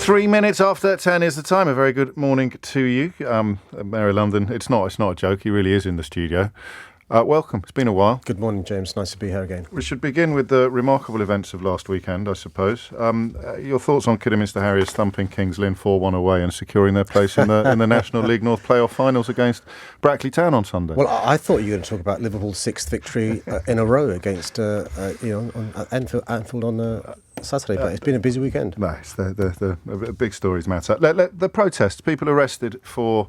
3 minutes after 10 is the time. A very good morning to you. Mayor of London, it's not a joke. He really is in the studio. Welcome. It's been a while. Good morning, James. Nice to be here again. We should begin with the remarkable events of last weekend, I suppose. Your thoughts on Kidderminster Harriers thumping Kings Lynn 4-1 away and securing their place in the National League North playoff finals against Brackley Town on Sunday? Well, I thought you were going to talk about Liverpool's sixth victory in a row against on Anfield on Saturday, but it's been a busy weekend. No, it's the big stories matter. The protests, people arrested for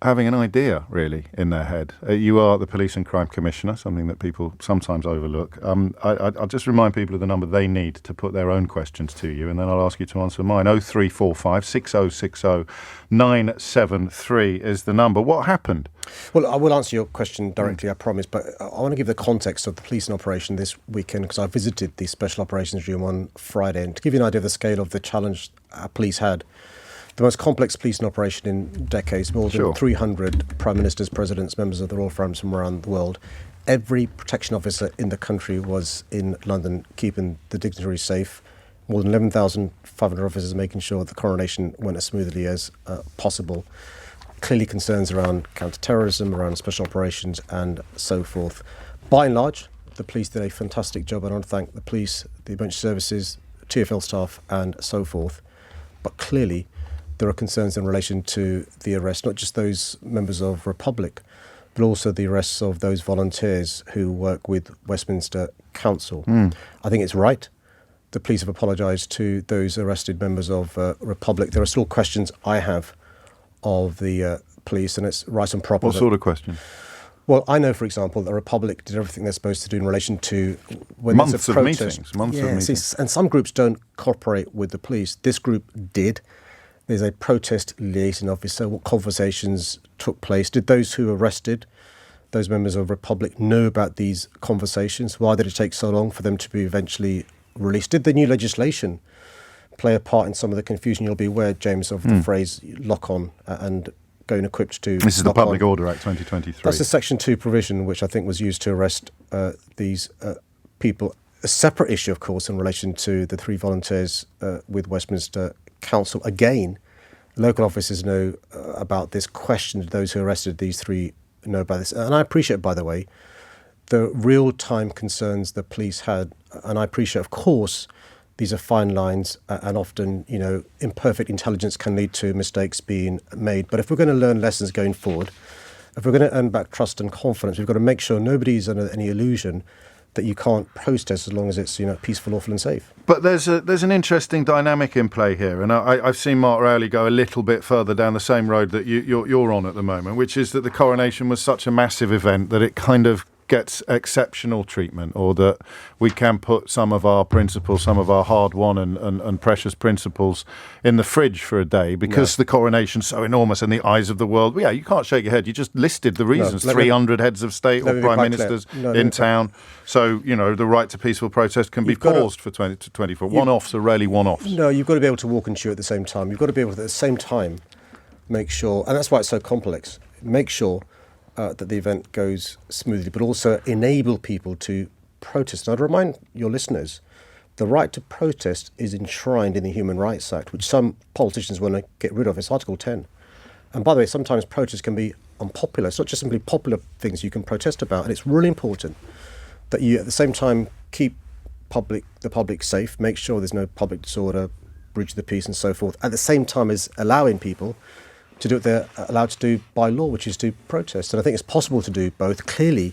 having an idea, really, in their head. You are the Police and Crime Commissioner, something that people sometimes overlook. I'll just remind people of the number they need to put their own questions to you, and then I'll ask you to answer mine. 0345 6060 973 is the number. What happened? Well, I will answer your question directly, I promise, but I want to give the context of the policing operation this weekend because I visited the Special Operations Room on Friday, and to give you an idea of the scale of the challenge our police had, the most complex policing operation in decades, more than 300 prime ministers, presidents, members of the royal families from around the world. Every protection officer in the country was in London keeping the dignitaries safe. More than 11,500 officers making sure the coronation went as smoothly as possible. Clearly concerns around counter-terrorism, around special operations and so forth. By and large, the police did a fantastic job. I want to thank the police, the emergency services, TfL staff and so forth. But clearly, there are concerns in relation to the arrest, not just those members of Republic, but also the arrests of those volunteers who work with Westminster Council. I think it's right. The police have apologised to those arrested members of Republic. There are still questions I have of the police, and it's right and proper. What sort of question? Well, I know, for example, that Republic did everything they're supposed to do in relation to when months of meetings. Months of meetings. And some groups don't cooperate with the police. This group did. There's a protest liaison officer. What conversations took place? Did those who arrested, those members of Republic, know about these conversations? Why did it take so long for them to be eventually released? Did the new legislation play a part in some of the confusion? You'll be aware, James, of the phrase lock on and going equipped to. This is the Public Order Act 2023. That's the Section 2 provision, which I think was used to arrest these people. A separate issue, of course, in relation to the three volunteers with Westminster Council. Again, local officers know about this question. Those who arrested these three know about this. And I appreciate, by the way, the real-time concerns the police had. And I appreciate, of course, these are fine lines and often, imperfect intelligence can lead to mistakes being made. But if we're going to learn lessons going forward, if we're going to earn back trust and confidence, we've got to make sure nobody's under any illusion that you can't protest as long as it's peaceful, lawful and safe. But there's an interesting dynamic in play here, and I've seen Mark Rowley go a little bit further down the same road that you're on at the moment, which is that the coronation was such a massive event that it kind of gets exceptional treatment, or that we can put some of our principles, some of our hard-won and precious principles in the fridge for a day because the coronation's so enormous in the eyes of the world. Well, yeah, you can't shake your head. You just listed the reasons. 300 heads of state or prime ministers in town. So, the right to peaceful protest can be paused for 20 to 24. One-offs are rarely one-offs. No, you've got to be able to walk and chew at the same time. You've got to be able to, at the same time, make sure, and that's why it's so complex, make sure that the event goes smoothly, but also enable people to protest. And I'd remind your listeners, the right to protest is enshrined in the Human Rights Act, which some politicians want to get rid of. It's Article 10. And by the way, sometimes protests can be unpopular. It's not just simply popular things you can protest about. And it's really important that you, at the same time, keep the public safe, make sure there's no public disorder, breach of the peace and so forth, at the same time as allowing people to do what they're allowed to do by law, which is to protest. And I think it's possible to do both. Clearly,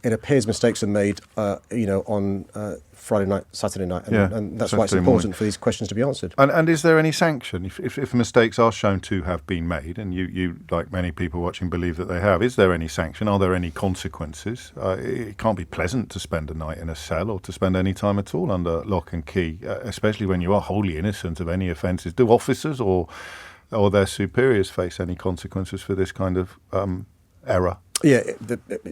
it appears mistakes are made, on Friday night, Saturday night, and that's why it's important for these questions to be answered. And is there any sanction if mistakes are shown to have been made, and you, like many people watching, believe that they have? Is there any sanction? Are there any consequences? It can't be pleasant to spend a night in a cell or to spend any time at all under lock and key, especially when you are wholly innocent of any offences. Do officers or their superiors face any consequences for this kind of error? Yeah,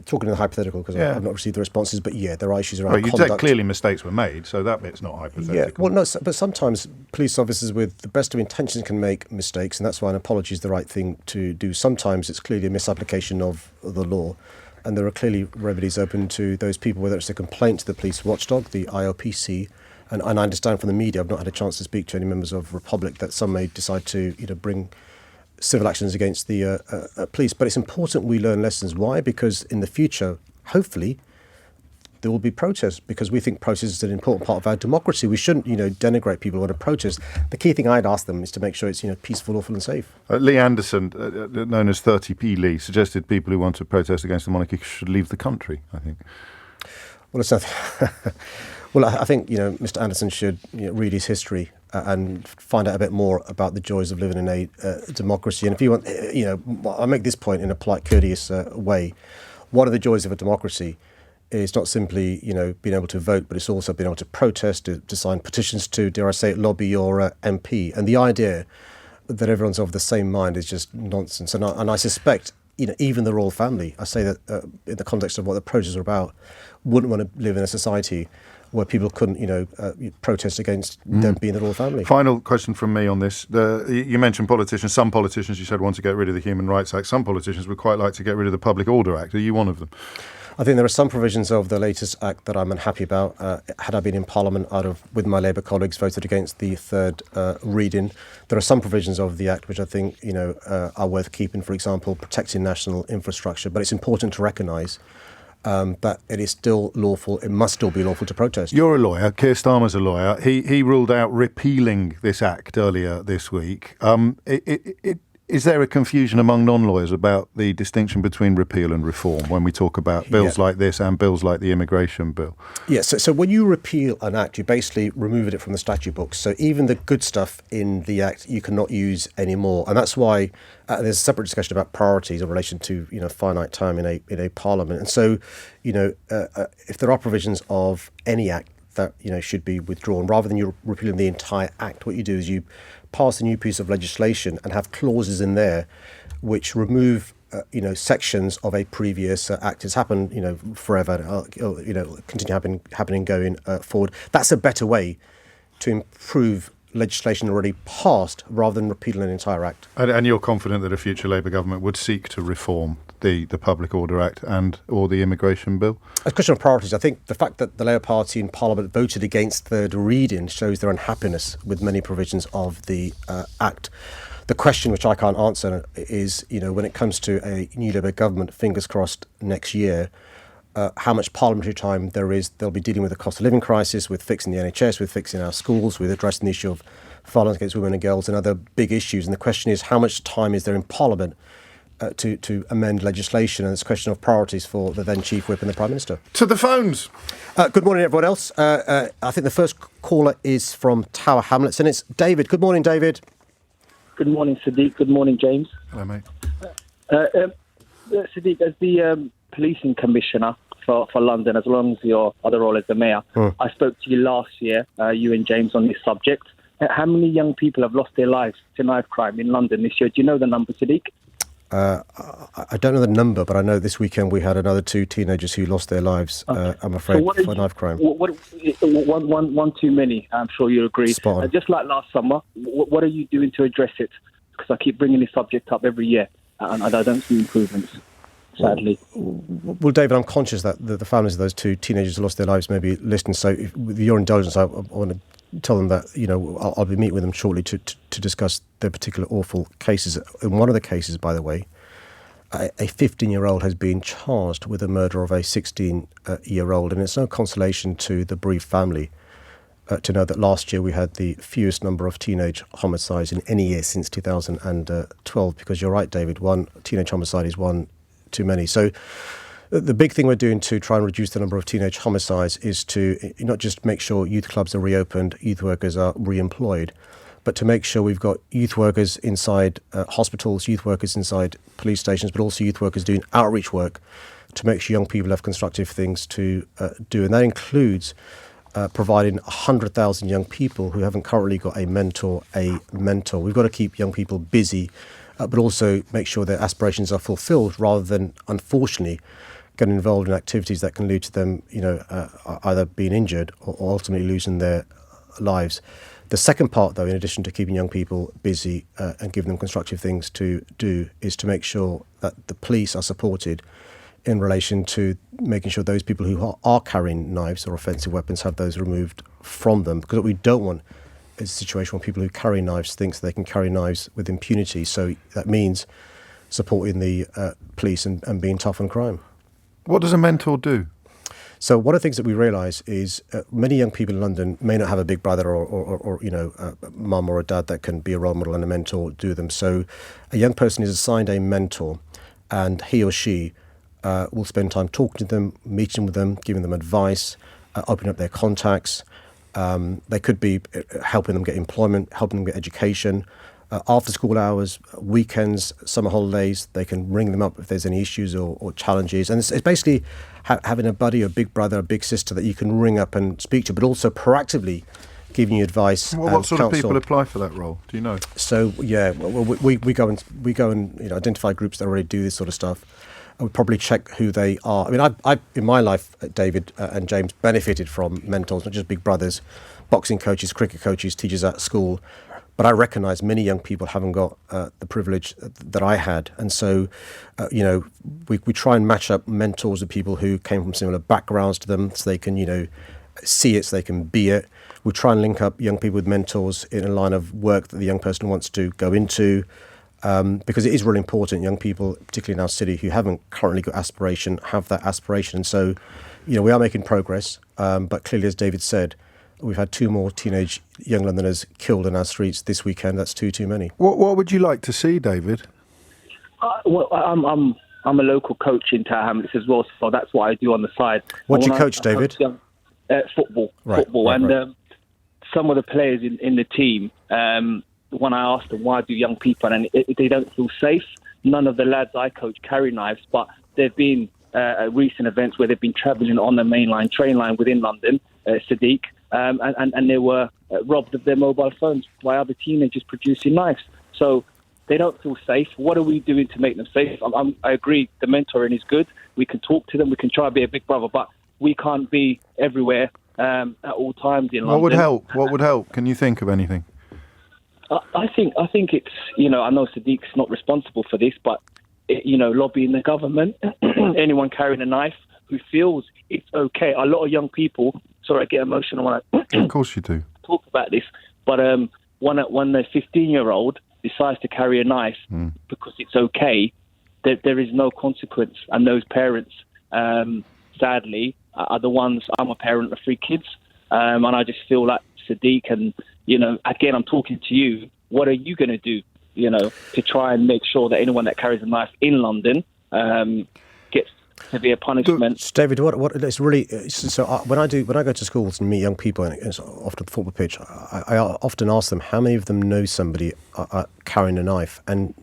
talking in the hypothetical, because I've not received the responses, but there are issues around conduct. Said clearly mistakes were made, so that bit's not hypothetical. Yeah, well, no, but sometimes police officers with the best of intentions can make mistakes, and that's why an apology is the right thing to do. Sometimes it's clearly a misapplication of the law, and there are clearly remedies open to those people, whether it's a complaint to the police watchdog, the IOPC, And I understand from the media, I've not had a chance to speak to any members of Republic, that some may decide to bring civil actions against the police. But it's important we learn lessons. Why? Because in the future, hopefully, there will be protests, because we think protest is an important part of our democracy. We shouldn't, denigrate people who want to protest. The key thing I'd ask them is to make sure it's, peaceful, lawful and safe. Lee Anderson, known as 30p Lee, suggested people who want to protest against the monarchy should leave the country, I think. Well, it's not. Well, I think Mr. Anderson should read his history and find out a bit more about the joys of living in a democracy. And if you want, I make this point in a polite, courteous way. One of the joys of a democracy is not simply being able to vote, but it's also being able to protest, to sign petitions, to, dare I say it, lobby your MP. And the idea that everyone's of the same mind is just nonsense. And I suspect even the royal family, I say that in the context of what the protests are about, wouldn't want to live in a society where people couldn't, protest against them being the royal family. Final question from me on this. You mentioned politicians. Some politicians, you said, want to get rid of the Human Rights Act. Some politicians would quite like to get rid of the Public Order Act. Are you one of them? I think there are some provisions of the latest act that I'm unhappy about. Had I been in Parliament, I'd have, with my Labour colleagues, voted against the third reading. There are some provisions of the act which I think are worth keeping. For example, protecting national infrastructure. But it's important to recognise that it is still lawful. It must still be lawful to protest. You're a lawyer. Keir Starmer's a lawyer. He ruled out repealing this act earlier this week. Is there a confusion among non-lawyers about the distinction between repeal and reform when we talk about bills like this and bills like the immigration bill? Yes, so when you repeal an act, you basically remove it from the statute books. So even the good stuff in the act you cannot use anymore. And that's why there's a separate discussion about priorities in relation to finite time in a parliament. And so if there are provisions of any act that should be withdrawn, rather than you repealing the entire act, what you do is you pass a new piece of legislation and have clauses in there which remove sections of a previous act. It's happened forever, continue happening going forward. That's a better way to improve legislation already passed rather than repealing an entire act. And you're confident that a future Labour government would seek to reform the Public Order Act or the immigration bill? As a question of priorities, I think the fact that the Labour Party in Parliament voted against third reading shows their unhappiness with many provisions of the Act. The question, which I can't answer, is, when it comes to a new Labour government, fingers crossed, next year, how much parliamentary time there is. They'll be dealing with the cost of living crisis, with fixing the NHS, with fixing our schools, with addressing the issue of violence against women and girls and other big issues. And the question is, how much time is there in Parliament to amend legislation? And it's a question of priorities for the then Chief Whip and the Prime Minister. To the phones. Good morning, everyone else. I think the first caller is from Tower Hamlets, and it's David. Good morning, David. Good morning, Sadiq. Good morning, James. Hello, mate. Sadiq, as the policing commissioner for London, as long as your other role as the mayor, I spoke to you last year, you and James, on this subject. How many young people have lost their lives to knife crime in London this year? Do you know the number, Sadiq? I don't know the number, but I know this weekend we had another 2 teenagers who lost their lives, I'm afraid, for knife crime. One too many, I'm sure you agree. Spot on. Just like last summer, what are you doing to address it? Because I keep bringing this subject up every year, and I don't see improvements, sadly. Well, David, I'm conscious that the families of those 2 teenagers who lost their lives may be listening, so with your indulgence, I want to tell them that I'll be meeting with them shortly to discuss their particular awful cases. In one of the cases, by the way, a 15-year-old has been charged with the murder of a 16-year-old, and it's no consolation to the bereaved family to know that last year we had the fewest number of teenage homicides in any year since 2012. Because you're right, David, one teenage homicide is one too many. So the big thing we're doing to try and reduce the number of teenage homicides is to not just make sure youth clubs are reopened, youth workers are re-employed, but to make sure we've got youth workers inside hospitals, youth workers inside police stations, but also youth workers doing outreach work to make sure young people have constructive things to do. And that includes providing 100,000 young people who haven't currently got a mentor. We've got to keep young people busy, but also make sure their aspirations are fulfilled rather than, unfortunately, getting involved in activities that can lead to them, either being injured or ultimately losing their lives. The second part, though, in addition to keeping young people busy and giving them constructive things to do, is to make sure that the police are supported in relation to making sure those people who are carrying knives or offensive weapons have those removed from them, because what we don't want is a situation where people who carry knives think they can carry knives with impunity. So that means supporting the police and being tough on crime. What does a mentor do? So one of the things that we realise is many young people in London may not have a big brother or a mum or a dad that can be a role model and a mentor do them. So a young person is assigned a mentor, and he or she will spend time talking to them, meeting with them, giving them advice, opening up their contacts. They could be helping them get employment, helping them get education. After school hours, weekends, summer holidays, they can ring them up if there's any issues or challenges. And it's basically having a buddy, a big brother, a big sister that you can ring up and speak to, but also proactively giving you advice. Well, what sort of people apply for that role? Do you know? So yeah, we go and identify groups that already do this sort of stuff. I would probably check who they are. I mean, I in my life, David and James benefited from mentors, not just big brothers, boxing coaches, cricket coaches, teachers at school. But I recognise many young people haven't got the privilege that I had. And so, we try and match up mentors with people who came from similar backgrounds to them so they can, see it, so they can be it. We try and link up young people with mentors in a line of work that the young person wants to go into, because it is really important. Young people, particularly in our city, who haven't currently got aspiration, have that aspiration. And so, we are making progress. But clearly, as David said, we've had 2 more teenage young Londoners killed in our streets this weekend. That's too many. What would you like to see, David? Well, I'm a local coach in Tower Hamlets as well, so that's what I do on the side. What do you coach, David? Football. And some of the players in the team, when I ask them why do young people, and they don't feel safe, none of the lads I coach carry knives, but there have been recent events where they've been travelling on the mainline train line within London, Sadiq, and they were robbed of their mobile phones by other teenagers producing knives. So they don't feel safe. What are we doing to make them safe? I agree, the mentoring is good. We can talk to them. We can try to be a big brother, but we can't be everywhere at all times in London. What would help? Can you think of anything? I think it's, I know Sadiq's not responsible for this, but, lobbying the government, anyone carrying a knife who feels it's okay. A lot of young people, sorry, I get emotional when I of course you do. Talk about this, but when a 15-year-old decides to carry a knife because it's okay, there is no consequence. And those parents, sadly, are the ones. I'm a parent of 3 kids, and I just feel like Sadiq and, again, I'm talking to you. What are you going to do, to try and make sure that anyone that carries a knife in London gets severe punishment? David, what it's really so when I go to schools and meet young people, and it's often the football pitch, I often ask them how many of them know somebody carrying a knife, and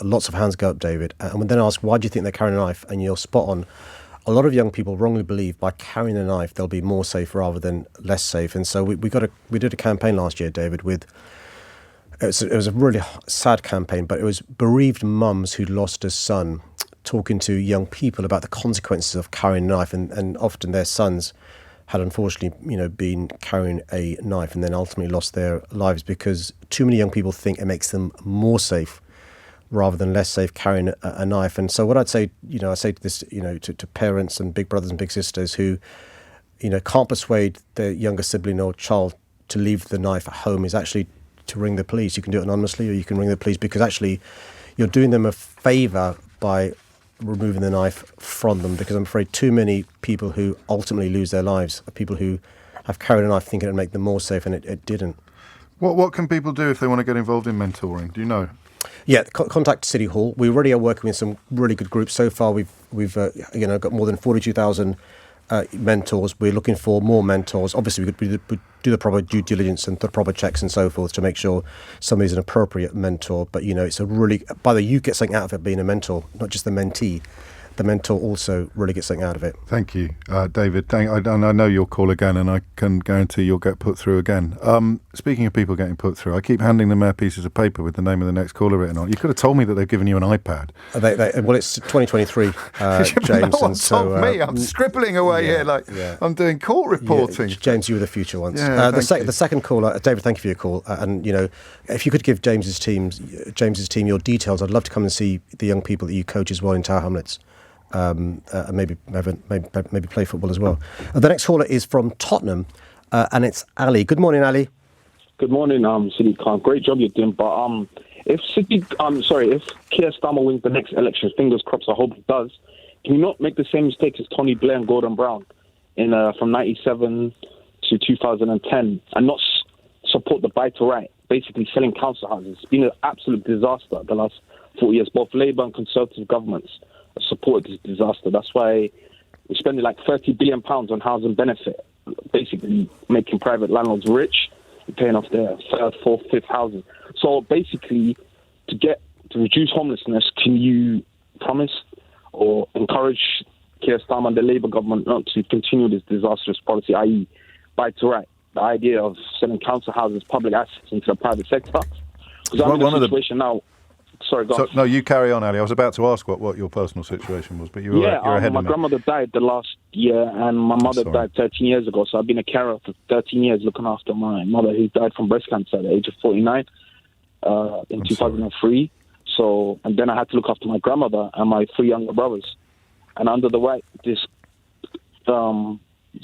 lots of hands go up, David. And then I ask, why do you think they're carrying a knife? And you're spot on. A lot of young people wrongly believe by carrying a knife they'll be more safe rather than less safe. And so we did a campaign last year, David, with it was a really sad campaign, but it was bereaved mums who'd lost a son talking to young people about the consequences of carrying a knife, and often their sons had unfortunately been carrying a knife and then ultimately lost their lives because too many young people think it makes them more safe rather than less safe carrying a knife. And so what I'd say, I say to this, to parents and big brothers and big sisters who, can't persuade their younger sibling or child to leave the knife at home, is actually to ring the police. You can do it anonymously, or you can ring the police, because actually you're doing them a favour by removing the knife from them, because I'm afraid too many people who ultimately lose their lives are people who have carried a knife thinking it would make them more safe, and it didn't. What can people do if they want to get involved in mentoring? Do you know? Yeah, contact City Hall. We already are working with some really good groups. So far, we've got more than 42,000 mentors. We're looking for more mentors. Obviously, we do the proper due diligence and the proper checks and so forth to make sure somebody's an appropriate mentor. But it's a really, by the way, you get something out of it being a mentor, not just the mentee. The mentor also really gets something out of it. Thank you, David. I know you'll call again, and I can guarantee you'll get put through again. Speaking of people getting put through, I keep handing them pieces of paper with the name of the next caller written on. You could have told me that they've given you an iPad. Well, it's 2023, James. No one told me. I'm scribbling away here I'm doing court reporting. Yeah, James, you were the future once. Yeah, the second caller, David, thank you for your call. And if you could give James's team your details, I'd love to come and see the young people that you coach as well in Tower Hamlets. and maybe play football as well. The next caller is from Tottenham, and it's Ali. Good morning, Ali. Good morning, Sadiq Khan. Great job you're doing. But if Keir Starmer wins the next election, fingers crossed, I hope it does, can you not make the same mistakes as Tony Blair and Gordon Brown in from 97 to 2010 and not support the buy-to-right, basically selling council houses? It's been an absolute disaster the last 4 years. Both Labour and Conservative governments have supported this disaster. That's why we're spending like £30 billion on housing benefit, basically making private landlords rich and paying off their third, fourth, fifth houses. So basically, to reduce homelessness, can you promise or encourage Keir Starmer and the Labour government not to continue this disastrous policy, i.e. buy-to-right, the idea of selling council houses, public assets into the private sector? Because I'm in a situation now. Sorry, go on. No, you carry on, Ali. I was about to ask what your personal situation was, but you're ahead of me. My grandmother died the last year, and my mother died 13 years ago. So I've been a carer for 13 years, looking after my mother, who died from breast cancer at the age of 49 in 2003. So, and then I had to look after my grandmother and my 3 younger brothers. And under the this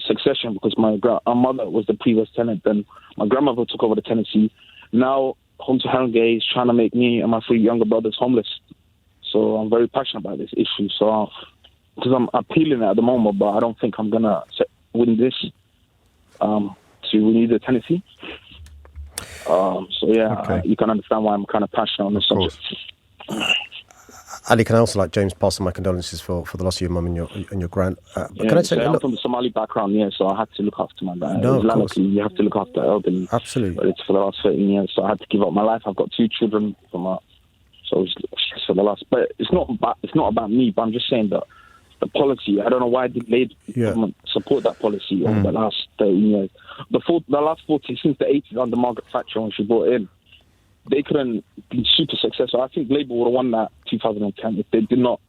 succession, because my mother was the previous tenant, then my grandmother took over the tenancy. Now, Home to Harringay is trying to make me and my 3 younger brothers homeless. So I'm very passionate about this issue. So, because I'm appealing it at the moment, but I don't think I'm going to win this to renew the tenancy. You can understand why I'm kind of passionate on this subject. Ali, can I also, like James, pass on my condolences for the loss of your mum and your grand? Can I tell you, I'm from the Somali background, so I had to look after my dad. No, of course. You have to look after elderly. Absolutely. But it's for the last 13 years, so I had to give up my life. I've got 2 children so it's for the last. But it's not about me. But I'm just saying that the policy. I don't know why the Labour government support that policy over the last 13 years. The last 40 since the 80s under Margaret Thatcher when she brought in. They couldn't be super successful. I think Labour would have won that 2010 if they did not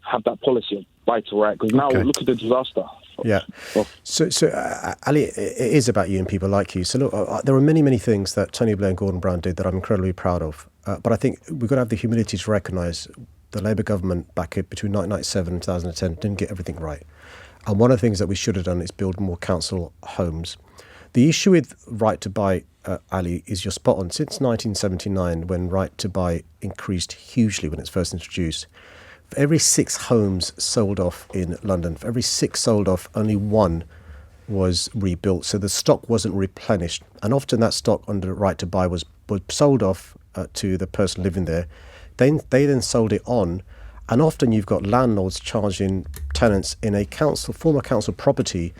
have that policy of buy-to-right. Because now look at the disaster. Yeah. So Ali, it is about you and people like you. So look, there are many, many things that Tony Blair and Gordon Brown did that I'm incredibly proud of. But I think we've got to have the humility to recognise the Labour government back between 1997 and 2010 didn't get everything right. And one of the things that we should have done is build more council homes. The issue with right to buy, Ali, is you're spot on. Since 1979, when right to buy increased hugely when it's first introduced, for every 6 homes sold off in London, for every 6 sold off, only 1 was rebuilt. So the stock wasn't replenished. And often that stock under right to buy was sold off to the person living there. They then sold it on. And often you've got landlords charging tenants in a former council property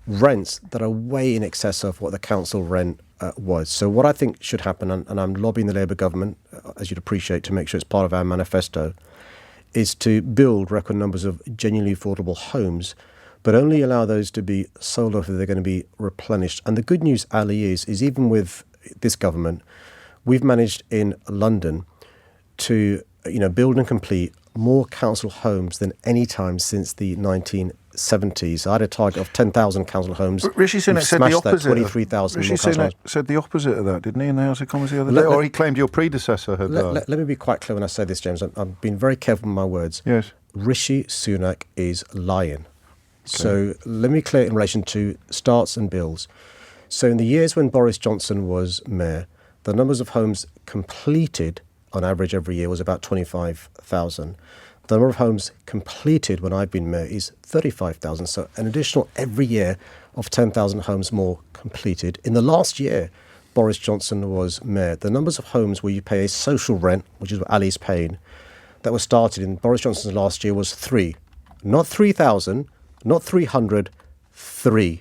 rents that are way in excess of what the council rent was. So what I think should happen, and I'm lobbying the Labour government, as you'd appreciate, to make sure it's part of our manifesto, is to build record numbers of genuinely affordable homes, but only allow those to be sold off if they're going to be replenished. And the good news, Ali, is even with this government, we've managed in London to build and complete more council homes than any time since the 1970s. I had a target of 10,000 council homes. Rishi Sunak said the opposite. 23,000 Rishi more council Sunak homes. said the opposite of that, didn't he, in the House of Commons the other day? Or he claimed your predecessor had died. Let me be quite clear when I say this, James. I'm being very careful with my words. Yes. Rishi Sunak is lying. Okay. So let me clear in relation to starts and bills. So in the years when Boris Johnson was mayor, the numbers of homes completed on average every year was about 25,000. The number of homes completed when I've been mayor is 35,000. So an additional every year of 10,000 homes more completed. In the last year, Boris Johnson was mayor, the numbers of homes where you pay a social rent, which is what Ali's paying, that was started in Boris Johnson's last year was 3. Not 3,000, not 300, 3.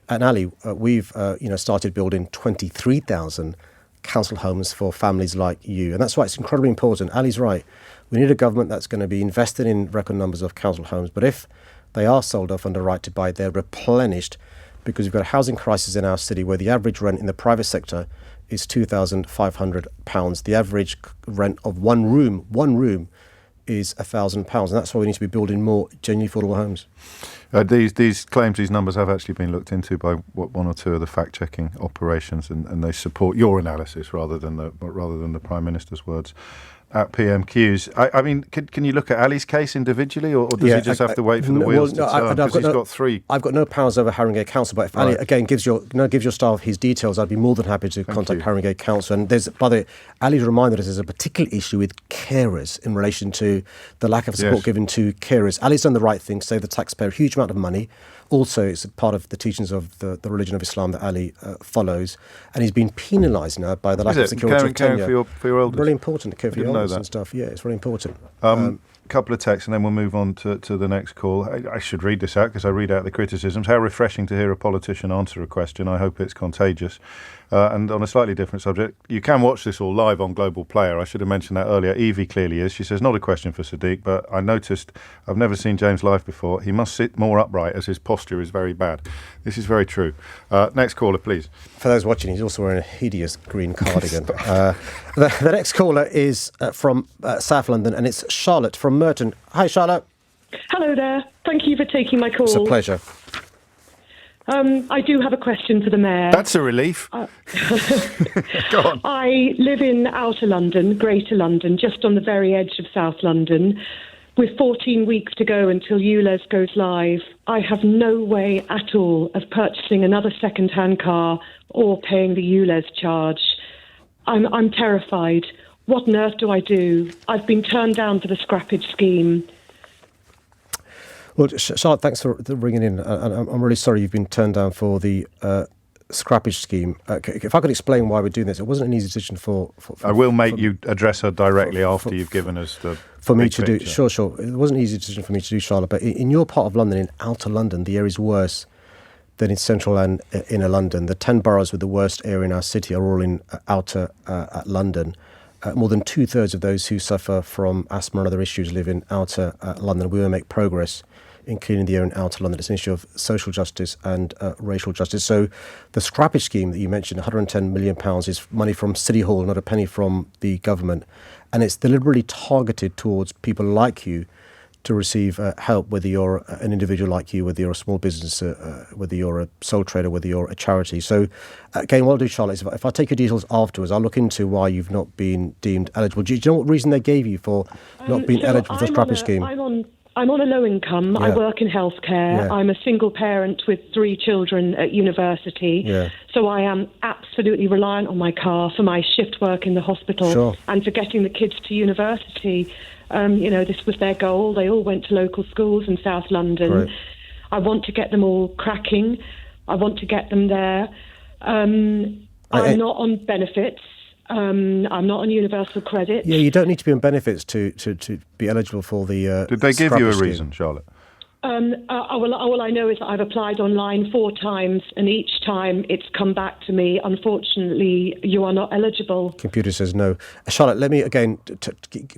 And Ali, we've started building 23,000 council homes for families like you. And that's why it's incredibly important. Ali's right. We need a government that's going to be invested in record numbers of council homes. But if they are sold off under right to buy, they're replenished, because we've got a housing crisis in our city where the average rent in the private sector is £2,500. The average rent of one room is £1,000. And that's why we need to be building more genuinely affordable homes. These claims, these numbers have actually been looked into by one or two of the fact-checking operations, and they support your analysis rather than the Prime Minister's words at PMQs. I mean, can you look at Ali's case individually, or does he just have to wait for the wheels to turn? Because he's got three. I've got no powers over Haringey Council, but if Ali again gives your staff his details, I'd be more than happy to contact Haringey Council. And there's, by the way, Ali's reminded us there's a particular issue with carers in relation to the lack of support given to carers. Ali's done the right thing, save the taxpayer a huge amount of money. Also, it's a part of the teachings of the religion of Islam that Ali follows, and he's been penalised now by the lack of security of tenure. Caring for your elders. Really important to care for your elders and stuff. Yeah, it's really important. Couple of texts, and then we'll move on to the next call. I should read this out because I read out the criticisms. How refreshing to hear a politician answer a question. I hope it's contagious. And on a slightly different subject, you can watch this all live on Global Player. I should have mentioned that earlier. Evie clearly is. She says, not a question for Sadiq, but I noticed I've never seen James live before. He must sit more upright as his posture is very bad. This is very true. Next caller, please. For those watching, he's also wearing a hideous green cardigan. The next caller is from South London, and it's Charlotte from Merton. Hi, Charlotte. Hello there. Thank you for taking my call. It's a pleasure. I do have a question for the Mayor. That's a relief. Go on. I live in Outer London, Greater London, just on the very edge of South London. With 14 weeks to go until ULEZ goes live, I have no way at all of purchasing another second-hand car or paying the ULEZ charge. I'm terrified. What on earth do I do? I've been turned down for the scrappage scheme. Well, Charlotte, thanks for ringing in. I'm really sorry you've been turned down for the scrappage scheme. If I could explain why we're doing this, it wasn't an easy decision for I will make you address her directly after you've given us the for me to picture. do. Sure. It wasn't an easy decision for me to do, Charlotte. But in your part of London, in Outer London, the area is worse than in Central and Inner London. The 10 boroughs with the worst area in our city are all in Outer London. More than 2/3 of those who suffer from asthma and other issues live in Outer London. We will make progress in cleaning the air in Outer London. It's an issue of social justice and racial justice. So the scrappage scheme that you mentioned, £110 million, is money from City Hall, not a penny from the government. And it's deliberately targeted towards people like you to receive help, whether you're an individual like you, whether you're a small business, whether you're a sole trader, whether you're a charity. So again, what I'll do, Charlotte, is if I take your details afterwards, I'll look into why you've not been deemed eligible. Do you know what reason they gave you for not being eligible for the scrappage scheme? I'm on a low income. Yeah. I work in healthcare. Yeah. I'm a single parent with 3 children at university. Yeah. So I am absolutely reliant on my car for my shift work in the hospital and for getting the kids to university. This was their goal. They all went to local schools in South London. Right. I want to get them all cracking. I want to get them there. I'm not on benefits. I'm not on universal credit. Yeah, you don't need to be on benefits to be eligible for the Did they give you a scheme. reason, Charlotte? All I know is that I've applied online 4 times, and each time it's come back to me, unfortunately, you are not eligible. Computer says no. Charlotte, let me again,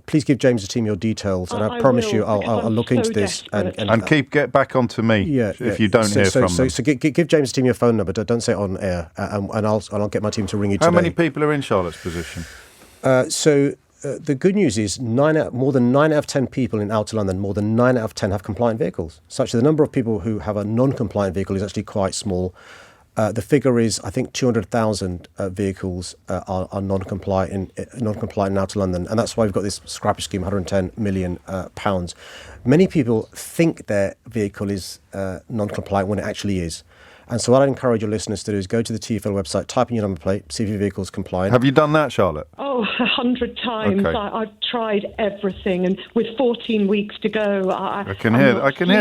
please give James' team your details, and I promise you I'll look into this. And get back onto me if you don't hear from them. So give James' team your phone number. Don't say it on air, and I'll get my team to ring you today. How many people are in Charlotte's position? The good news is more than 9 out of 10 people in Outer London, more than 9 out of 10 have compliant vehicles. Such that the number of people who have a non-compliant vehicle is actually quite small. The figure is, I think, 200,000 vehicles are non-compliant in Outer London, and that's why we've got this scrappage scheme, £110 million. Many people think their vehicle is non-compliant when it actually is. And so what I'd encourage your listeners to do is go to the TfL website, type in your number plate, see if your vehicle's compliant. Have you done that, Charlotte? Oh, 100 times. Okay. I've tried everything, and with 14 weeks to go, I can hear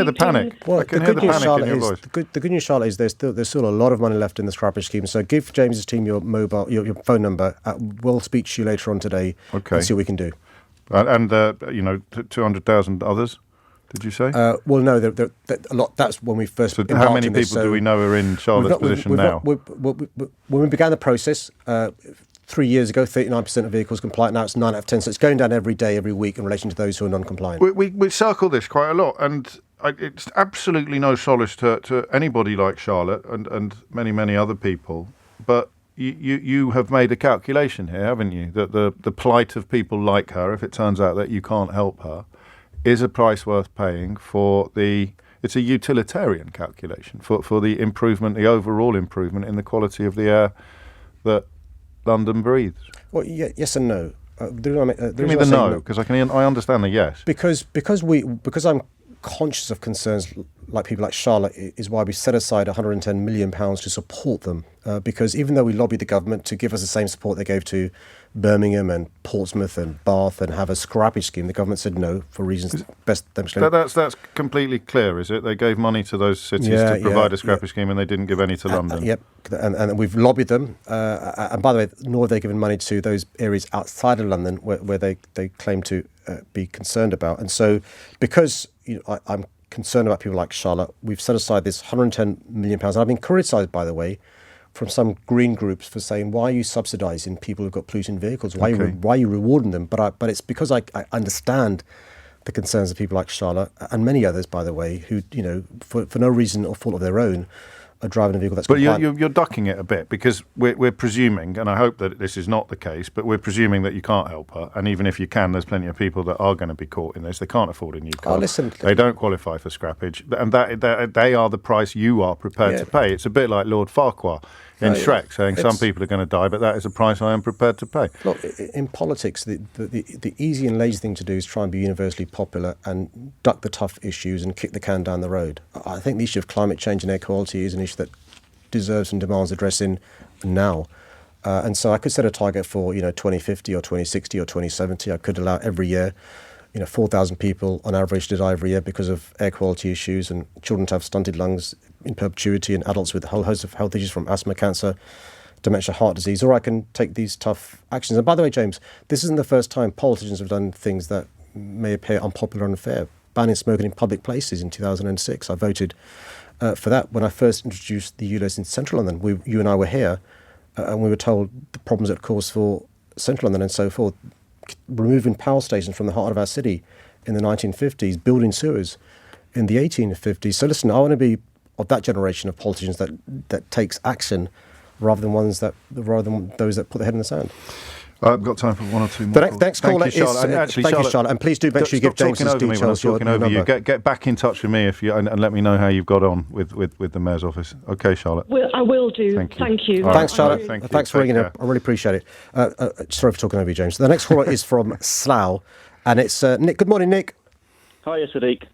the panic. Well, I can hear the panic in your voice. The good news, Charlotte, is there's still a lot of money left in the scrappage scheme. So give James's team your your phone number. We'll speak to you later on today and see what we can do. And 200,000 others, did you say? Well, no, a lot. That's when we first. So how many people do we know are in Charlotte's position now? When we began the process 3 years ago, 39% of vehicles compliant. Now it's 9 out of 10. So it's going down every day, every week in relation to those who are non-compliant. We circle this quite a lot, and it's absolutely no solace to anybody like Charlotte and many other people. But you have made a calculation here, haven't you? That the plight of people like her, if it turns out that you can't help her, is a price worth paying for the it's a utilitarian calculation for the improvement, the overall improvement in the quality of the air that London breathes. Well, yes and no. Give me the no, because I understand the yes. Because I'm conscious of concerns like people like Charlotte is why we set aside £110 million to support them. Because even though we lobbied the government to give us the same support they gave to Birmingham and Portsmouth and Bath and have a scrappage scheme, the government said no for reasons best them. That's completely clear, is it? They gave money to those cities to provide a scrappage scheme, and they didn't give any to London. Yep, and we've lobbied them. And by the way, nor have they given money to those areas outside of London where they claim to be concerned about. And so, because I'm concerned about people like Charlotte, we've set aside this £110 million. And I've been criticised, by the way, from some green groups for saying, why are you subsidising people who've got polluting vehicles? Why are you rewarding them? But it's because I understand the concerns of people like Charlotte and many others, by the way, who, for no reason or fault of their own, are driving a vehicle that's compliant. But you're ducking it a bit, because we're presuming, and I hope that this is not the case, but we're presuming that you can't help her. And even if you can, there's plenty of people that are going to be caught in this. They can't afford a new car. They don't qualify for scrappage. And that they are the price you are prepared to pay. It's a bit like Lord Farquhar in Shrek saying some people are going to die, but that is a price I am prepared to pay. Look, in politics, the easy and lazy thing to do is try and be universally popular and duck the tough issues and kick the can down the road. I think the issue of climate change and air quality is an issue that deserves and demands addressing now. And so I could set a target for 2050 or 2060 or 2070. I could allow every year 4,000 people on average to die every year because of air quality issues, and children to have stunted lungs in perpetuity, and adults with a whole host of health issues from asthma, cancer, dementia, heart disease. Or I can take these tough actions. And by the way, James, this isn't the first time politicians have done things that may appear unpopular and unfair. Banning smoking in public places in 2006. I voted for that when I first introduced the ULEZ in central London. You and I were here, and we were told the problems it caused for central London and so forth. Removing power stations from the heart of our city in the 1950s, building sewers in the 1850s. So listen, I want to be of that generation of politicians that takes action rather than those that put their head in the sand. I've got time for one or two more. The next caller is thank you, Charlotte, and please do make sure you give James his details. Talking over you. Get back in touch with me and let me know how you've got on with the Mayor's office. Okay, Charlotte. Well, I will do. Thank you. Thanks, Charlotte. Thanks for ringing in. I really appreciate it. Sorry for talking over you, James. The next caller is from Slough, and it's Nick. Good morning, Nick. Hiya, Sadiq.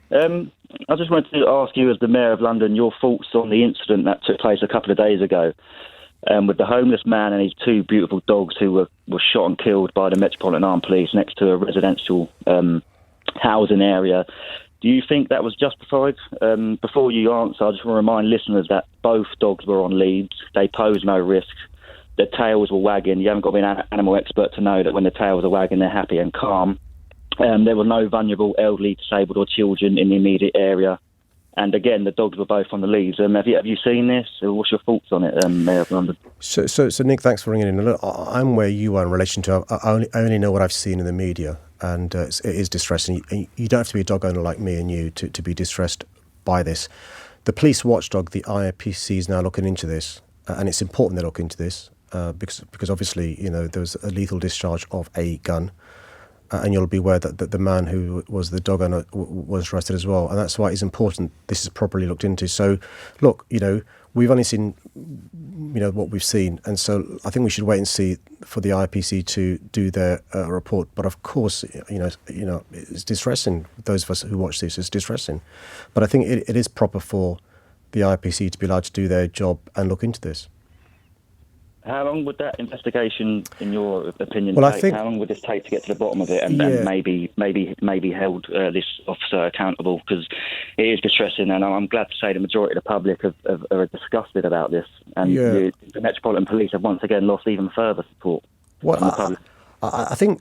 I just wanted to ask you, as the Mayor of London, your thoughts on the incident that took place a couple of days ago with the homeless man and his two beautiful dogs who were shot and killed by the Metropolitan Armed Police next to a residential housing area. Do you think that was justified? Before you answer, I just want to remind listeners that both dogs were on leads. They posed no risk. Their tails were wagging. You haven't got to be an animal expert to know that when the tails are wagging, they're happy and calm. There were no vulnerable, elderly, disabled or children in the immediate area. And again, the dogs were both on the leads. Have you seen this? What's your thoughts on it, Mayor of London? So Nick, thanks for ringing in. Look, I'm where you are in relation to. I only know what I've seen in the media, and it is distressing. You don't have to be a dog owner like me and you to be distressed by this. The police watchdog, the IPC, is now looking into this, and it's important they look into this because obviously there was a lethal discharge of a gun. And you'll be aware that the man who was the dog owner was arrested as well. And that's why it's important this is properly looked into. So, look, we've only seen, what we've seen. And so I think we should wait and see for the IPC to do their report. But of course, it's distressing. Those of us who watch this, it's distressing. But I think it is proper for the IPC to be allowed to do their job and look into this. How long would that investigation, in your opinion, take? How long would this take to get to the bottom of it and maybe hold this officer accountable? Because it is distressing, and I'm glad to say the majority of the public are disgusted about this. And the Metropolitan Police have once again lost even further support from the public. I think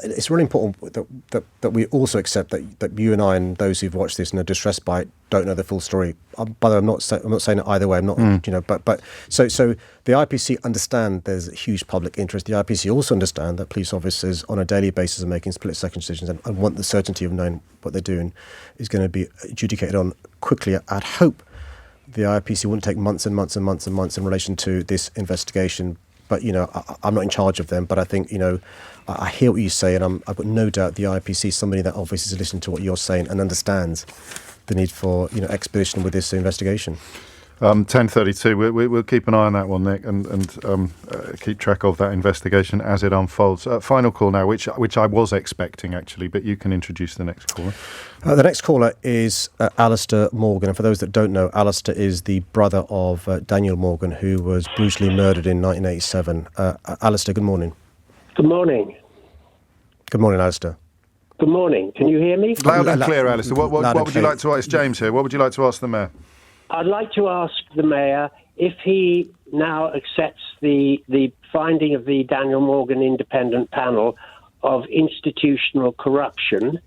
it's really important that we also accept that you and I and those who've watched this and are distressed by it don't know the full story. By the way, I'm not saying it either way. I'm not, but so the IPC understand there's a huge public interest. The IPC also understand that police officers on a daily basis are making split-second decisions and want the certainty of knowing what they're doing is going to be adjudicated on quickly. I'd hope the IPC wouldn't take months and months and months and months in relation to this investigation. But, I'm not in charge of them. But I think, I hear what you say, and I've got no doubt the IPC is somebody that obviously is listening to what you're saying and understands the need for expedition with this investigation. 10:32. We'll keep an eye on that one, Nick, and keep track of that investigation as it unfolds. Final call now, which I was expecting actually, but you can introduce the next caller. The next caller is Alistair Morgan, and for those that don't know, Alistair is the brother of Daniel Morgan, who was brutally murdered in 1987. Alistair, good morning. Good morning. Good morning, Alistair. Good morning. Can you hear me? Loud and clear, Alistair. What would you like to ask? It's James here. What would you like to ask the Mayor? I'd like to ask the Mayor if he now accepts the finding of the Daniel Morgan Independent Panel of institutional corruption,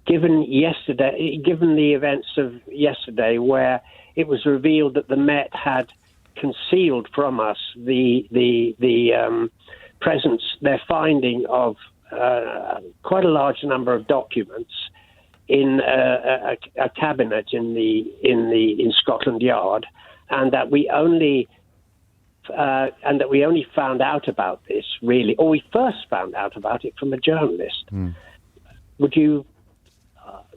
given the events of yesterday, where it was revealed that the Met had concealed from us the their finding of quite a large number of documents in a cabinet in Scotland Yard, and that we only found out about this really, or we first found out about it from a journalist. Would you?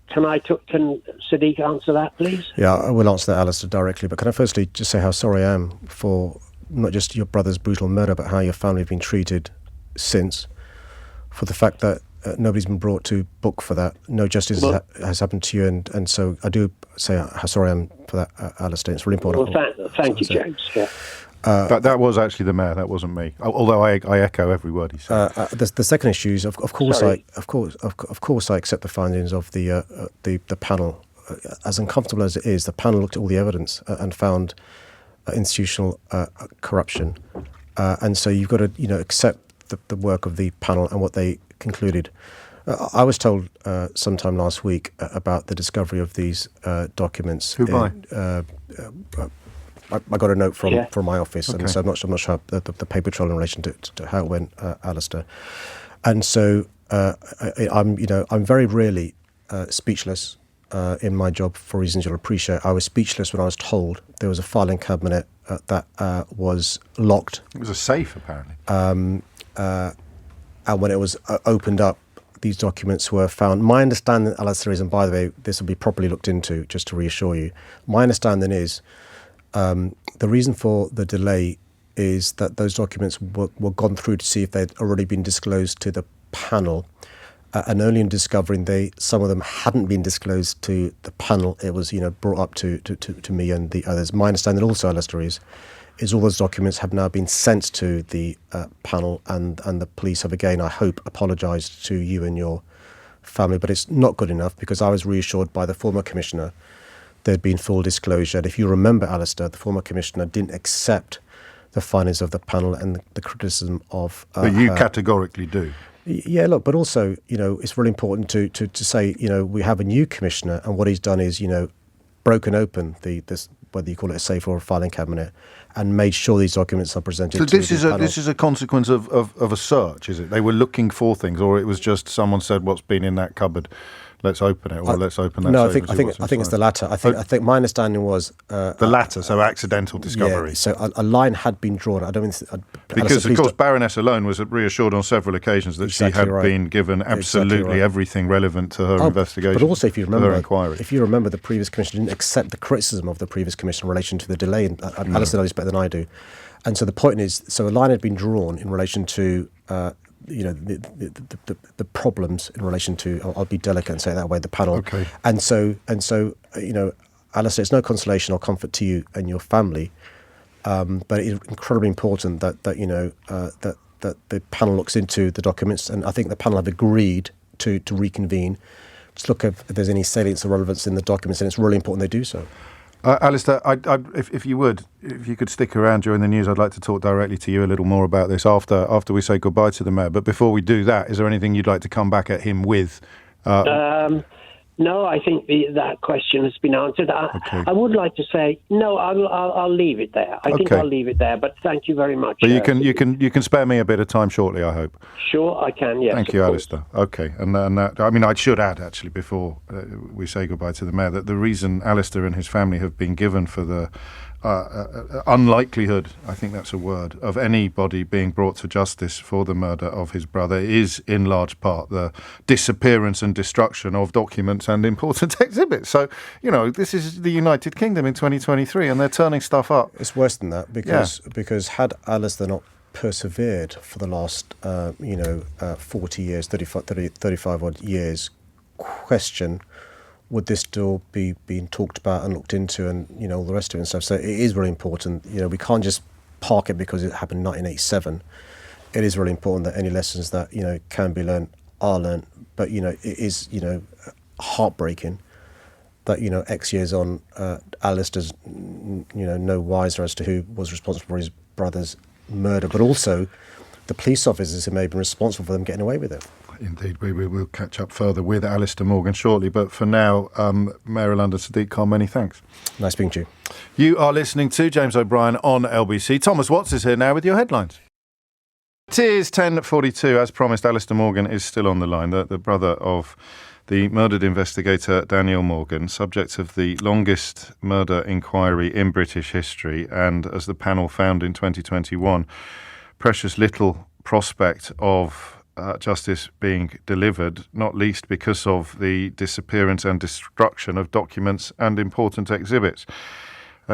Can Sadiq answer that, please? Yeah, I will answer that, Alistair, directly. But can I firstly just say how sorry I am for not just your brother's brutal murder, but how your family have been treated since, for the fact that nobody's been brought to book for that. No justice has happened to you, and so I do say how sorry I am for that, Alistair. It's really important. Well, thank you, James. Yeah. That was actually the Mayor. That wasn't me. Although I echo every word he said. The second issue is, of course, I accept the findings of the panel. As uncomfortable as it is, the panel looked at all the evidence and found institutional corruption, and so you've got to accept the work of the panel and what they concluded. I was told sometime last week about the discovery of these documents. Who by? I got a note from my office, and so I'm not sure the paper trail in relation to how it went, Alistair. And so I'm very rarely speechless in my job for reasons you'll appreciate. I was speechless when I was told there was a filing cabinet that was locked. It was a safe, apparently. And when it was opened up, these documents were found. My understanding, Alistair, is, and by the way, this will be properly looked into, just to reassure you, my understanding is the reason for the delay is that those documents were gone through to see if they'd already been disclosed to the panel, and only in discovering some of them hadn't been disclosed to the panel, it was brought up to me and the others. My understanding also, Alistair, is all those documents have now been sent to the panel, and the police have again, I hope, apologised to you and your family. But it's not good enough, because I was reassured by the former commissioner there'd been full disclosure. And if you remember, Alistair, the former commissioner didn't accept the findings of the panel and the criticism of... but you categorically do. Yeah, look, but also, it's really important to say, we have a new commissioner, and what he's done is, broken open this, whether you call it a safe or a filing cabinet, and made sure these documents are presented to the panel. This is a consequence of a search, is it? They were looking for things, or it was just someone said, what's been in that cupboard? Let's open it, or let's open that. No, I think it's the latter. I think my understanding was the latter. So accidental discovery. Yeah, so a line had been drawn. I don't think because of course Baroness alone was reassured on several occasions that she had been given absolutely everything relevant to her investigation. But also, if you remember, the previous commissioner didn't accept the criticism of the previous commissioner in relation to the delay. And Alistair knows better than I do. And so the point is, so a line had been drawn in relation to. The problems in relation to, I'll be delicate and say it that way, the panel. Okay. And so Alistair, it's no consolation or comfort to you and your family, but it's incredibly important that the panel looks into the documents, and I think the panel have agreed to reconvene, to look if there's any salience or relevance in the documents, and it's really important they do so. Alistair, if you could stick around during the news, I'd like to talk directly to you a little more about this after we say goodbye to the Mayor. But before we do that, is there anything you'd like to come back at him with? No, I think that question has been answered. I would like to say no. I'll leave it there. I think I'll leave it there. But thank you very much. But you can spare me a bit of time shortly, I hope. Sure, I can. Yes. Thank you, Alistair. Okay, and I mean, I should add actually before we say goodbye to the Mayor that the reason Alistair and his family have been given for the unlikelihood, I think that's a word, of anybody being brought to justice for the murder of his brother is in large part the disappearance and destruction of documents and important exhibits. So, this is the United Kingdom in 2023 and they're turning stuff up. It's worse than that because had Alistair not persevered for the last, 40 years, 35 odd years, question, would this still be being talked about and looked into and, all the rest of it and stuff. So it is really important. We can't just park it because it happened in 1987. It is really important that any lessons that, can be learned are learned. But, it is, heartbreaking that, X years on, Alistair's, no wiser as to who was responsible for his brother's murder, but also the police officers who may have been responsible for them getting away with it. Indeed, we will catch up further with Alistair Morgan shortly. But for now, Mayor of London Sadiq Khan, many thanks. Nice speaking to you. You are listening to James O'Brien on LBC. Thomas Watts is here now with your headlines. It is 10:42. As promised, Alistair Morgan is still on the line, the brother of the murdered investigator Daniel Morgan, subject of the longest murder inquiry in British history. And as the panel found in 2021, precious little prospect of justice being delivered, not least because of the disappearance and destruction of documents and important exhibits.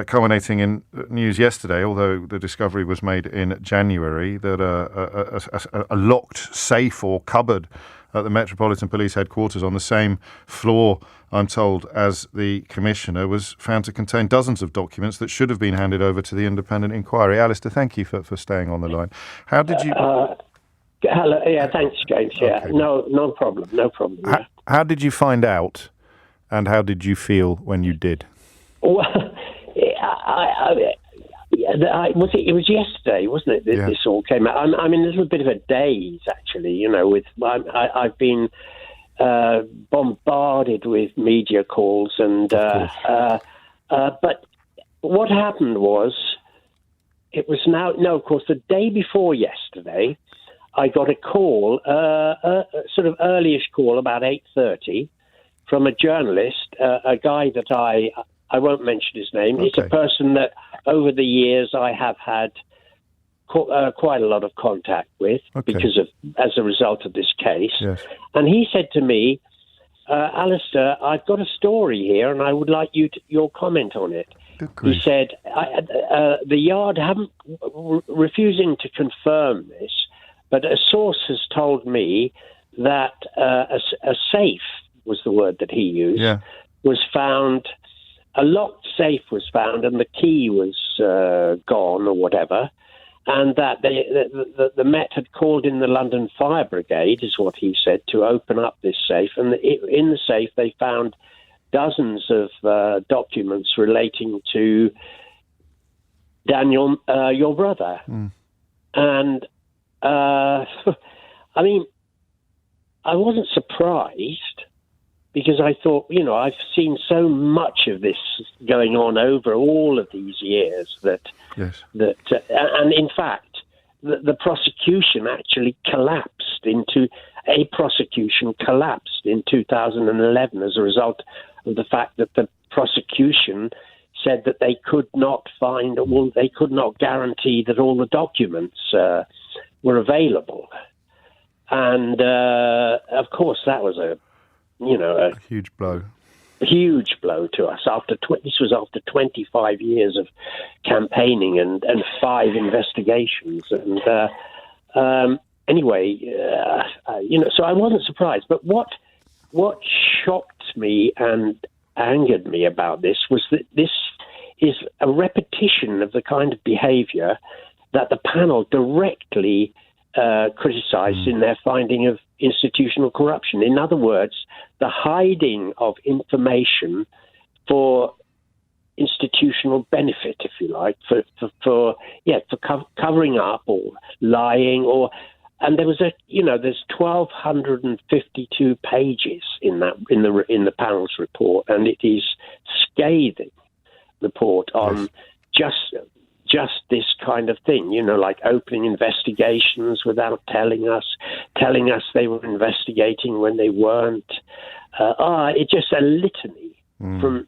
Culminating in news yesterday, although the discovery was made in January, that a locked safe or cupboard at the Metropolitan Police headquarters on the same floor, I'm told, as the Commissioner, was found to contain dozens of documents that should have been handed over to the independent inquiry. Alistair, thank you for staying on the line. How did you... Hello. Yeah, thanks, James. Yeah, okay. No problem. Yeah. How did you find out, and how did you feel when you did? Well, it was yesterday, wasn't it? This all came out. I'm in a little bit of a daze, actually. I've been bombarded with media calls, and but what happened was, it was of course, the day before yesterday, I got a call, sort of early-ish call, about 8:30, from a journalist, a guy that I won't mention his name. Okay. It's a person that over the years I have had quite a lot of contact with as a result of this case. Yes. And he said to me, Alistair, I've got a story here and I would like your comment on it. He said, the Yard haven't refusing to confirm this, but a source has told me that a safe was the word that he used, was found. A locked safe was found, and the key was gone or whatever, and that the Met had called in the London Fire Brigade, is what he said, to open up this safe. And in the safe, they found dozens of documents relating to Daniel, your brother. Mm. And I mean, I wasn't surprised, because I thought, I've seen so much of this going on over all of these years that and in fact, the prosecution actually collapsed in 2011 as a result of the fact that the prosecution said that they could not they could not guarantee that all the documents were available. And, of course, that was a huge blow. Huge blow to us. This was after 25 years of campaigning and 5 investigations. And anyway, so I wasn't surprised. But what shocked me and angered me about this was that this is a repetition of the kind of behaviour that the panel directly criticised in their finding of institutional corruption. In other words, the hiding of information for institutional benefit, if you like, for covering up or lying, and there was there's 1,252 pages in the panel's report, and it is scathing report on just this kind of thing, like opening investigations without telling us they were investigating when they weren't. It's just a litany from,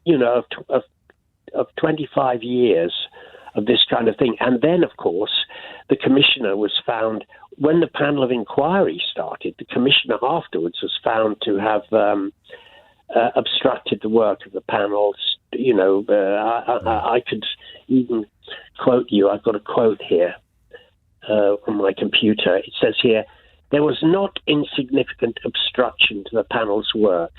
of 25 years of this kind of thing. And then, of course, the commissioner was found, when the panel of inquiry started, the commissioner afterwards was found to have obstructed the work of the panels. I could even quote you. I've got a quote here on my computer. It says here, "There was not insignificant obstruction to the panel's work.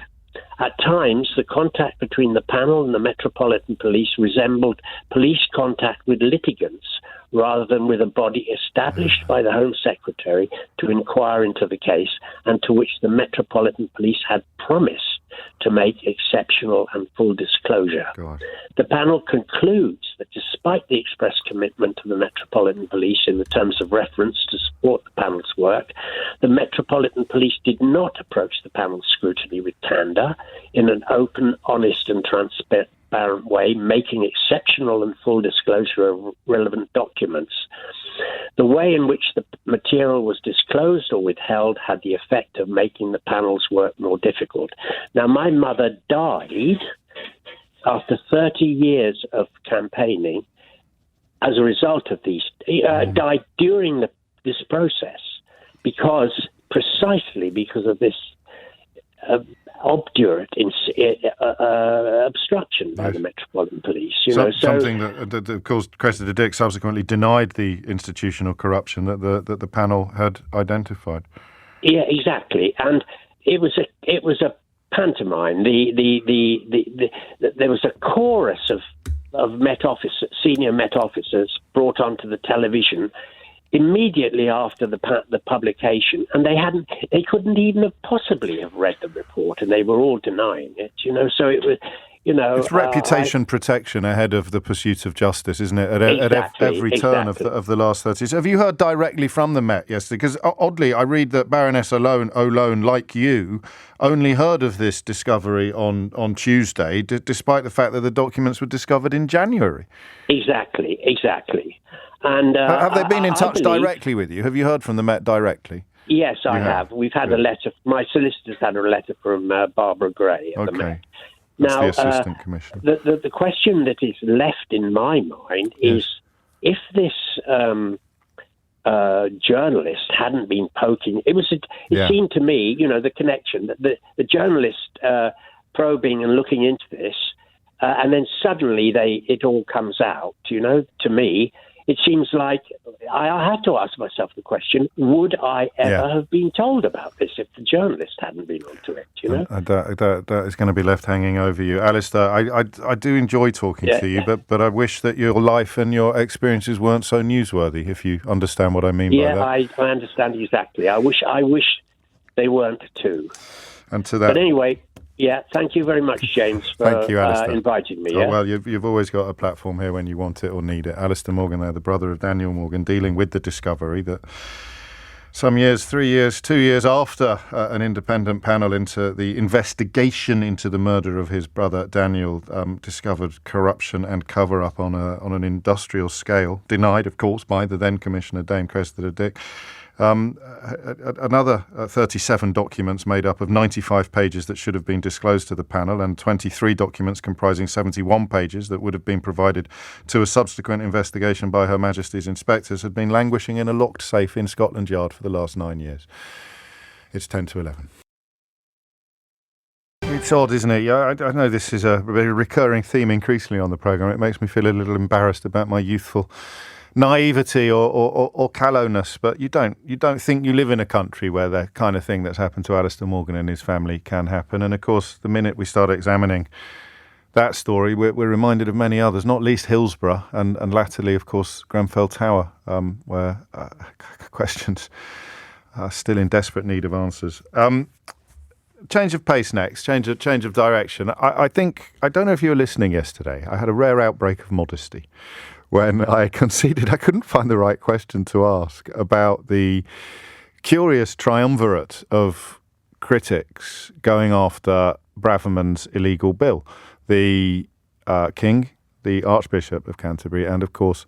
At times, the contact between the panel and the Metropolitan Police resembled police contact with litigants rather than with a body established by the Home Secretary to inquire into the case and to which the Metropolitan Police had promised to make exceptional and full disclosure." God. The panel concludes that despite the express commitment to the Metropolitan Police in the terms of reference to support the panel's work, the Metropolitan Police did not approach the panel's scrutiny with candour in an open, honest and transparent way, making exceptional and full disclosure of relevant documents. The way in which the material was disclosed or withheld had the effect of making the panel's work more difficult. Now, my mother died after 30 years of campaigning as a result of these, died during this process precisely because of this obdurate obstruction by the Metropolitan Police. Something that, of course, Cressida Dick subsequently denied the institutional corruption that the panel had identified. Yeah, exactly, and it was a pantomime. There was a chorus of senior Met officers brought onto the television immediately after the publication, and they couldn't even have possibly have read the report, and they were all denying it. So it was, it's reputation protection ahead of the pursuit of justice, isn't it? At every turn of the last 30 years. Have you heard directly from the Met yesterday? Because oddly, I read that Baroness O'Lone, like you, only heard of this discovery on Tuesday, despite the fact that the documents were discovered in January. Exactly. And have they been in touch directly with you? Have you heard from the Met directly? Yes, I have. We've had a letter. My solicitors had a letter from Barbara Gray at the Met. That's now, the Assistant Commissioner. The question that is left in my mind is if this journalist hadn't been poking, it seemed to me, the connection, that the journalist probing and looking into this, and then suddenly it all comes out, to me. It seems like I have to ask myself the question, would I ever have been told about this if the journalist hadn't been onto it, That is going to be left hanging over you. Alistair, I do enjoy talking to you, but I wish that your life and your experiences weren't so newsworthy, if you understand what I mean by that. Yeah, I understand exactly. I wish they weren't too. And to that... But anyway... Yeah, thank you very much, James, for inviting me. Oh, well, you've always got a platform here when you want it or need it. Alistair Morgan there, the brother of Daniel Morgan, dealing with the discovery that some years, 3 years, 2 years after an independent panel into the investigation into the murder of his brother Daniel discovered corruption and cover-up on an industrial scale, denied, of course, by the then Commissioner, Dame Cressida Dick. Another 37 documents made up of 95 pages that should have been disclosed to the panel, and 23 documents comprising 71 pages that would have been provided to a subsequent investigation by Her Majesty's inspectors had been languishing in a locked safe in Scotland Yard for the last 9 years. It's 10 to 11. It's odd, isn't it? Yeah, I know this is a very recurring theme increasingly on the programme. It makes me feel a little embarrassed about my youthful naivety or callowness, but you don't think you live in a country where the kind of thing that's happened to Alistair Morgan and his family can happen. And of course, the minute we start examining that story, we're reminded of many others, not least Hillsborough and latterly, of course, Grenfell Tower, where questions are still in desperate need of answers. Change of pace next, change of direction. I don't know if you were listening yesterday. I had a rare outbreak of modesty when I conceded I couldn't find the right question to ask about the curious triumvirate of critics going after Braverman's illegal bill. The King, the Archbishop of Canterbury, and of course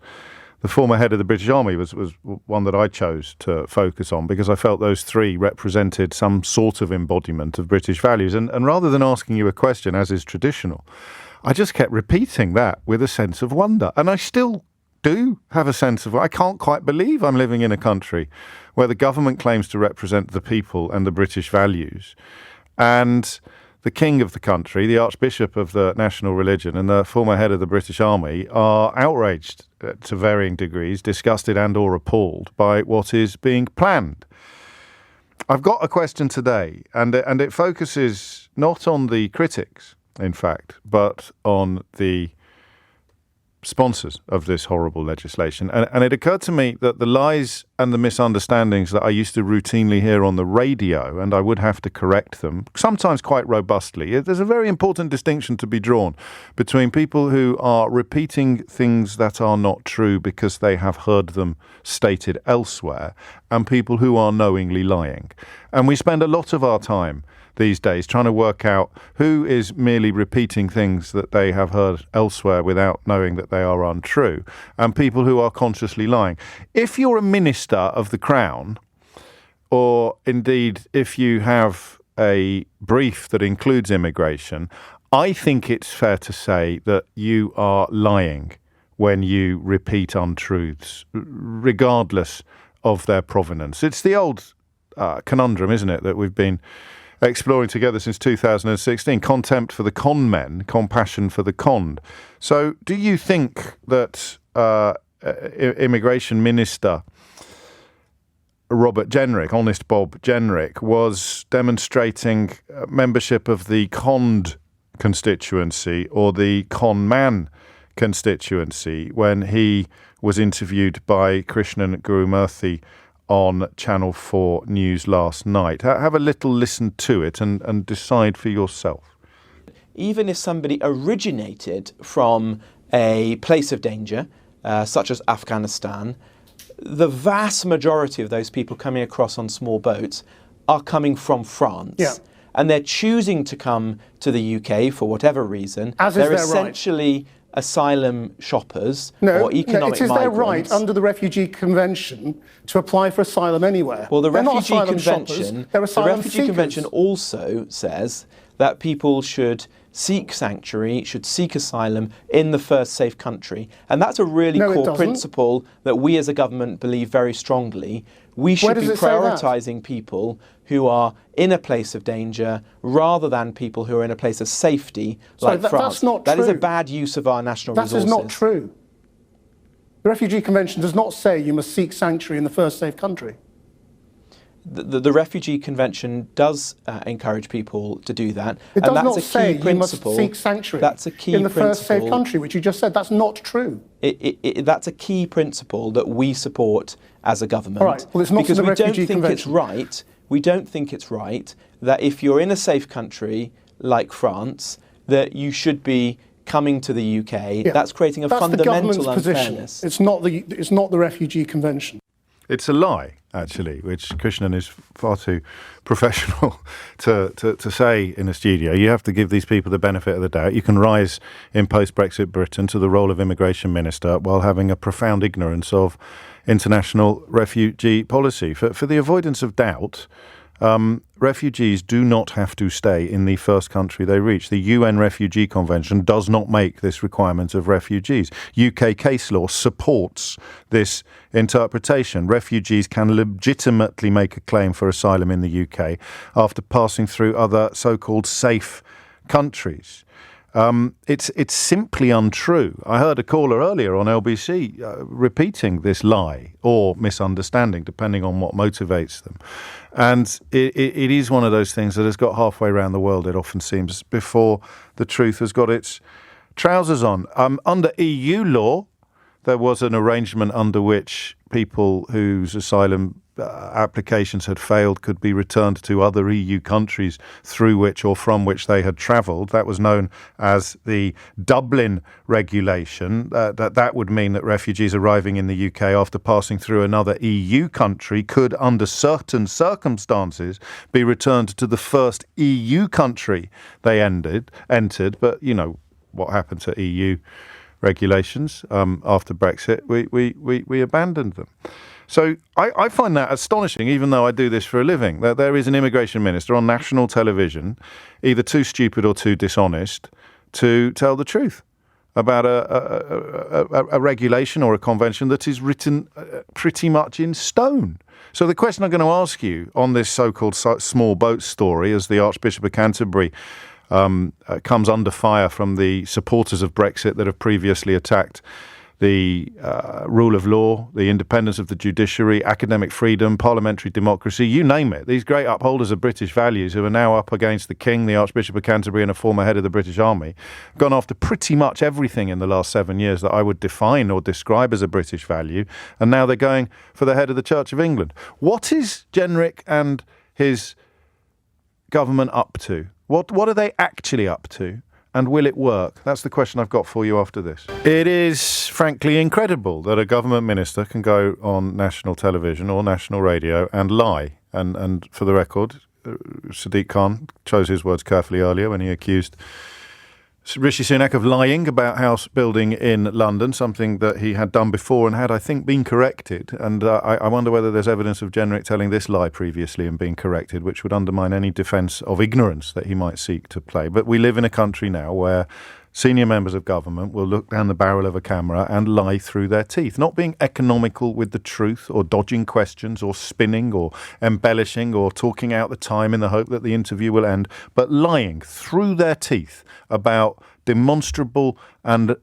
the former head of the British Army was one that I chose to focus on because I felt those three represented some sort of embodiment of British values. And rather than asking you a question, as is traditional, I just kept repeating that with a sense of wonder. And I still do have a sense of, I can't quite believe I'm living in a country where the government claims to represent the people and the British values, and the king of the country, the archbishop of the national religion, and the former head of the British Army are outraged to varying degrees, disgusted and or appalled by what is being planned. I've got a question today, and it focuses not on the critics, in fact, but on the sponsors of this horrible legislation. And it occurred to me that the lies and the misunderstandings that I used to routinely hear on the radio, and I would have to correct them, sometimes quite robustly, there's a very important distinction to be drawn between people who are repeating things that are not true because they have heard them stated elsewhere, and people who are knowingly lying. And we spend a lot of our time these days trying to work out who is merely repeating things that they have heard elsewhere without knowing that they are untrue, and people who are consciously lying. If you're a minister of the Crown, or indeed if you have a brief that includes immigration, I think it's fair to say that you are lying when you repeat untruths, regardless of their provenance. It's the old conundrum, isn't it, that we've been exploring together since 2016, contempt for the con men, compassion for the conned. So do you think that Immigration Minister Robert Jenrick, Honest Bob Jenrick, was demonstrating membership of the conned constituency or the con man constituency when he was interviewed by Krishnan Gurumurthy on Channel 4 News last night? Have a little listen to it and decide for yourself. Even if somebody originated from a place of danger, such as Afghanistan, the vast majority of those people coming across on small boats are coming from France. Yeah. And they're choosing to come to the UK for whatever reason. As is they're their essentially right. Asylum shoppers No, or economic it is migrants. their right under the Refugee Convention to apply for asylum anywhere. Well, the They're not Refugee asylum Convention, shoppers, they're asylum the Refugee seekers. Convention also says that people should seek sanctuary, should seek asylum in the first safe country. And that's a really No, it core doesn't. principle that we as a government believe very strongly. We should be does it say that? prioritising people who are in a place of danger rather than people who are in a place of safety like France. That's not That is a true. bad use of our national That resources. is not true. The Refugee Convention does not say you must seek sanctuary in the first safe country. The Refugee Convention does encourage people to do that. It and does that's not a key say you must principle. seek sanctuary That's a key in the first safe principle. country, which you just said. That's not true. That's a key principle that we support as a government. All right. Well, it's not because in the we don't Refugee think it's Convention. right. We don't think it's right that if you're in a safe country like France, that you should be coming to the UK. Yeah. That's creating a That's the fundamental government's position. unfairness. It's not the Refugee Convention. It's a lie, actually, which Krishnan is far too professional to say in a studio. You have to give these people the benefit of the doubt. You can rise in post-Brexit Britain to the role of immigration minister while having a profound ignorance of international refugee policy. For the avoidance of doubt, refugees do not have to stay in the first country they reach. The UN Refugee Convention does not make this requirement of refugees. UK case law supports this interpretation. Refugees can legitimately make a claim for asylum in the UK after passing through other so-called safe countries. It's simply untrue. I heard a caller earlier on LBC repeating this lie or misunderstanding, depending on what motivates them. And it is one of those things that has got halfway around the world, it often seems, before the truth has got its trousers on. Under EU law, there was an arrangement under which people whose asylum applications had failed could be returned to other EU countries through which or from which they had travelled. That was known as the Dublin regulation. That would mean that refugees arriving in the UK after passing through another EU country could, under certain circumstances, be returned to the first EU country they entered. But, you know, what happened to EU regulations after Brexit? We abandoned them. So I find that astonishing, even though I do this for a living, that there is an immigration minister on national television, either too stupid or too dishonest, to tell the truth about a regulation or a convention that is written pretty much in stone. So the question I'm going to ask you on this so-called small boat story, as the Archbishop of Canterbury comes under fire from the supporters of Brexit that have previously attacked the rule of law, the independence of the judiciary, academic freedom, parliamentary democracy, you name it. These great upholders of British values who are now up against the King, the Archbishop of Canterbury and a former head of the British Army, gone after pretty much everything in the last 7 years that I would define or describe as a British value, and now they're going for the head of the Church of England. What is Jenrick and his government up to? What are they actually up to? And will it work? That's the question I've got for you after this. It is frankly incredible that a government minister can go on national television or national radio and lie. And for the record, Sadiq Khan chose his words carefully earlier when he accused Rishi Sunak of lying about house building in London, something that he had done before and had, I think, been corrected. And I wonder whether there's evidence of Jenrick telling this lie previously and being corrected, which would undermine any defence of ignorance that he might seek to play. But we live in a country now where senior members of government will look down the barrel of a camera and lie through their teeth, not being economical with the truth or dodging questions or spinning or embellishing or talking out the time in the hope that the interview will end, but lying through their teeth about demonstrable and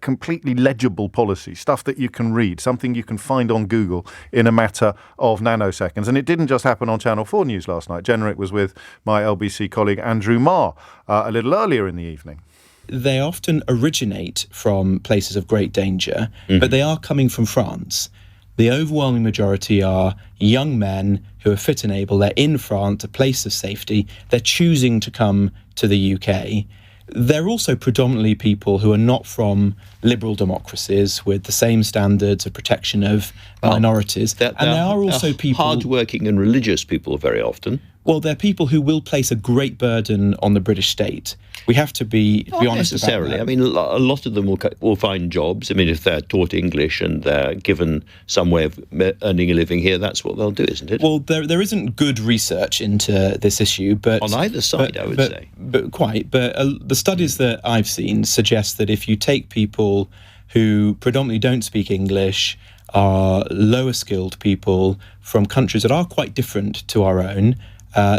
completely legible policy, stuff that you can read, something you can find on Google in a matter of nanoseconds. And it didn't just happen on Channel 4 News last night. Jenrick was with my LBC colleague Andrew Marr a little earlier in the evening. They often originate from places of great danger, but they are coming from France. The overwhelming majority are young men who are fit and able. They're in France, a place of safety. They're choosing to come to the UK. They're also predominantly people who are not from liberal democracies with the same standards of protection of minorities. And they are also people... hard-working and religious people very often. Well, they're people who will place a great burden on the British state. We have to be honest necessarily. about that. I mean, a lot of them will find jobs. I mean, if they're taught English and they're given some way of earning a living here, that's what they'll do, isn't it? Well, there isn't good research into this issue, but on either side, I would say. But the studies that I've seen suggest that if you take people who predominantly don't speak English, are lower skilled people from countries that are quite different to our own,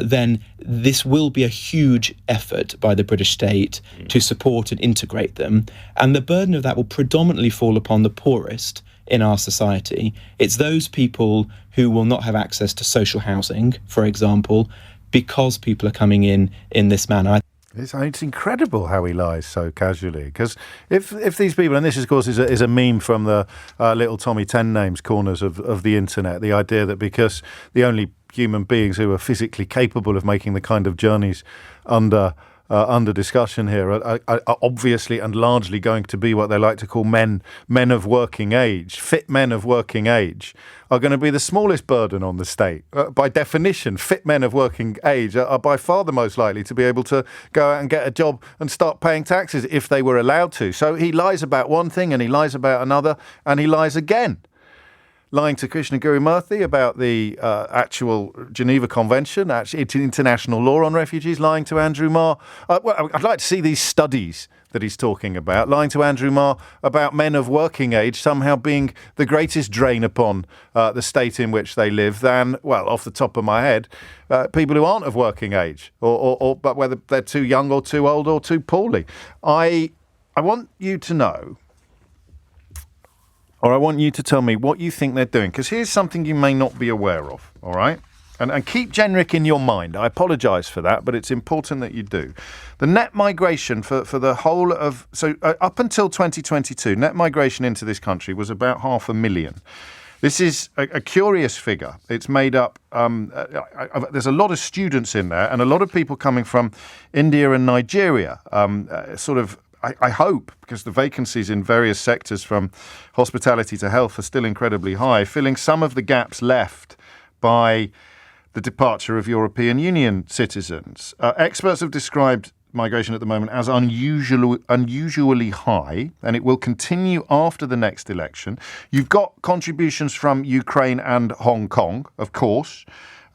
then this will be a huge effort by the British state to support and integrate them. And the burden of that will predominantly fall upon the poorest in our society. It's those people who will not have access to social housing, for example, because people are coming in this manner. It's incredible how he lies so casually. Because if these people, and this, of course, is a meme from the little Tommy 10 names corners of the internet, the idea that because the only human beings who are physically capable of making the kind of journeys under discussion here are obviously and largely going to be what they like to call men of working age, fit men of working age, are going to be the smallest burden on the state. By definition, fit men of working age are by far the most likely to be able to go out and get a job and start paying taxes if they were allowed to. So he lies about one thing and he lies about another and he lies again. Lying to Krishna Gurumurthy about the actual Geneva Convention, actually international law on refugees, lying to Andrew Marr. Well, I'd like to see these studies that he's talking about, lying to Andrew Marr about men of working age somehow being the greatest drain upon the state in which they live than, well, off the top of my head, people who aren't of working age, or but whether they're too young or too old or too poorly. I want you to know, or I want you to tell me what you think they're doing, because here's something you may not be aware of, all right? And keep Jenrick in your mind. I apologise for that, but it's important that you do. The net migration for the whole of... So up until 2022, net migration into this country was about 500,000. This is a curious figure. It's made up... there's a lot of students in there and a lot of people coming from India and Nigeria, I hope, because the vacancies in various sectors from hospitality to health are still incredibly high, filling some of the gaps left by the departure of European Union citizens. Experts have described migration at the moment as unusually high, and it will continue after the next election. You've got contributions from Ukraine and Hong Kong, of course.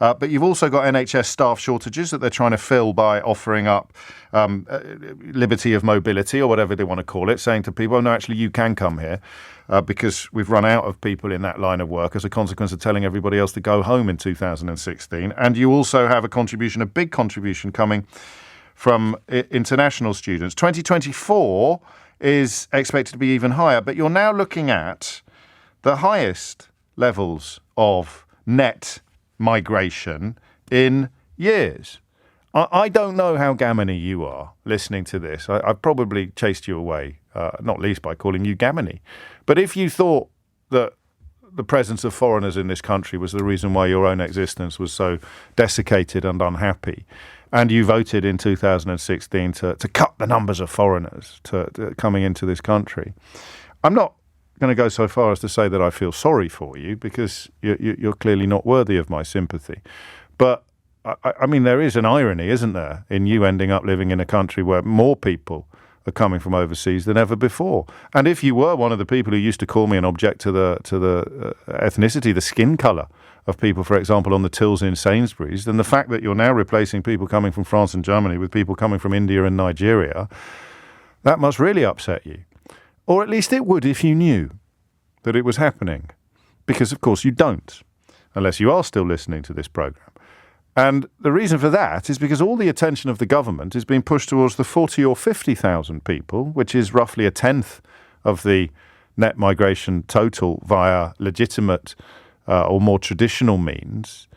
But you've also got NHS staff shortages that they're trying to fill by offering up liberty of mobility, or whatever they want to call it, saying to people, oh, no, actually, you can come here because we've run out of people in that line of work as a consequence of telling everybody else to go home in 2016. And you also have a big contribution coming from international students. 2024 is expected to be even higher, but you're now looking at the highest levels of net migration in years. I don't know how gammony you are listening to this. I've probably chased you away, not least by calling you gammony. But if you thought that the presence of foreigners in this country was the reason why your own existence was so desiccated and unhappy, and you voted in 2016 to cut the numbers of foreigners to coming into this country, I'm not going to go so far as to say that I feel sorry for you, because you're clearly not worthy of my sympathy. But I mean, there is an irony, isn't there, in you ending up living in a country where more people are coming from overseas than ever before. And if you were one of the people who used to call me and object to the ethnicity, the skin colour of people, for example, on the tills in Sainsbury's, then the fact that you're now replacing people coming from France and Germany with people coming from India and Nigeria, that must really upset you. Or at least it would if you knew that it was happening. Because, of course, you don't, unless you are still listening to this programme. And the reason for that is because all the attention of the government is being pushed towards the 40 or 50,000 people, which is roughly a tenth of the net migration total via legitimate or more traditional means.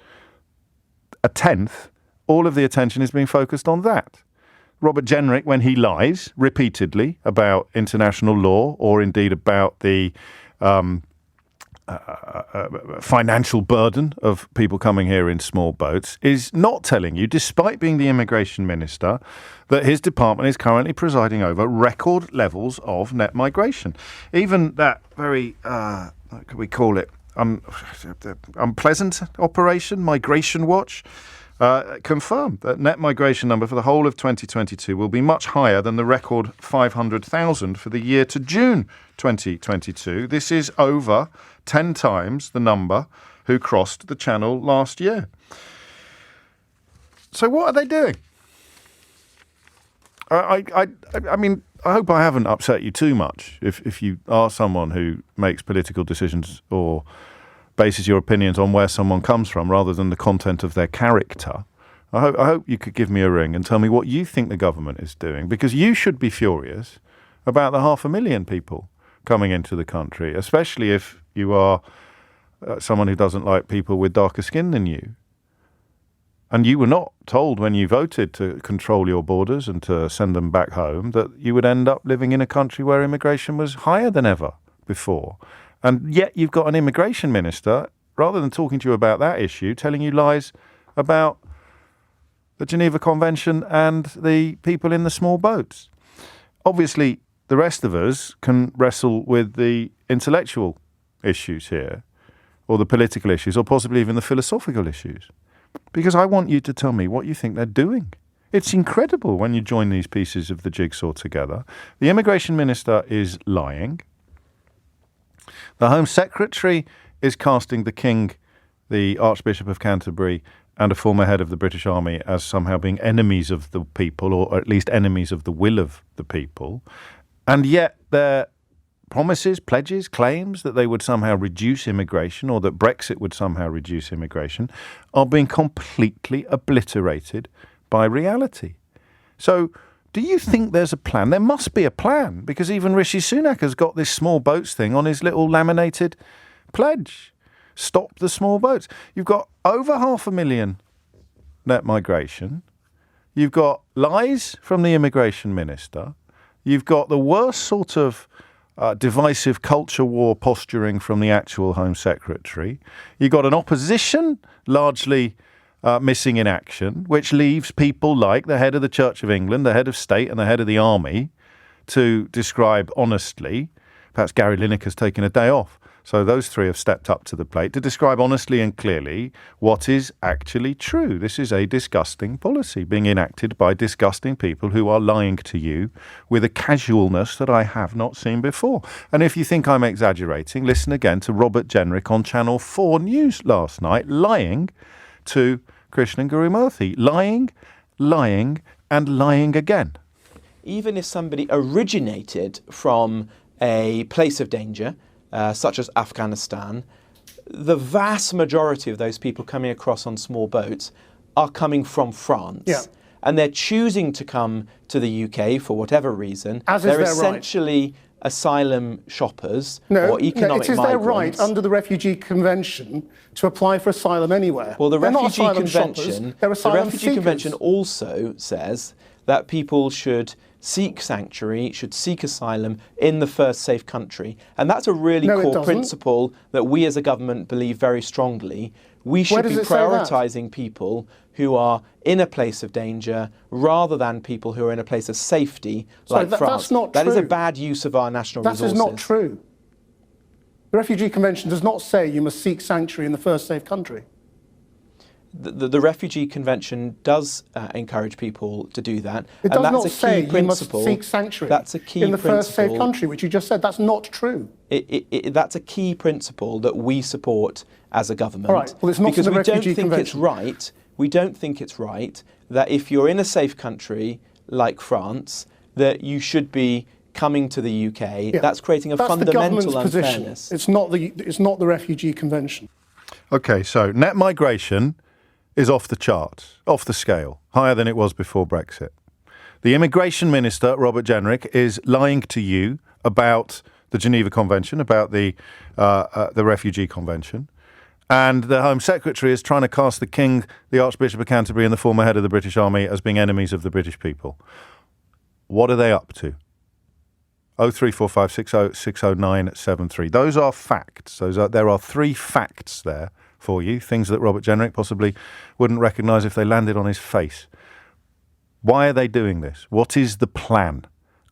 A tenth, all of the attention is being focused on that. Robert Jenrick, when he lies repeatedly about international law, or indeed about the financial burden of people coming here in small boats, is not telling you, despite being the immigration minister, that his department is currently presiding over record levels of net migration. Even that very, what could we call it, unpleasant operation, Migration Watch, confirmed that net migration number for the whole of 2022 will be much higher than the record 500,000 for the year to June 2022. This is over 10 times the number who crossed the channel last year. So what are they doing? I mean, I hope I haven't upset you too much if you are someone who makes political decisions or bases your opinions on where someone comes from rather than the content of their character. I hope you could give me a ring and tell me what you think the government is doing, because you should be furious about the 500,000 people coming into the country, especially if you are someone who doesn't like people with darker skin than you. And you were not told when you voted to control your borders and to send them back home that you would end up living in a country where immigration was higher than ever before. And yet you've got an immigration minister, rather than talking to you about that issue, telling you lies about the Geneva Convention and the people in the small boats. Obviously, the rest of us can wrestle with the intellectual issues here, or the political issues, or possibly even the philosophical issues. Because I want you to tell me what you think they're doing. It's incredible when you join these pieces of the jigsaw together. The immigration minister is lying. The Home Secretary is casting the King, the Archbishop of Canterbury, and a former head of the British Army as somehow being enemies of the people, or at least enemies of the will of the people. And yet their promises, pledges, claims that they would somehow reduce immigration, or that Brexit would somehow reduce immigration, are being completely obliterated by reality. So do you think there's a plan? There must be a plan, because even Rishi Sunak has got this small boats thing on his little laminated pledge. Stop the small boats. You've got over 500,000 net migration. You've got lies from the immigration minister. You've got the worst sort of divisive culture war posturing from the actual Home Secretary. You've got an opposition largely missing in action, which leaves people like the head of the Church of England, the head of state and the head of the army to describe honestly. Perhaps Gary Lineker's taken a day off. So those three have stepped up to the plate to describe honestly and clearly what is actually true. This is a disgusting policy being enacted by disgusting people who are lying to you with a casualness that I have not seen before. And if you think I'm exaggerating, listen again to Robert Jenrick on Channel 4 News last night, lying to Krishnan Gurumurthy. Lying, lying, and lying again. Even if somebody originated from a place of danger, such as Afghanistan, the vast majority of those people coming across on small boats are coming from France. Yeah. And they're choosing to come to the UK for whatever reason. As is they're their essentially asylum shoppers No, or economic it is their right migrants. under the Refugee Convention to apply for asylum anywhere. Well, the They're not Refugee asylum Convention, shoppers, they're asylum seekers. Convention also says that people should seek sanctuary, should seek asylum in the first safe country. And that's a really No, it core doesn't. principle that we as a government believe very strongly. We should be does it say that? prioritising people who are in a place of danger rather than people who are in a place of safety like That's France. not That is a true. bad use of our national That resources. is not true. The Refugee Convention does not say you must seek sanctuary in the first safe country. The Refugee Convention does encourage people to do that. It and does that's not a say key you principle. must seek sanctuary That's a key in the first safe principle. country, which you just said. That's not true. That's a key principle that we support as a government. All right. Well, it's not because in the we don't Refugee think it's Convention. right. We don't think it's right that if you're in a safe country like France, that you should be coming to the UK. Yeah. That's creating a That's the fundamental government's position. unfairness. It's not the Refugee Convention. Okay, so net migration is off the charts, off the scale, higher than it was before Brexit. The immigration minister, Robert Jenrick, is lying to you about the Geneva Convention, about the Refugee Convention. And the Home Secretary is trying to cast the King, the Archbishop of Canterbury, and the former head of the British Army as being enemies of the British people. What are they up to? 0345 60973. Those are facts. There are three facts there for you, things that Robert Jenrick possibly wouldn't recognise if they landed on his face. Why are they doing this? What is the plan?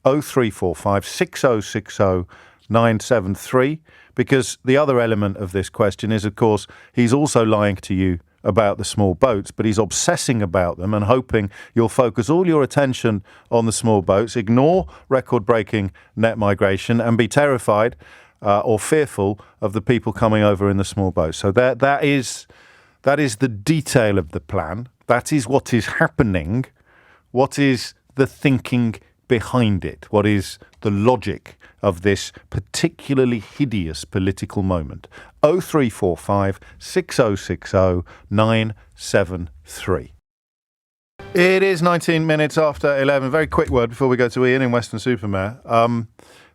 0345 6060 973. Because the other element of this question is, of course, he's also lying to you about the small boats, but he's obsessing about them and hoping you'll focus all your attention on the small boats, ignore record-breaking net migration, and be terrified or fearful of the people coming over in the small boats. So that is the detail of the plan. That is what is happening. What is the thinking behind it? What is the logic of this particularly hideous political moment? 0345 6060 973. It is 19 minutes after 11. Very quick word before we go to Ian in Weston-super-Mare.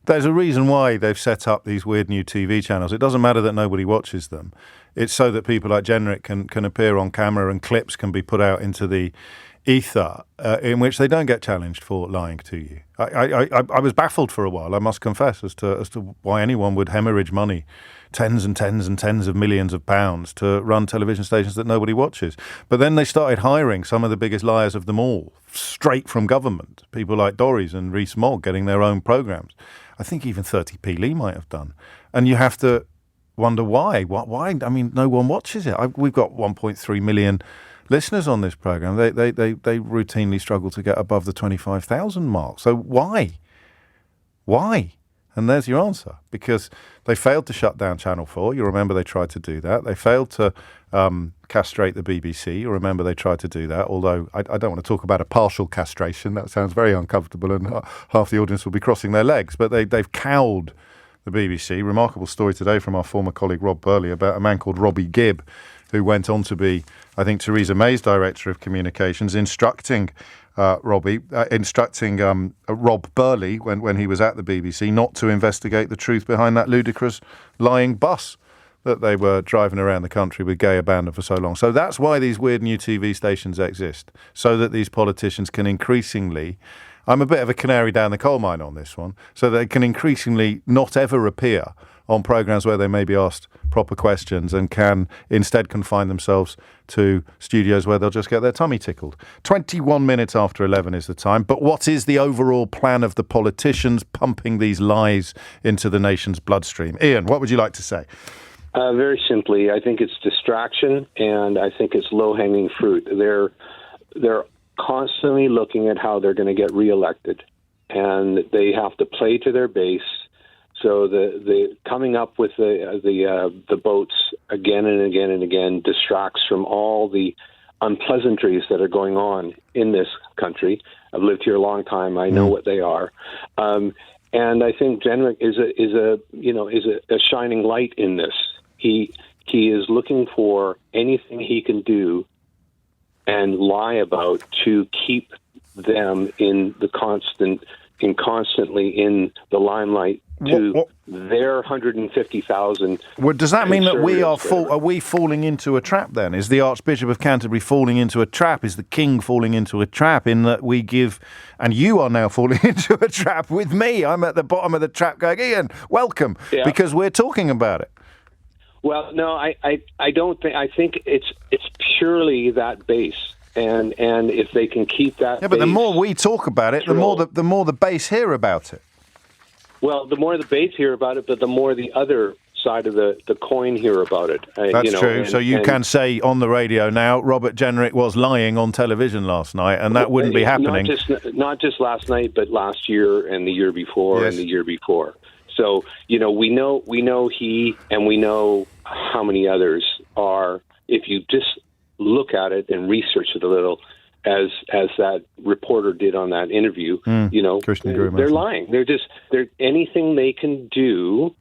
There's a reason why they've set up these weird new TV channels. It doesn't matter that nobody watches them. It's so that people like Jenrick can appear on camera and clips can be put out into the ether in which they don't get challenged for lying to you. I was baffled for a while, I must confess, as to why anyone would hemorrhage money, tens and tens and tens of millions of pounds, to run television stations that nobody watches. But then they started hiring some of the biggest liars of them all, straight from government. People like Dorries and Rees-Mogg getting their own programmes. I think even 30p Lee might have done. And you have to wonder why. Why? I mean, no one watches it. We've got 1.3 million listeners on this programme. They routinely struggle to get above the 25,000 mark. So why? Why? And there's your answer. Because they failed to shut down Channel 4. You remember they tried to do that. They failed to castrate the BBC. You remember they tried to do that, although I don't want to talk about a partial castration. That sounds very uncomfortable and half the audience will be crossing their legs. But they've cowed the BBC. Remarkable story today from our former colleague Rob Burley about a man called Robbie Gibb, who went on to be, I think, Theresa May's Director of Communications, instructing Rob Burley when he was at the BBC not to investigate the truth behind that ludicrous lying bus that they were driving around the country with gay abandon for so long. So that's why these weird new TV stations exist, so that these politicians can increasingly, I'm a bit of a canary down the coal mine on this one, so they can increasingly not ever appear on programmes where they may be asked proper questions and can instead confine themselves to studios where they'll just get their tummy tickled. 21 minutes after 11 is the time. But what is the overall plan of the politicians pumping these lies into the nation's bloodstream? Ian, what would you like to say? Very simply, I think it's distraction, and I think it's low-hanging fruit. They're constantly looking at how they're going to get reelected, and they have to play to their base so the coming up with the boats again and again and again distracts from all the unpleasantries that are going on in this country. I've lived here a long time. I know what they are. And I think Jenrick is a shining light in this. He is looking for anything he can do and lie about to keep them constantly in the limelight to their 150,000. Well, does that mean that are we falling into a trap then? Is the Archbishop of Canterbury falling into a trap? Is the King falling into a trap in that we give, and you are now falling into a trap with me? I'm at the bottom of the trap going, Ian, welcome, because we're talking about it. Well, no, I don't think. I think it's purely that base, and if they can keep that. Yeah, but the more we talk about it, the more the base hear about it. Well, the more the base hear about it, but the more the other side of the coin hear about it. That's true. So you can say on the radio now, Robert Jenrick was lying on television last night, and that wouldn't be happening. Not just last night, but last year and the year before and the year before. So we know he, and we know how many others are. If you just look at it and research it a little, as that reporter did on that interview, they're lying. They're anything they can do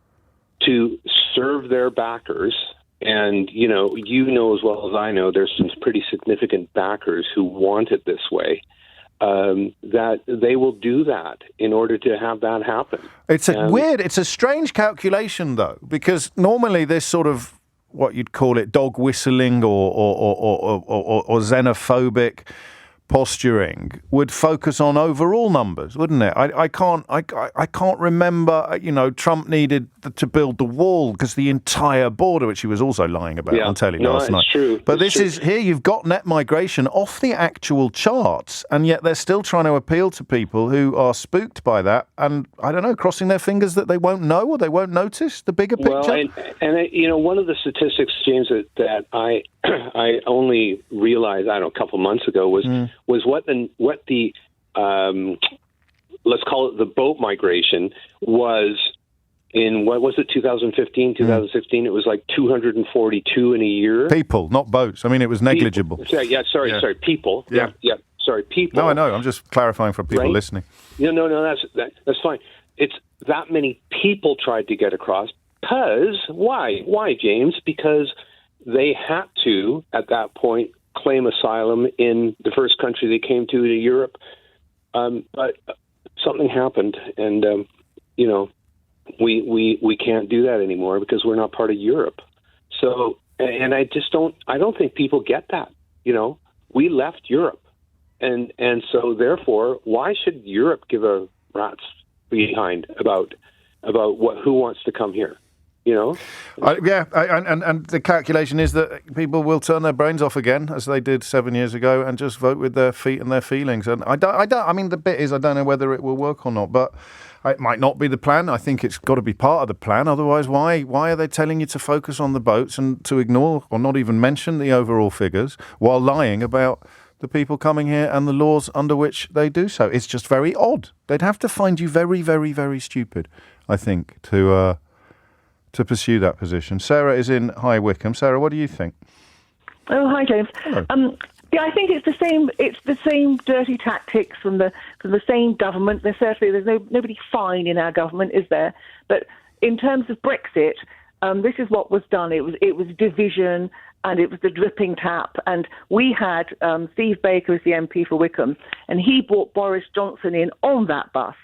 to serve their backers. And, as well as I know, there's some pretty significant backers who want it this way, that they will do that in order to have that happen. It's a strange calculation, though, because normally this sort of, what you'd call it, dog whistling or xenophobic posturing would focus on overall numbers, wouldn't it? I can't remember. Trump needed to build the wall because the entire border, which he was also lying about on telly last night. True. But here you've got net migration off the actual charts, and yet they're still trying to appeal to people who are spooked by that, and I don't know, crossing their fingers that they won't know or they won't notice the bigger picture. Well, and one of the statistics, James, that I only realized a couple months ago was what the let's call it the boat migration was in, what was it, 2015, 2016? It was like 242 in a year. People, not boats. I mean, it was negligible. Sorry, people. Yeah. Sorry, people. No, I know. I'm just clarifying for people listening. No, that's fine. It's that many people tried to get across. Because, why, James? Because they had to, at that point, claim asylum in the first country they came to Europe. But something happened, and, we can't do that anymore because we're not part of Europe. So, and I don't think people get that. We left Europe. And so therefore, why should Europe give a rat's behind about who wants to come here? And the calculation is that people will turn their brains off again, as they did 7 years ago, and just vote with their feet and their feelings. And I mean, the bit is, I don't know whether it will work or not, but it might not be the plan. I think it's got to be part of the plan. Otherwise, why are they telling you to focus on the boats and to ignore or not even mention the overall figures while lying about the people coming here and the laws under which they do so? It's just very odd. They'd have to find you very, very, very stupid, I think, to pursue that position. Sarah is in High Wycombe. Sarah, what do you think? Oh, hi, James. Hello. I think it's the same. It's the same dirty tactics from the same government. There's nobody fine in our government, is there? But in terms of Brexit, this is what was done. It was division, and it was the dripping tap. And we had Steve Baker as the MP for Wycombe, and he brought Boris Johnson in on that bus.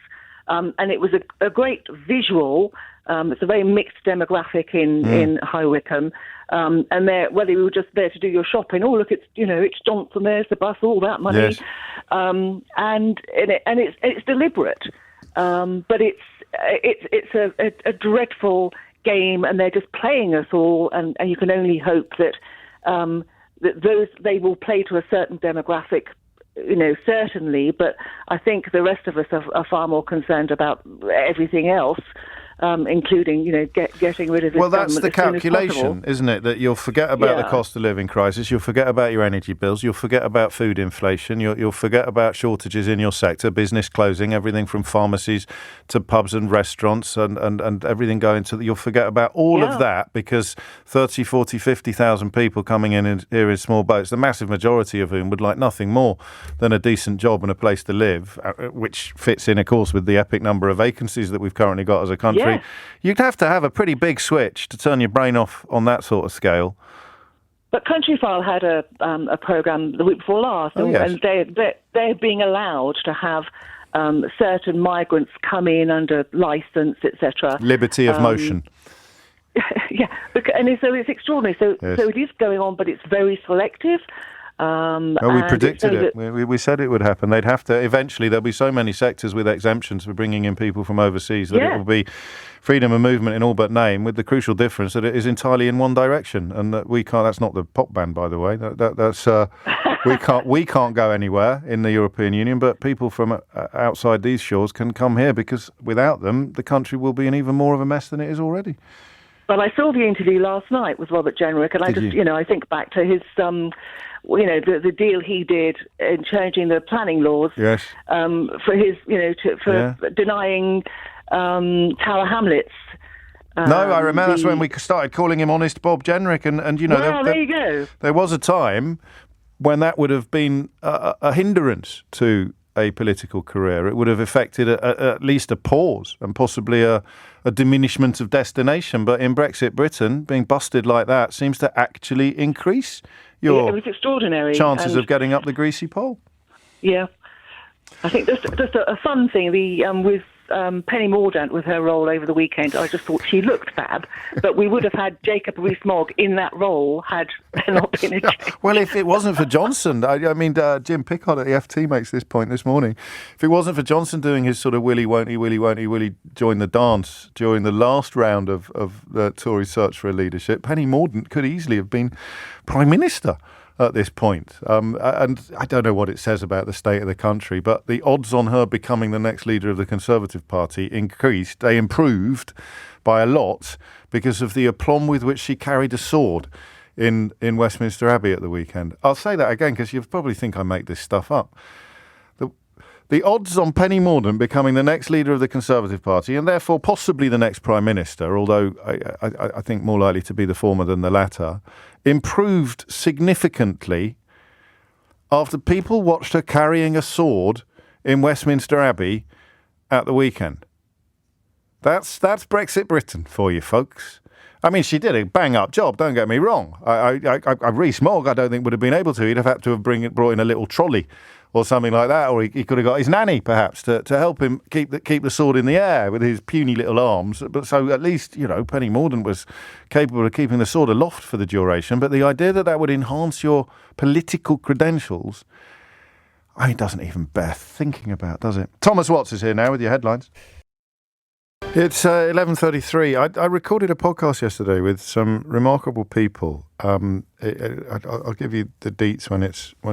And it was a great visual. It's a very mixed demographic in High Wycombe. And whether you were just there to do your shopping, look, it's Johnson, there's the bus, all that money. Yes. And it's deliberate. But it's a dreadful game, and they're just playing us all, and you can only hope that they will play to a certain demographic, certainly, but I think the rest of us are far more concerned about everything else. including, getting rid of this Well, that's government the as soon as calculation, possible. isn't it? That you'll forget about the cost of living crisis, you'll forget about your energy bills, you'll forget about food inflation, you'll forget about shortages in your sector, business closing, everything from pharmacies to pubs and restaurants and everything going to... You'll forget about all of that because 30, 40, 50,000 people coming in here in small boats, the massive majority of whom would like nothing more than a decent job and a place to live, which fits in, of course, with the epic number of vacancies that we've currently got as a country. Yes. You'd have to have a pretty big switch to turn your brain off on that sort of scale. But Countryfile had a program the week before last, and they're being allowed to have certain migrants come in under licence, etc. Liberty of motion. Yeah, and so it's extraordinary. So it is going on, but it's very selective. We predicted it. We said it would happen. They'd have to... Eventually, there'll be so many sectors with exemptions for bringing in people from overseas that it will be freedom of movement in all but name, with the crucial difference that it is entirely in one direction, and that we can't... That's not the pop band, by the way. That's we can't go anywhere in the European Union, but people from outside these shores can come here, because without them, the country will be in even more of a mess than it is already. Well, I saw the interview last night with Robert Jenrick, and I think back to his, the deal he did in changing the planning laws. Yes. For his, denying Tower Hamlets. No, I remember that's when we started calling him Honest Bob Jenrick, and there you go. There was a time when that would have been a hindrance to a political career. It would have affected at least a pause and possibly a diminishment of destination. But in Brexit Britain, being busted like that seems to actually increase your it was extraordinary. chances of getting up the greasy pole. Yeah. I think just a fun thing, with Penny Mordaunt with her role over the weekend, I just thought she looked fab, but we would have had Jacob Rees-Mogg in that role had there not been a change. Well, if it wasn't for Johnson, Jim Pickard at the FT makes this point this morning. If it wasn't for Johnson doing his sort of will he, won't he join the dance during the last round of the Tory search for a leadership, Penny Mordaunt could easily have been Prime Minister at this point. And I don't know what it says about the state of the country, but the odds on her becoming the next leader of the Conservative Party increased. They improved by a lot because of the aplomb with which she carried a sword in Westminster Abbey at the weekend. I'll say that again because you probably think I make this stuff up. The odds on Penny Mordaunt becoming the next leader of the Conservative Party, and therefore possibly the next Prime Minister, although I think more likely to be the former than the latter, improved significantly after people watched her carrying a sword in Westminster Abbey at the weekend. That's Brexit Britain for you, folks. I mean, she did a bang-up job, don't get me wrong. Rees-Mogg, I don't think, would have been able to. He'd have had to have brought in a little trolley or something like that, or he could have got his nanny, perhaps, to help him keep the sword in the air with his puny little arms. But so at least, Penny Mordaunt was capable of keeping the sword aloft for the duration. But the idea that would enhance your political credentials, it doesn't even bear thinking about, does it? Thomas Watts is here now with your headlines. It's 11:33. I recorded a podcast yesterday with some remarkable people. I'll give you the deets when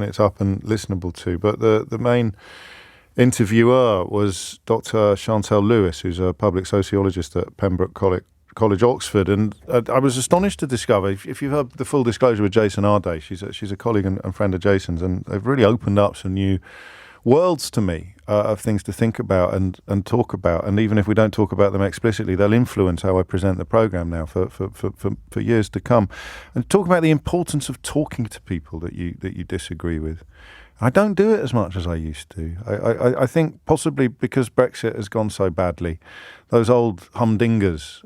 it's up and listenable to. But the main interviewer was Dr. Chantal Lewis, who's a public sociologist at Pembroke College, Oxford. And I was astonished to discover, if you've heard the full disclosure with Jason Arday, she's a colleague and friend of Jason's, and they've really opened up some new worlds to me of things to think about and talk about, and even if we don't talk about them explicitly, they'll influence how I present the programme now for years to come. And talk about the importance of talking to people that you disagree with. I don't do it as much as I used to. I think possibly because Brexit has gone so badly, those old humdingers,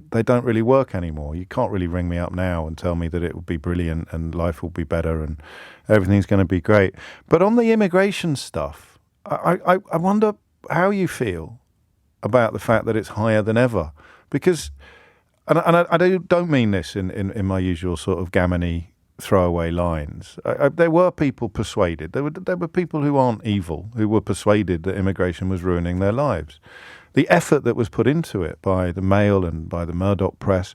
they don't really work anymore. You can't really ring me up now and tell me that it will be brilliant and life will be better and everything's going to be great. But on the immigration stuff, I wonder how you feel about the fact that it's higher than ever. Because, and I don't mean this in my usual sort of gammony throwaway lines. There were people persuaded. There were people who aren't evil who were persuaded that immigration was ruining their lives. The effort that was put into it by the Mail and by the Murdoch press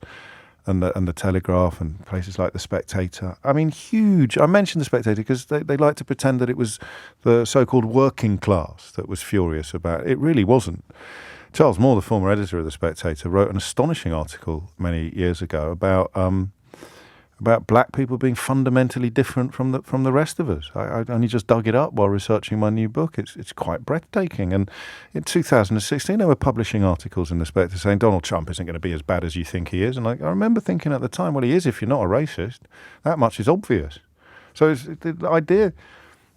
and the Telegraph and places like the Spectator. I mean, huge. I mentioned the Spectator because they like to pretend that it was the so-called working class that was furious about it. It really wasn't. Charles Moore, the former editor of The Spectator, wrote an astonishing article many years ago about black people being fundamentally different from the rest of us. I only just dug it up while researching my new book. It's quite breathtaking. And in 2016, they were publishing articles in The Spectator saying Donald Trump isn't going to be as bad as you think he is. And I remember thinking at the time, well, he is if you're not a racist. That much is obvious. So it's the idea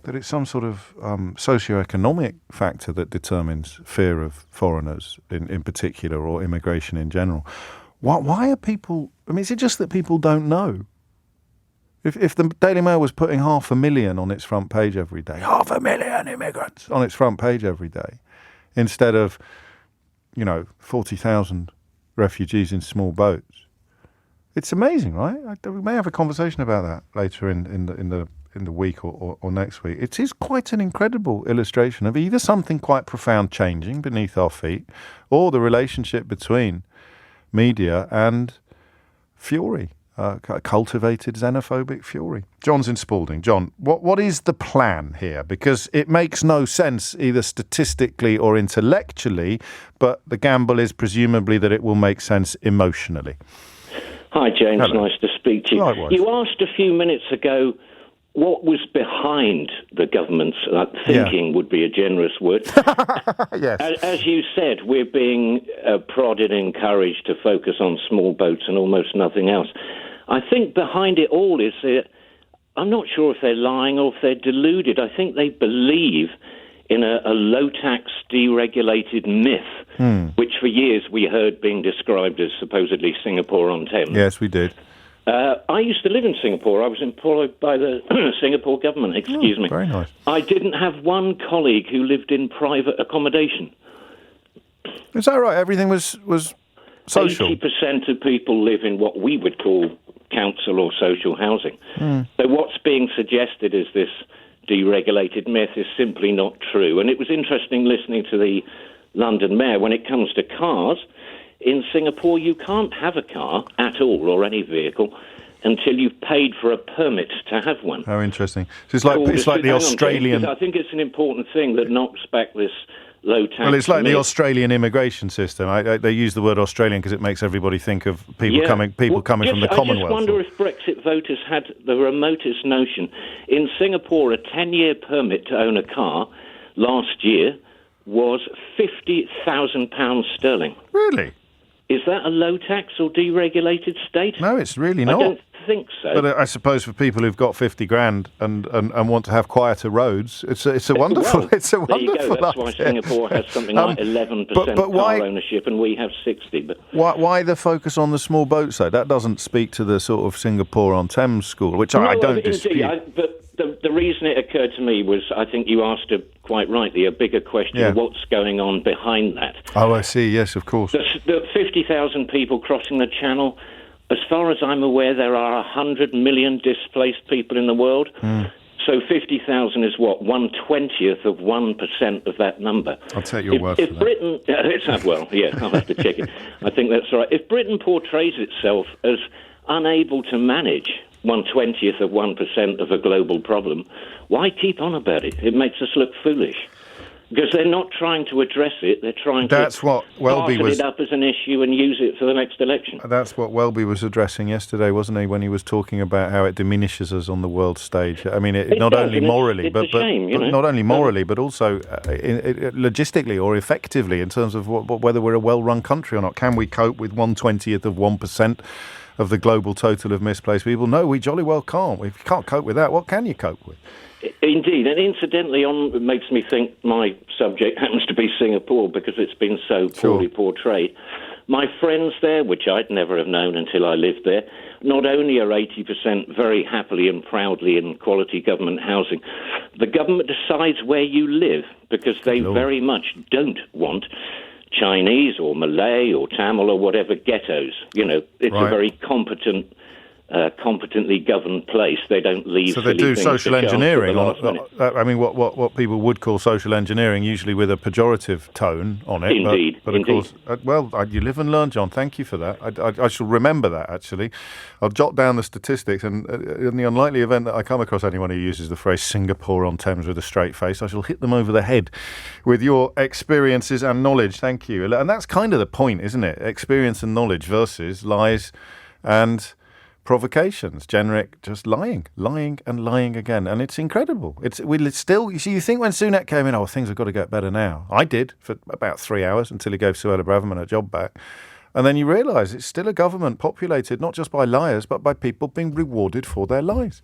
that it's some sort of socioeconomic factor that determines fear of foreigners in particular, or immigration in general. Why are people... I mean, is it just that people don't know? If the Daily Mail was putting 500,000 on its front page every day, 500,000 immigrants on its front page every day, instead of, 40,000 refugees in small boats, it's amazing, right? We may have a conversation about that later in the week or next week. It is quite an incredible illustration of either something quite profound changing beneath our feet, or the relationship between media and fury. Cultivated xenophobic fury. John's in Spalding. John, what is the plan here? Because it makes no sense either statistically or intellectually, but the gamble is presumably that it will make sense emotionally. Hi, James. Hello. Nice to speak to you. Likewise. You asked a few minutes ago what was behind the government's thinking would be a generous word. Yes. As you said, we're being prodded and encouraged to focus on small boats and almost nothing else. I think behind it all is I'm not sure if they're lying or if they're deluded. I think they believe in a low-tax, deregulated myth, which for years we heard being described as supposedly Singapore-on-Thames. Yes, we did. I used to live in Singapore. I was employed by the Singapore government, excuse me. Very nice. I didn't have one colleague who lived in private accommodation. Is that right? Everything was social? 80% of people live in what we would call council or social housing. So what's being suggested is this deregulated myth is simply not true. And it was interesting listening to the London mayor. When it comes to cars, in Singapore you can't have a car at all, or any vehicle, until you've paid for a permit to have one. How interesting. So it's like the Australian... I think it's an important thing that knocks back this low tax. Well, it's like myth. the Australian immigration system. They use the word Australian because it makes everybody think of people coming from the Commonwealth. I just wonder if Brexit voters had the remotest notion. In Singapore, a 10-year permit to own a car last year was £50,000 sterling. Really? Is that a low tax or deregulated state? No, it's really not. I don't think so. But I suppose for people who've got 50 grand and want to have quieter roads, it's a wonderful Well, it's a there you wonderful go. That's why idea. Singapore has something like 11% but why, car ownership, and we have 60. But why the focus on the small boats though? That doesn't speak to the sort of Singapore-on-Thames school, which I don't dispute. But the reason it occurred to me was, I think you asked quite rightly, a bigger question, what's going on behind that? Oh, I see, yes, of course. The 50,000 people crossing the Channel, as far as I'm aware, there are 100 million displaced people in the world. So 50,000 is what, 1/20th of 1% of that number. I'll take your word for that. Britain, I'll have to check it. I think that's right. If Britain portrays itself as unable to manage 1/20th of 1% of a global problem, why keep on about it? It makes us look foolish. Because they're not trying to address it, they're trying to market it up as an issue and use it for the next election. That's what Welby was addressing yesterday, wasn't he, when he was talking about how it diminishes us on the world stage. I mean, not only morally, but not only morally, but also logistically or effectively in terms of whether we're a well-run country or not. Can we cope with 1/20th of 1% of the global total of misplaced people? No, we jolly well can't. If you can't cope with that, what can you cope with? Indeed, and incidentally, it makes me think my subject happens to be Singapore because it's been so poorly portrayed. My friends there, which I'd never have known until I lived there, not only are 80% very happily and proudly in quality government housing, the government decides where you live because they very much don't want Chinese or Malay or Tamil or whatever ghettos. It's a very competent competently governed place, they don't leave. So they silly do things social to chance at the engineering. last minute. I mean, what people would call social engineering, usually with a pejorative tone on it. Indeed, but of course, you live and learn, John. Thank you for that. I shall remember that, actually. I'll jot down the statistics, and in the unlikely event that I come across anyone who uses the phrase Singapore on Thames with a straight face, I shall hit them over the head with your experiences and knowledge. Thank you. And that's kind of the point, isn't it? Experience and knowledge versus lies and provocations, generic, just lying and lying again, and it's incredible. You think when Sunak came in, things have got to get better now. I did for about 3 hours until he gave Suella Braverman her job back, and then you realise it's still a government populated not just by liars but by people being rewarded for their lies.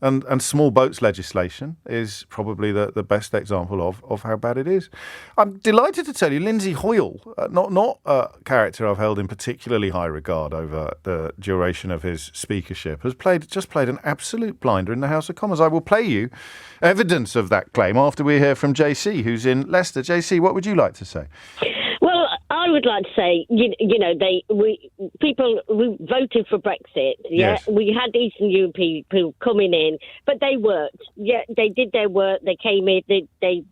And small boats legislation is probably the best example of how bad it is. I'm delighted to tell you, Lindsay Hoyle, not a character I've held in particularly high regard over the duration of his speakership, has just played an absolute blinder in the House of Commons. I will play you evidence of that claim after we hear from JC, who's in Leicester. JC, what would you like to say? Well, I would like to say, we voted for Brexit. Yeah, yes. We had Eastern European people coming in, but they worked. Yeah, they did their work. They came in. They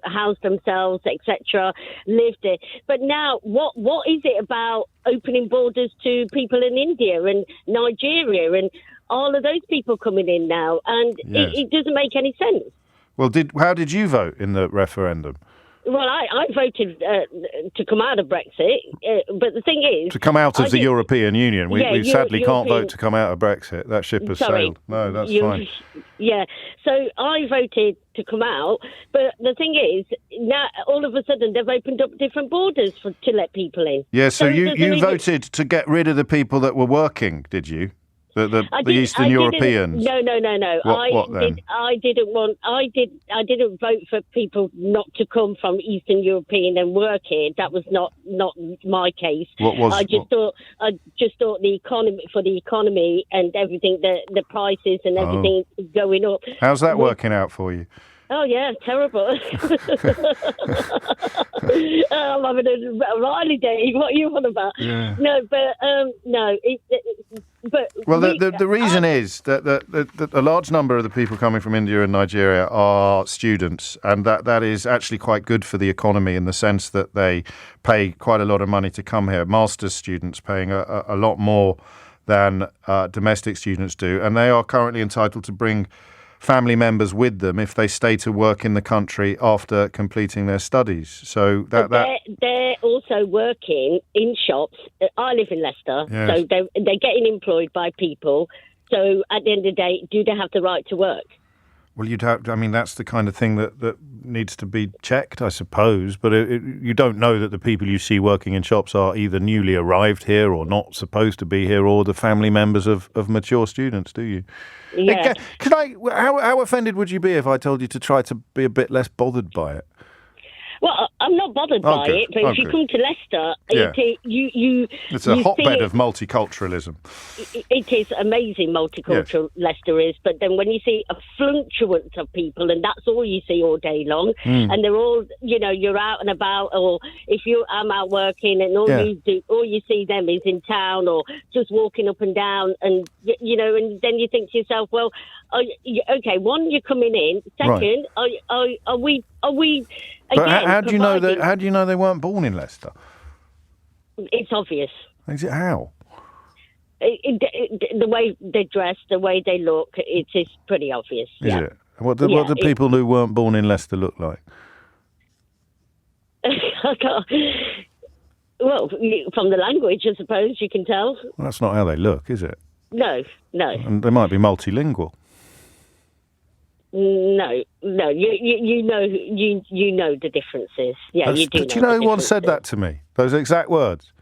housed themselves, etc. Lived it. But now, what is it about opening borders to people in India and Nigeria and all of those people coming in now? And yes. it doesn't make any sense. Well, how did you vote in the referendum? Well, I voted to come out of Brexit, but the thing is... To come out of the European Union. We sadly can't vote to come out of Brexit. That ship has sailed. No, that's fine. Yeah, so I voted to come out, but the thing is, now all of a sudden they've opened up different borders to let people in. Yeah, so you voted to get rid of the people that were working, did you? The Eastern Europeans. No. What then? I didn't vote for people not to come from Eastern European and work here. That was not my case. I just thought the economy and everything, the prices and everything going up. How's that working out for you? Oh yeah, terrible. I'm having a Riley day. What are you on about? Yeah. No, but no. The reason is that a large number of the people coming from India and Nigeria are students, and that is actually quite good for the economy in the sense that they pay quite a lot of money to come here. Master's students paying a lot more than domestic students do, and they are currently entitled to bring family members with them if they stay to work in the country after completing their studies. So they're also working in shops. I live in Leicester, yes. So they're getting employed by people. So at the end of the day, do they have the right to work? Well, that's the kind of thing that needs to be checked, I suppose. But you don't know that the people you see working in shops are either newly arrived here or not supposed to be here, or the family members of mature students, do you? Yeah. How offended would you be if I told you to try to be a bit less bothered by it? Well, I'm not bothered by it, but if you come to Leicester, it's a hotbed of multiculturalism. It is amazing multicultural, yes. Leicester is, but then when you see a fluctuance of people, and that's all you see all day long, and they're all, you're out and about, or if I'm out working, and all you see them is in town or just walking up and down, and and then you think to yourself, well, okay, one, you're coming in. Second, right. Are we? But how do you know that? How do you know they weren't born in Leicester? It's obvious. Is it how? The way they dress, the way they look, it is pretty obvious. Is it? What do people who weren't born in Leicester look like? Well, from the language, I suppose you can tell. Well, that's not how they look, is it? No. And they might be multilingual. No, you know the differences. Yeah, you do. Do you know who once said that to me? Those exact words.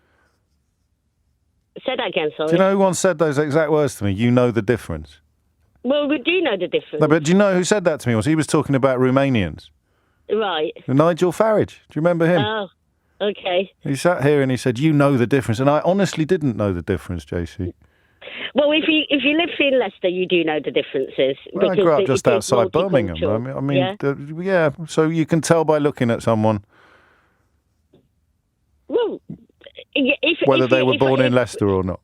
Say that again, sorry. Do you know who once said those exact words to me? You know the difference. Well, we do know the difference. No, but do you know who said that to me? He was talking about Romanians. Right. Nigel Farage. Do you remember him? Oh, okay. He sat here and he said, "You know the difference," and I honestly didn't know the difference, JC. Well, if you live in Leicester, you do know the differences. Well, I grew up just outside Birmingham. So you can tell by looking at someone well, whether they were born in Leicester or not.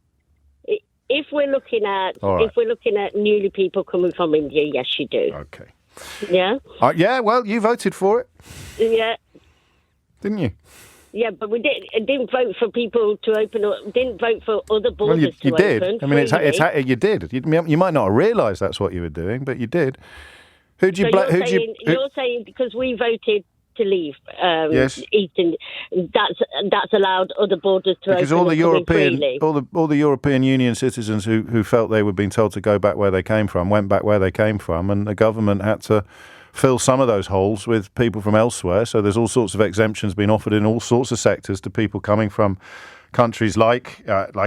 if we're looking at right. if we're looking at newly people coming from India, yes, you do. Okay. Yeah. Yeah. Well, you voted for it, Yeah. didn't you? Yeah, but we didn't vote for people to open up. Didn't vote for other Well, borders you to did. open. I mean, freely. you did. You might not have realised that's what you were doing, but you did. Who do you So blame? you're saying because we voted to leave Yes. Eastern, that's allowed other borders to Because open all the and come in European, freely. all the European Union citizens who felt they were being told to go back where they came from went back where they came from, and the government had to fill some of those holes with people from elsewhere. So there's all sorts of exemptions being offered in all sorts of sectors to people coming from countries like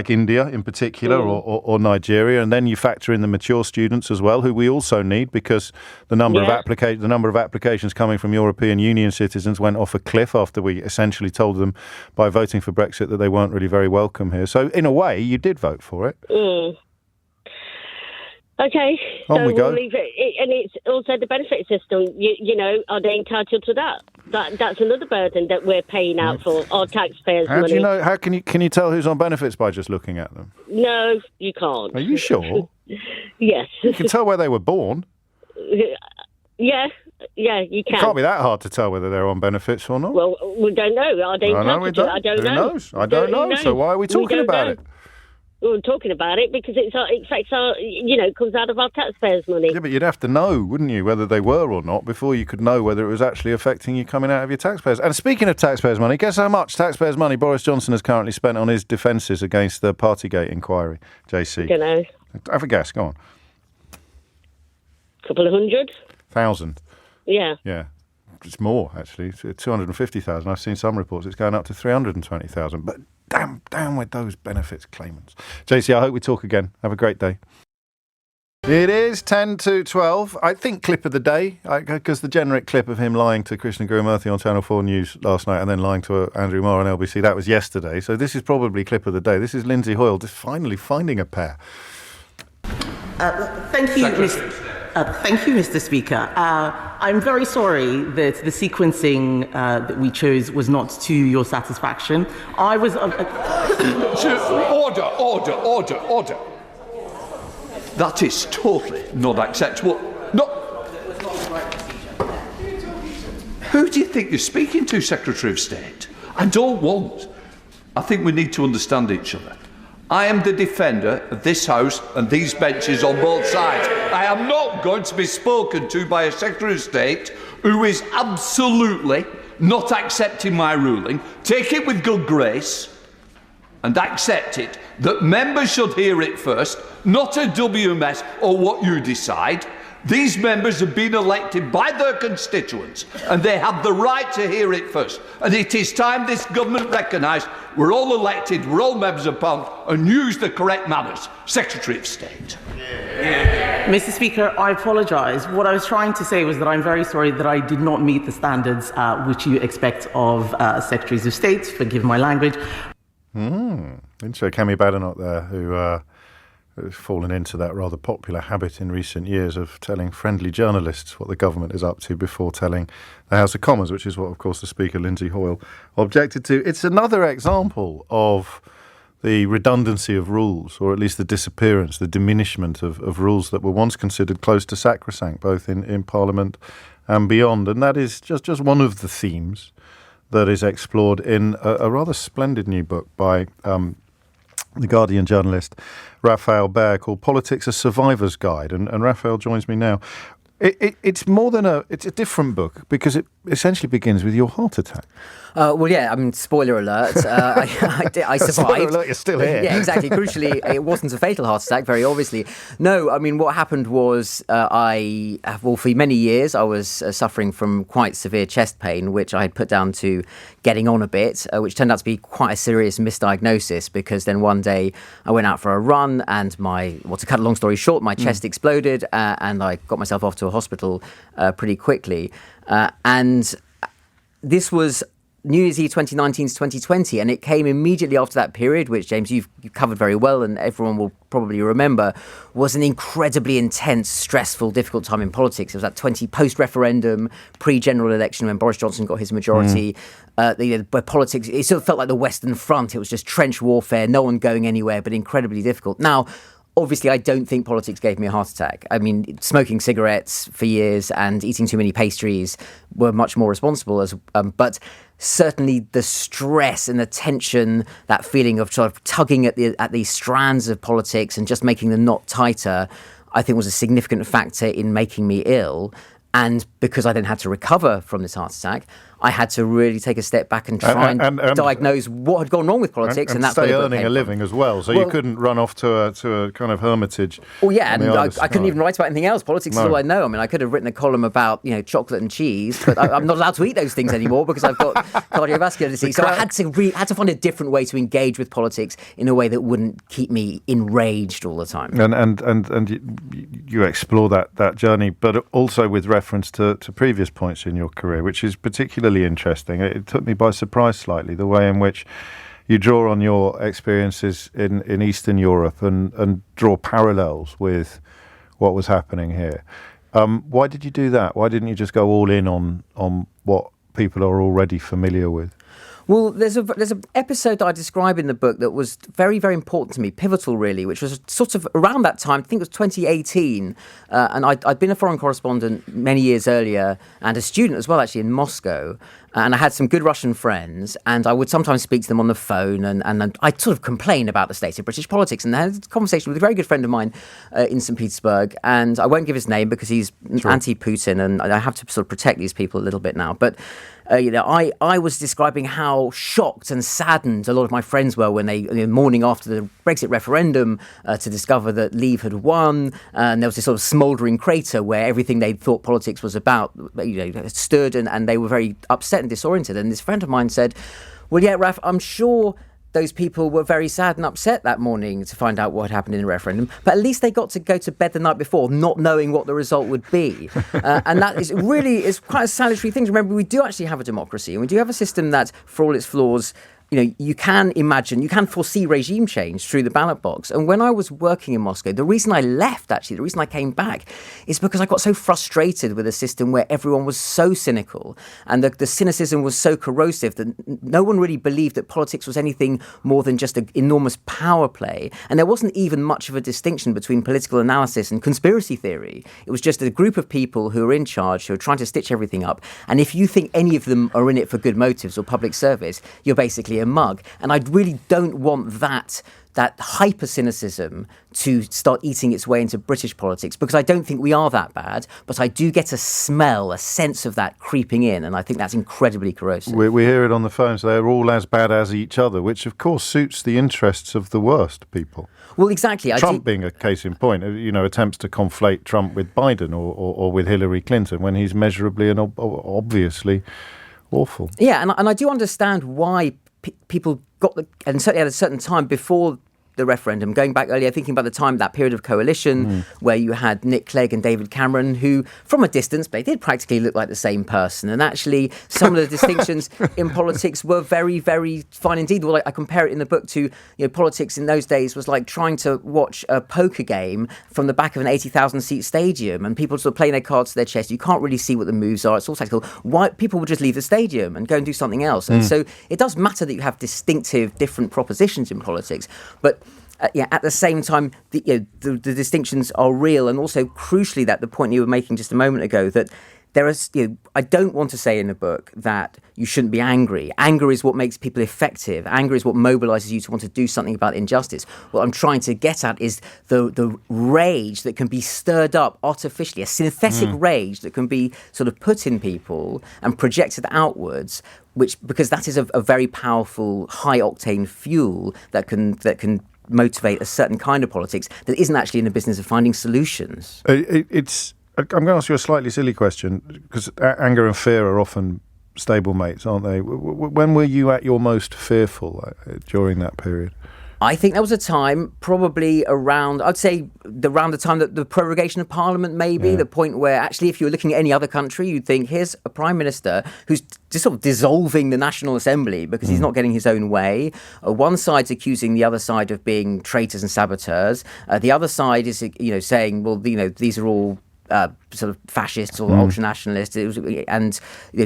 India in particular, or Nigeria, and then you factor in the mature students as well, who we also need, because the number of applications coming from European Union citizens went off a cliff after we essentially told them by voting for Brexit that they weren't really very welcome here. So in a way, you did vote for it. Okay, On so we go. we'll leave it. And it's also the benefit system. You know, are they entitled to that? That's another burden that we're paying out for our taxpayers' How money. do you know? How can you tell who's on benefits by just looking at them? No, you can't. Are you sure? Yes. You can tell where they were born. Yeah, you can. It can't be that hard to tell whether they're on benefits or not. Well, we don't know. Are they I know we entitled to it? don't. I don't Who know. knows? I don't know. So why are we talking don't about know. it? We're talking about it because it affects our, it comes out of our taxpayers' money. Yeah, but you'd have to know, wouldn't you, whether they were or not before you could know whether it was actually affecting you coming out of your taxpayers. And speaking of taxpayers' money, guess how much taxpayers' money Boris Johnson has currently spent on his defences against the Partygate inquiry, JC? I don't know. Have a guess, go on. Couple of 100? Yeah. Yeah. It's more, actually. It's 250,000. I've seen some reports. It's going up to 320,000. But down with those benefits claimants. JC, I hope we talk again. Have a great day. It is 10 to 12. I think clip of the day, because the generic clip of him lying to Krishna Gurumurthy on Channel 4 News last night and then lying to Andrew Marr on LBC, that was yesterday. So this is probably clip of the day. This is Lindsay Hoyle just finally finding a pair. Thank you, Mr. Speaker. I'm very sorry that the sequencing that we chose was not to your satisfaction. I was... Order. That is totally not acceptable. No. Who do you think you're speaking to, Secretary of State? I think we need to understand each other. I am the defender of this House and these benches on both sides. I am not going to be spoken to by a Secretary of State who is absolutely not accepting my ruling. Take it with good grace and accept it that members should hear it first, not a WMS or what you decide. These members have been elected by their constituents and they have the right to hear it first. And it is time this government recognised we're all elected, we're all members of Parliament, and use the correct manners. Secretary of State. Mr. Speaker, I apologise. What I was trying to say was that I'm very sorry that I did not meet the standards which you expect of Secretaries of State. Forgive my language. Interesting. Cami Badenoch there, who's fallen into that rather popular habit in recent years of telling friendly journalists what the government is up to before telling the House of Commons, which is what, of course, the Speaker, Lindsay Hoyle, objected to. It's another example of the redundancy of rules, or at least the disappearance, the diminishment of rules that were once considered close to sacrosanct, both in Parliament and beyond. And that is just one of the themes that is explored in a rather splendid new book by the Guardian journalist Raphael Baer called Politics, a Survivor's Guide. And Raphael joins me now. It's more than it's a different book because it essentially begins with your heart attack. Well, yeah, I mean, spoiler alert, I survived. Spoiler alert, you're still here. Yeah, exactly. Crucially, it wasn't a fatal heart attack, very obviously. No, I mean, what happened was for many years, I was suffering from quite severe chest pain, which I had put down to getting on a bit, which turned out to be quite a serious misdiagnosis because then one day I went out for a run and to cut a long story short, my chest exploded and I got myself off to a hospital pretty quickly. And this was New Year's Eve 2019 to 2020, and it came immediately after that period, which, James, you've covered very well and everyone will probably remember, was an incredibly intense, stressful, difficult time in politics. It was that post-referendum, pre-general election when Boris Johnson got his majority. Where politics, it sort of felt like the Western Front. It was just trench warfare, no one going anywhere, but incredibly difficult. Now, obviously, I don't think politics gave me a heart attack. I mean, smoking cigarettes for years and eating too many pastries were much more responsible. But certainly the stress and the tension, that feeling of sort of tugging at these strands of politics and just making the knot tighter, I think was a significant factor in making me ill. And because I then had to recover from this heart attack, I had to really take a step back and try and diagnose what had gone wrong with politics. And that's stay where the book earning came a living from. as well. So you couldn't run off to a kind of hermitage. Well, yeah, on and the I other couldn't side. even write about anything else. Politics is all I know. I mean, I could have written a column about, chocolate and cheese, but I'm not allowed to eat those things anymore because I've got cardiovascular disease. So I had to find a different way to engage with politics in a way that wouldn't keep me enraged all the time. And you explore that journey, but also with reference to previous points in your career, which is particularly interesting. It took me by surprise slightly, the way in which you draw on your experiences in Eastern Europe and draw parallels with what was happening here. Why did you do that? Why didn't you just go all in on what people are already familiar with? Well, there's an episode that I describe in the book that was very, very important to me, pivotal really, which was sort of around that time, I think it was 2018, and I'd been a foreign correspondent many years earlier and a student as well, actually, in Moscow, and I had some good Russian friends, and I would sometimes speak to them on the phone, and I'd sort of complain about the state of British politics, and I had a conversation with a very good friend of mine in St. Petersburg, and I won't give his name because he's anti-Putin, and I have to sort of protect these people a little bit now, but I was describing how shocked and saddened a lot of my friends were when they, the morning after the Brexit referendum, to discover that Leave had won, and there was this sort of smouldering crater where everything they thought politics was about, stood, and they were very upset and disoriented. And this friend of mine said, "Well, yeah, Raf, I'm sure those people were very sad and upset that morning to find out what had happened in the referendum, but at least they got to go to bed the night before not knowing what the result would be." And that is quite a salutary thing. Remember, we do actually have a democracy, and we do have a system that, for all its flaws, you can foresee regime change through the ballot box. And when I was working in Moscow, the reason I left, actually, the reason I came back, is because I got so frustrated with a system where everyone was so cynical and the cynicism was so corrosive that no one really believed that politics was anything more than just an enormous power play. And there wasn't even much of a distinction between political analysis and conspiracy theory. It was just a group of people who are in charge, who are trying to stitch everything up. And if you think any of them are in it for good motives or public service, you're basically a mug. And I really don't want that hyper-cynicism to start eating its way into British politics, because I don't think we are that bad, but I do get a sense of that creeping in, and I think that's incredibly corrosive. We hear it on the phones. They're all as bad as each other, which of course suits the interests of the worst people. Well, exactly. Trump being a case in point, attempts to conflate Trump with Biden or with Hillary Clinton when he's measurably and obviously awful. Yeah, and I do understand why people got and certainly at a certain time before the referendum, going back earlier, thinking about that period of coalition where you had Nick Clegg and David Cameron, who from a distance, they did practically look like the same person. And actually, some of the distinctions in politics were very, very fine indeed. Well, I compare it in the book to, politics in those days was like trying to watch a poker game from the back of an 80,000 seat stadium, and people sort of playing their cards to their chest. You can't really see what the moves are. It's all tactical. Why people would just leave the stadium and go and do something else. And so it does matter that you have distinctive, different propositions in politics, but at the same time, the distinctions are real, and also crucially, that the point you were making just a moment ago, that there is. I don't want to say in the book that you shouldn't be angry. Anger is what makes people effective. Anger is what mobilises you to want to do something about injustice. What I'm trying to get at is the rage that can be stirred up artificially, a synthetic rage that can be sort of put in people and projected outwards. Because that is a very powerful, high octane fuel that can motivate a certain kind of politics that isn't actually in the business of finding solutions. I'm going to ask you a slightly silly question, because anger and fear are often stablemates, aren't they? When were you at your most fearful during that period? I think there was a time, probably around the time that the prorogation of Parliament, maybe, the point where actually if you were looking at any other country, you'd think, here's a Prime Minister who's just sort of dissolving the National Assembly because he's not getting his own way. One side's accusing the other side of being traitors and saboteurs. The other side is, saying, well, these are all sort of fascists or ultra-nationalists.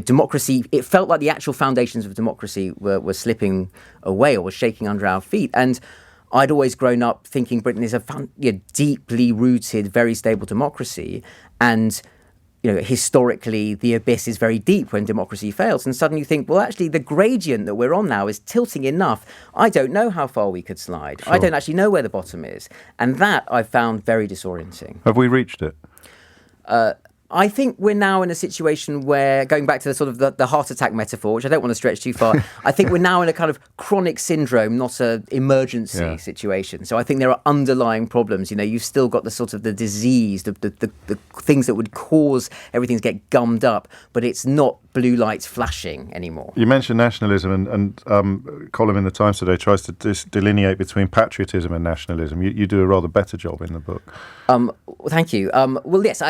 Democracy, it felt like the actual foundations of democracy were slipping away or were shaking under our feet. And I'd always grown up thinking Britain is a deeply rooted, very stable democracy, and historically, the abyss is very deep when democracy fails. And suddenly you think, well, actually, the gradient that we're on now is tilting enough. I don't know how far we could slide. Sure. I don't actually know where the bottom is. And that I found very disorienting. Have we reached it? I think we're now in a situation where, going back to the sort of the heart attack metaphor, which I don't want to stretch too far, I think we're now in a kind of chronic syndrome, not an emergency situation. So I think there are underlying problems. You've still got the sort of the disease, the things that would cause everything to get gummed up, but it's not blue lights flashing anymore. You mentioned nationalism, and column in the Times today tries to delineate between patriotism and nationalism. You do a rather better job in the book. Thank you. Well, yes,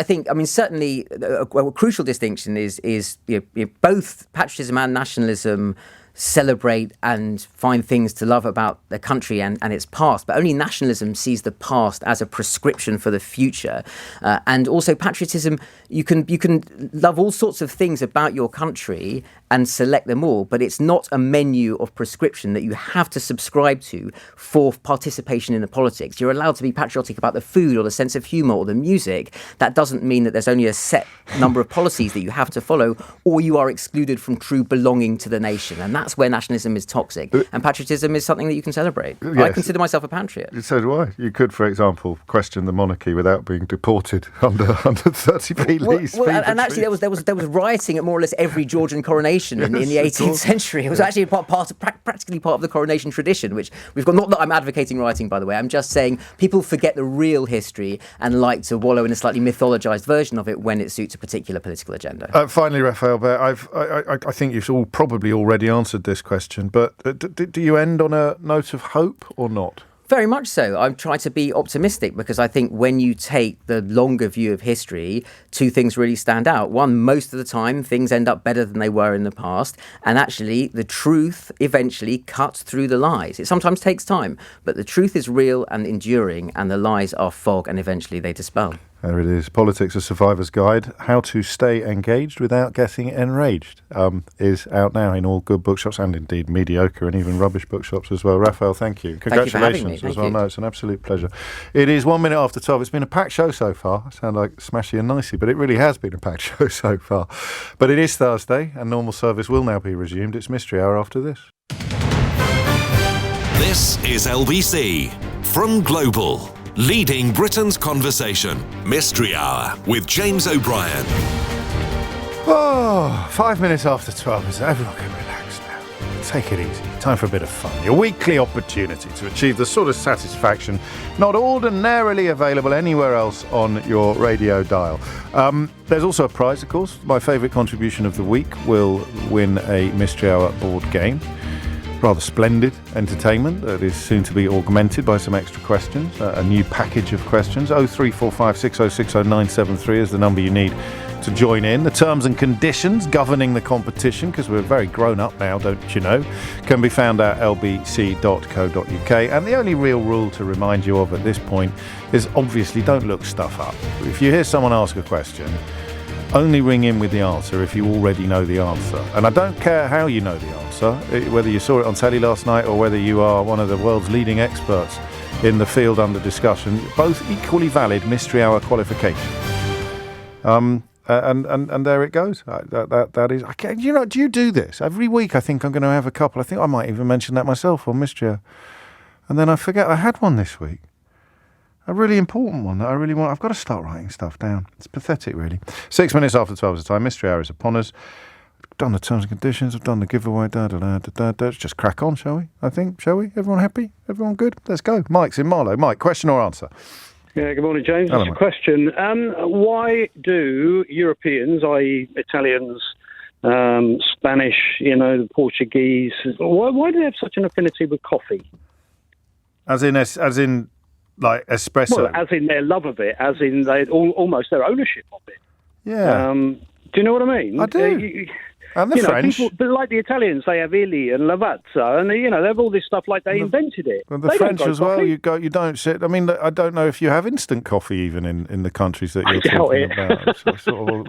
certainly a crucial distinction is both patriotism and nationalism celebrate and find things to love about the country and its past, but only nationalism sees the past as a prescription for the future. And also patriotism, you can love all sorts of things about your country and select them all, but it's not a menu of prescription that you have to subscribe to for participation in the politics. You're allowed to be patriotic about the food or the sense of humour or the music. That doesn't mean that there's only a set number of policies that you have to follow, or you are excluded from true belonging to the nation. And that's where nationalism is toxic. And patriotism is something that you can celebrate. Yes. I consider myself a patriot. So do I. You could, for example, question the monarchy without being deported under 30p lease. And actually there was rioting at more or less every Georgian coronation in the 18th century. It was actually practically part of the coronation tradition, which we've got. Not that I'm advocating rioting, by the way. I'm just saying people forget the real history and like to wallow in a slightly mythologized version of it when it suits a particular political agenda. Finally, Raphael, I think you've all probably already answered this question, but do you end on a note of hope or not? Very much so. I'm trying to be optimistic because I think when you take the longer view of history, two things really stand out. One, most of the time, things end up better than they were in the past. And actually, the truth eventually cuts through the lies. It sometimes takes time, but the truth is real and enduring, and the lies are fog, and eventually they dispel. There it is. Politics: A Survivor's Guide. How to Stay Engaged Without Getting Enraged is out now in all good bookshops and indeed mediocre and even rubbish bookshops as well. Raphael, thank you. Congratulations as well. No, it's an absolute pleasure. It is 1 minute after 12. It's been a packed show so far. I sound like Smashy and Nicey, but it really has been a packed show so far. But it is Thursday and normal service will now be resumed. It's Mystery Hour after this. This is LBC from Global. Leading Britain's conversation. Mystery Hour with James O'Brien. 5 minutes after 12. Everyone can relax now. Take it easy. Time for a bit of fun. Your weekly opportunity to achieve the sort of satisfaction not ordinarily available anywhere else on your radio dial. There's also a prize, of course. My favourite contribution of the week will win a Mystery Hour board game. Rather splendid entertainment that is soon to be augmented by some extra questions, a new package of questions. 0345 6060 973 is the number you need to join in. The terms and conditions governing the competition, because we're very grown up now, don't you know, can be found at lbc.co.uk. And the only real rule to remind you of at this point is obviously don't look stuff up. If you hear someone ask a question, only ring in with the answer if you already know the answer. And I don't care how you know the answer, whether you saw it on telly last night or whether you are one of the world's leading experts in the field under discussion, both equally valid Mystery Hour qualifications. And there it goes. That is. Do you do this every week? I think I'm going to have a couple. I think I might even mention that myself on Mystery Hour, and then I forget I had one this week. A really important one that I really want. I've got to start writing stuff down. It's pathetic, really. 6 minutes after 12 is the time. Mystery Hour is upon us. I've done the terms and conditions. I've done the giveaway. Let's just crack on, shall we? I think. Shall we? Everyone happy? Everyone good? Let's go. Mike's in Marlow. Mike, question or answer? Yeah, good morning, James. Hello, It's a question. Why do Europeans, i.e. Italians, Spanish, the Portuguese, why do they have such an affinity with coffee? As in like espresso? Well, as in their love of it, as in almost their ownership of it. Yeah. Do you know what I mean? I do. And the French. But like the Italians, they have Ili and Lavazza, and they have all this stuff like they invented it. Well, the French as well. You don't sit. I mean, I don't know if you have instant coffee even in the countries that you're talking about.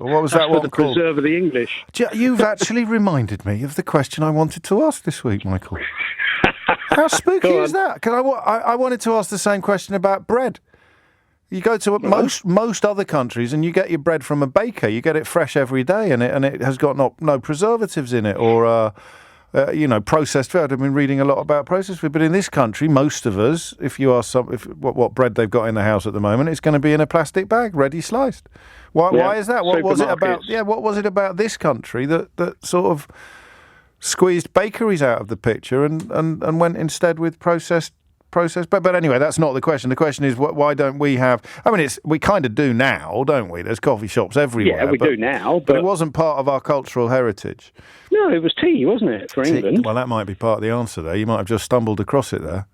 What was that one called? Preserve of the English. You've actually reminded me of the question I wanted to ask this week, Michael. How spooky is that? Because I wanted to ask the same question about bread. You go to most other countries and you get your bread from a baker. You get it fresh every day, and it has got no preservatives in it or processed food. I've been reading a lot about processed food, but in this country, most of us, if you ask what bread they've got in the house at the moment, it's going to be in a plastic bag, ready sliced. Why is that? What was it about? Yeah, what was it about this country that sort of squeezed bakeries out of the picture and went instead with processed? But anyway, that's not the question. The question is, why don't we have... I mean, we kind of do now, don't we? There's coffee shops everywhere. Yeah, we do now. But it wasn't part of our cultural heritage. No, it was tea, wasn't it, for England? Well, that might be part of the answer there. You might have just stumbled across it there.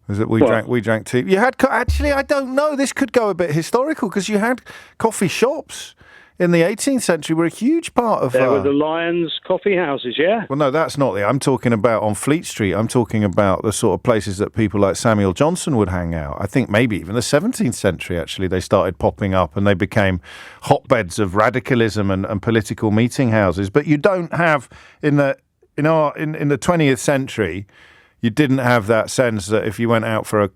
Is that we drank tea? You had... Actually, I don't know. This could go a bit historical because you had coffee shops in the 18th century were a huge part of... There were the Lions coffee houses, yeah. Well, no, that's not it. I'm talking about on Fleet Street. I'm talking about the sort of places that people like Samuel Johnson would hang out. I think maybe even the 17th century, actually, they started popping up and they became hotbeds of radicalism and political meeting houses. But you don't have, in the 20th century, you didn't have that sense that if you went out for a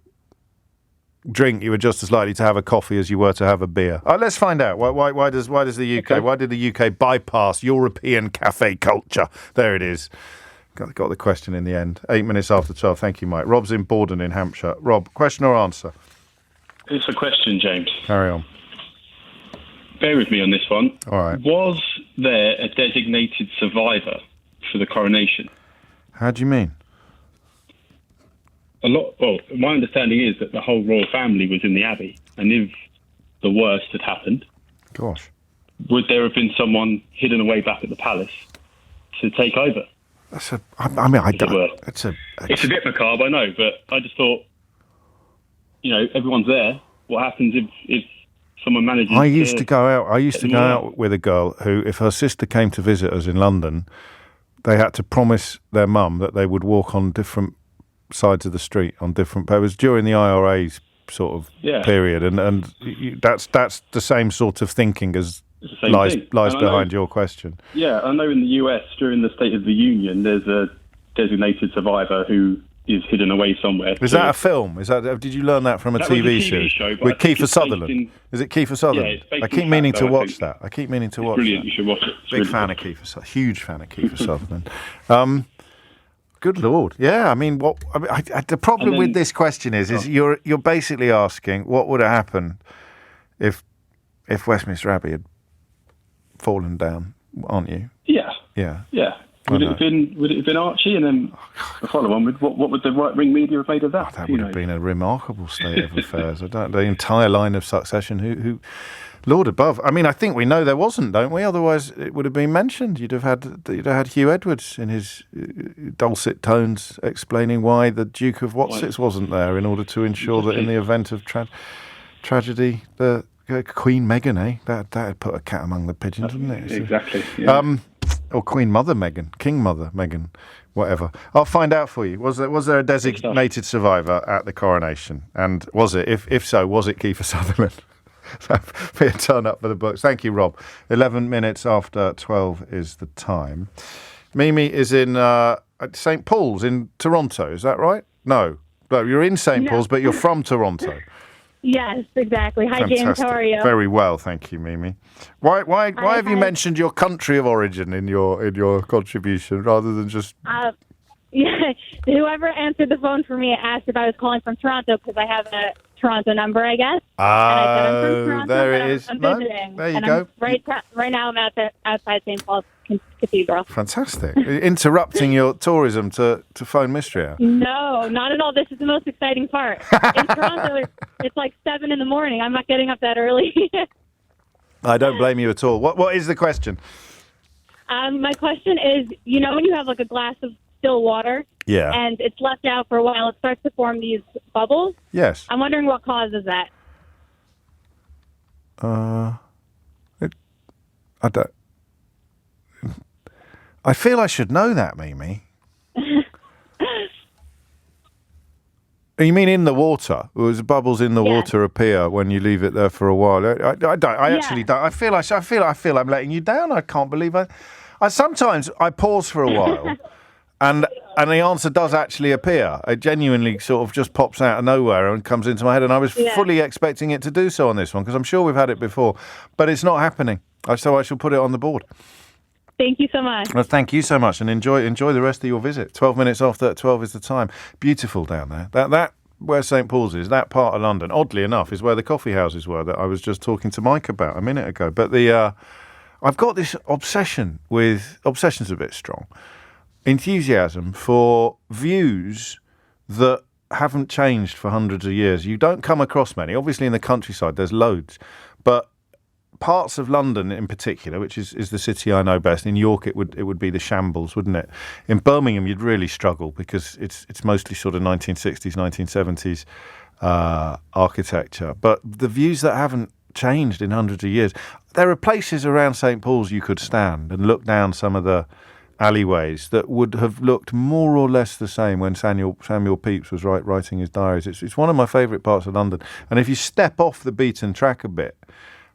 drink, you were just as likely to have a coffee as you were to have a beer. Let's find out. Why does the UK? Why did the UK bypass European cafe culture? There it is. Got the question in the end. 8 minutes after 12. Thank you, Mike. Rob's in Borden in Hampshire. Rob, question or answer? It's a question, James. Carry on. Bear with me on this one. All right. Was there a designated survivor for the coronation? How do you mean? My understanding is that the whole royal family was in the Abbey, and if the worst had happened, gosh, would there have been someone hidden away back at the palace to take over? It's a bit macabre, I know, but I just thought, everyone's there. What happens if someone manages? I used to go out with a girl who, if her sister came to visit us in London, they had to promise their mum that they would walk on different sides of the street on different papers during the IRA's sort of period, and that's the same sort of thinking as lies behind your question. Yeah, I know in the US during the State of the Union, there's a designated survivor who is hidden away somewhere. Is that a film? Did you learn that from a TV show with Kiefer Sutherland? Is it Kiefer Sutherland? Yeah, I keep meaning to watch that. It's brilliant. You should watch it. Huge fan of Kiefer Sutherland. Good Lord, yeah. I mean, the problem with this question is you're basically asking what would have happened if Westminster Abbey had fallen down, aren't you? Yeah. Yeah. Yeah. Would it have been Archie, and then the follow on with what would the right wing media have made of that? That would have been a remarkable state of affairs. The entire line of succession. Who Lord above. I mean, I think we know there wasn't, don't we? Otherwise, it would have been mentioned. You'd have had Hugh Edwards in his dulcet tones explaining why the Duke of Whatsits wasn't there in order to ensure that in the event of tragedy, the Queen Meghan, that had put a cat among the pigeons, wouldn't it? Exactly. Yeah. Or Queen Mother Meghan, King Mother Meghan, whatever. I'll find out for you. Was there a designated survivor at the coronation? And was it? If so, was it Kiefer Sutherland? Be a turn up for the books. Thank you, Rob. 11 minutes after 12 is the time. Mimi is in St. Paul's in Toronto. Is that right? No, you're in St. Paul's, but you're from Toronto. Yes, exactly. Hi, Fantastic. James. How are you? Very well, thank you, Mimi. Why have you mentioned your country of origin in your contribution rather than just? Yeah, whoever answered the phone for me asked if I was calling from Toronto because I have a Toronto number, I guess. And I said I'm from Toronto, there it is. I'm visiting. There you go. Right now, I'm outside St. Paul's Cathedral. Fantastic. Interrupting your tourism to phone Mystery Hour. No, not at all. This is the most exciting part. In Toronto, it's like 7 in the morning. I'm not getting up that early. I don't blame you at all. What is the question? My question is, when you have like a glass of still water, and it's left out for a while, it starts to form these bubbles. Yes. I'm wondering what causes that. I don't. I feel I should know that, Mimi. You mean in the water? Or bubbles in the water appear when you leave it there for a while? I don't. Actually don't. I feel I'm letting you down. I can't believe I sometimes I pause for a while. And the answer does actually appear. It genuinely sort of just pops out of nowhere and comes into my head. And I was fully expecting it to do so on this one, because I'm sure we've had it before. But it's not happening. So I shall put it on the board. Thank you so much. Well, thank you so much, and enjoy the rest of your visit. 12 minutes after 12 is the time. Beautiful down there. That where St Paul's is, that part of London, oddly enough, is where the coffee houses were that I was just talking to Mike about a minute ago. But I've got this obsession's a bit strong, enthusiasm for views that haven't changed for hundreds of years. You don't come across many. Obviously in the countryside there's loads, but parts of London in particular, which is the city I know best. In York it would be the shambles, wouldn't it? In Birmingham you'd really struggle, because it's mostly sort of 1960s, 1970s architecture. But the views that haven't changed in hundreds of years. There are places around St Paul's you could stand and look down some of the alleyways that would have looked more or less the same when Samuel Pepys was writing his diaries. It's one of my favourite parts of London. And if you step off the beaten track a bit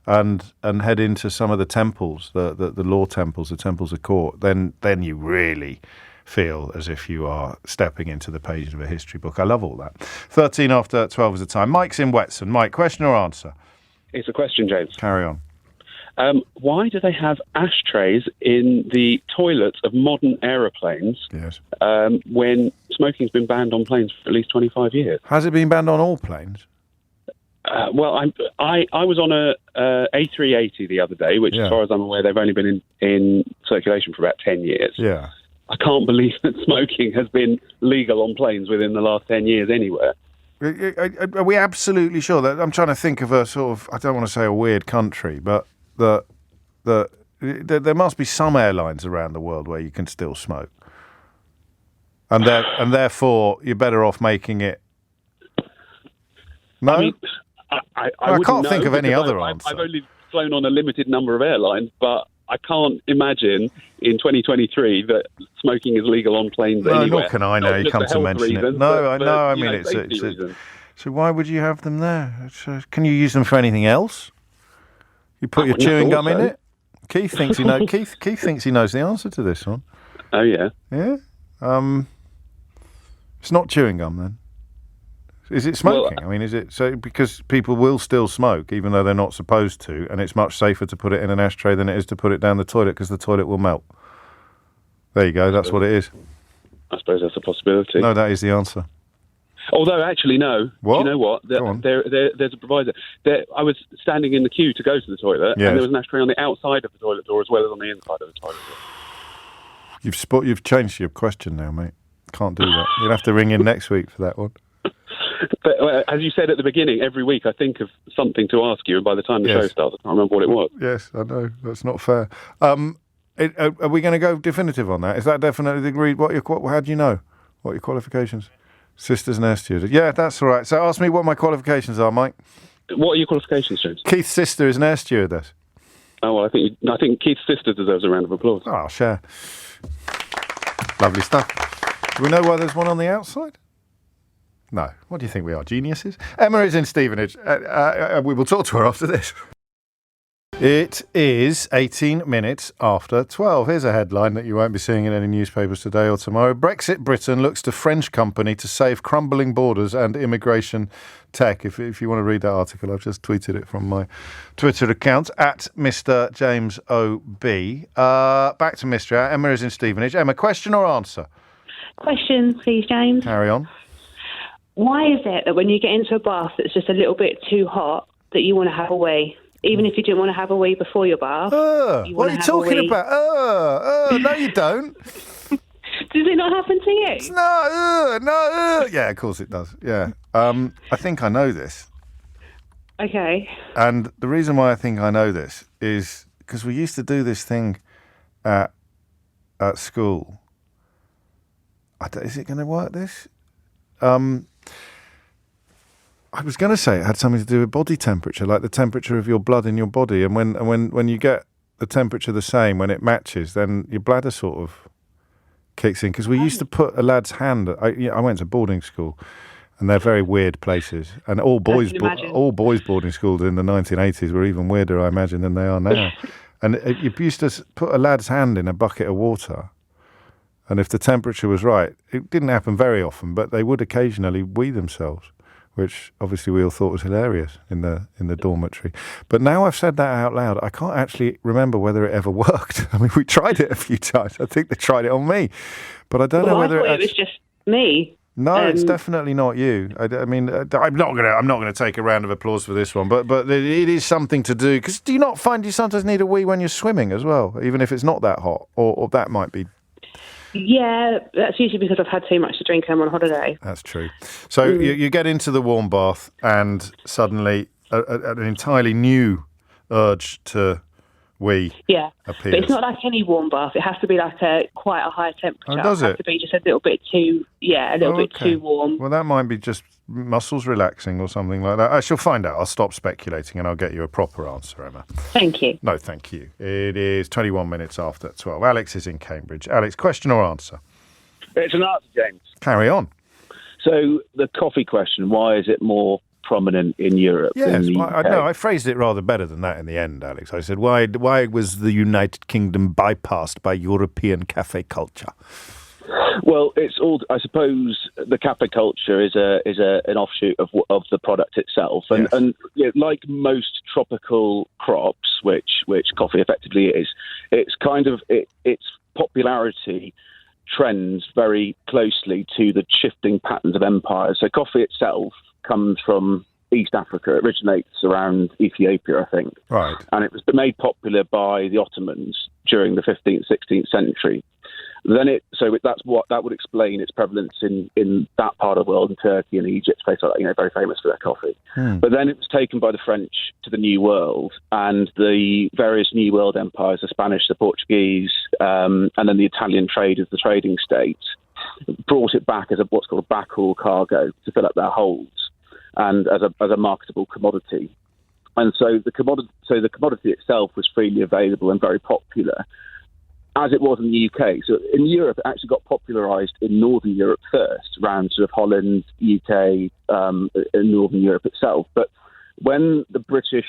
and head into some of the temples, the law temples, the temples of court, then you really feel as if you are stepping into the pages of a history book. I love all that. 13 after 12 is the time. Mike's in Whetstone. Mike, question or answer? It's a question, James. Carry on. Why do they have ashtrays in the toilets of modern aeroplanes when smoking's been banned on planes for at least 25 years? Has it been banned on all planes? Well, I was on a A380 the other day, which, as far as I'm aware, they've only been in circulation for about 10 years. Yeah. I can't believe that smoking has been legal on planes within the last 10 years anywhere. Are we absolutely sure? That I'm trying to think of a sort of, I don't want to say a weird country, but there must be some airlines around the world where you can still smoke, and therefore you're better off making it. No, I mean, I can't think of any other answer. I've only flown on a limited number of airlines, but I can't imagine in 2023 that smoking is legal on planes anywhere. No, nor can I now. You come to mention it. No, I know. I mean, it's reasons. So why would you have them there? Can you use them for anything else? You put your chewing gum in it. Keith thinks he knows. Keith thinks he knows the answer to this one. Oh yeah. Yeah. It's not chewing gum then. Is it smoking? Well, I mean, is it so? Because people will still smoke even though they're not supposed to, and it's much safer to put it in an ashtray than it is to put it down the toilet, because the toilet will melt. There you go. That's what it is. I suppose that's a possibility. No, that is the answer. Although, actually, no. What? Do you know what? There's a proviso. I was standing in the queue to go to the toilet, and there was an ashtray on the outside of the toilet door as well as on the inside of the toilet door. You've changed your question now, mate. Can't do that. You'll have to ring in next week for that one. But as you said at the beginning, every week I think of something to ask you, and by the time the show starts, I can't remember what it was. Yes, I know. That's not fair. Are we going to go definitive on that? Is that definitely agreed? How do you know? What are your qualifications? Sister's an air stewardess. Yeah, that's all right. So ask me what my qualifications are, Mike. What are your qualifications, James? Keith's sister is an air stewardess. Oh, well, I think Keith's sister deserves a round of applause. Oh, I'll share. Lovely stuff. Do we know why there's one on the outside? No. What do you think we are, geniuses? Emma is in Stevenage. We will talk to her after this. It is 18 minutes after 12. Here's a headline that you won't be seeing in any newspapers today or tomorrow. Brexit Britain looks to French company to save crumbling borders and immigration tech. If you want to read that article, I've just tweeted it from my Twitter account, at Mr. James O.B. Back to Mystery Hour. Emma is in Stevenage. Emma, question or answer? Question, please, James. Carry on. Why is it that when you get into a bath that's just a little bit too hot that you want to have a wee? Even if you didn't want to have a wee before your bath. What are you talking about? No, you don't. Does it not happen to you? No. Yeah, of course it does. Yeah. I think I know this. Okay. And the reason why I think I know this is because we used to do this thing at school. Is it going to work, this? I was going to say it had something to do with body temperature, like the temperature of your blood in your body. And when you get the temperature the same, when it matches, then your bladder sort of kicks in. Because we used to put a lad's hand. I went to boarding school, and they're very weird places. And all boys boarding schools in the 1980s were even weirder, I imagine, than they are now. And you used to put a lad's hand in a bucket of water. And if the temperature was right, it didn't happen very often, but they would occasionally wee themselves, which obviously we all thought was hilarious in the dormitory. But now I've said that out loud, I can't actually remember whether it ever worked. I mean, we tried it a few times. I think they tried it on me, but I don't know whether it was just me. No, it's definitely not you. I mean, I'm not gonna take a round of applause for this one, but it is something to do. Because do you not find you sometimes need a wee when you're swimming as well, even if it's not that hot, or that might be. Yeah, that's usually because I've had too much to drink and I'm on holiday. That's true. So you get into the warm bath and suddenly an entirely new urge to wee appears. But it's not like any warm bath. It has to be like quite a high temperature. Oh, does it? Has to be just a little bit too, bit too warm. Well, that might be just muscles relaxing or something like that. I shall find out. I'll stop speculating and I'll get you a proper answer, Emma. Thank you. No, thank you. It is 21 minutes after 12. Alex is in Cambridge. Alex, question or answer? It's an answer, James. Carry on. So the coffee question, why is it more prominent in Europe than the UK? I phrased it rather better than that in the end, Alex. I said, why was the United Kingdom bypassed by European cafe culture? Well, it's all. I suppose the cafe culture is an offshoot of the product itself, and like most tropical crops, which coffee effectively is, it's kind of its popularity trends very closely to the shifting patterns of empires. So coffee itself comes from East Africa. It originates around Ethiopia, I think. Right. And it was made popular by the Ottomans during the 15th, 16th century. That would explain its prevalence in that part of the world, in Turkey and Egypt, places like that, very famous for their coffee. But then it was taken by the French to the New World, and the various New World empires, the Spanish, the Portuguese, and then the Italian traders, the trading states, brought it back as what's called a backhaul cargo to fill up their holds, and as a marketable commodity. And so the commodity itself was freely available and very popular, as it was in the UK. So in Europe, it actually got popularised in Northern Europe first, around sort of Holland, UK, in Northern Europe itself. But when the British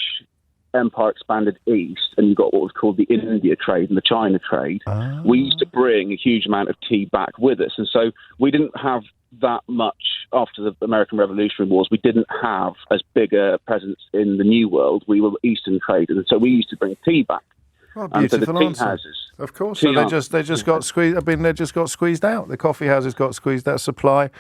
Empire expanded east and you got what was called the India trade and the China trade, we used to bring a huge amount of tea back with us. And so we didn't have that much after the American Revolutionary Wars. We didn't have as big a presence in the New World. We were Eastern traders, and so we used to bring tea back. Oh, beautiful answer. Of course. So they just got squeezed. I mean, they just got squeezed out. The coffee houses got squeezed out. Supply,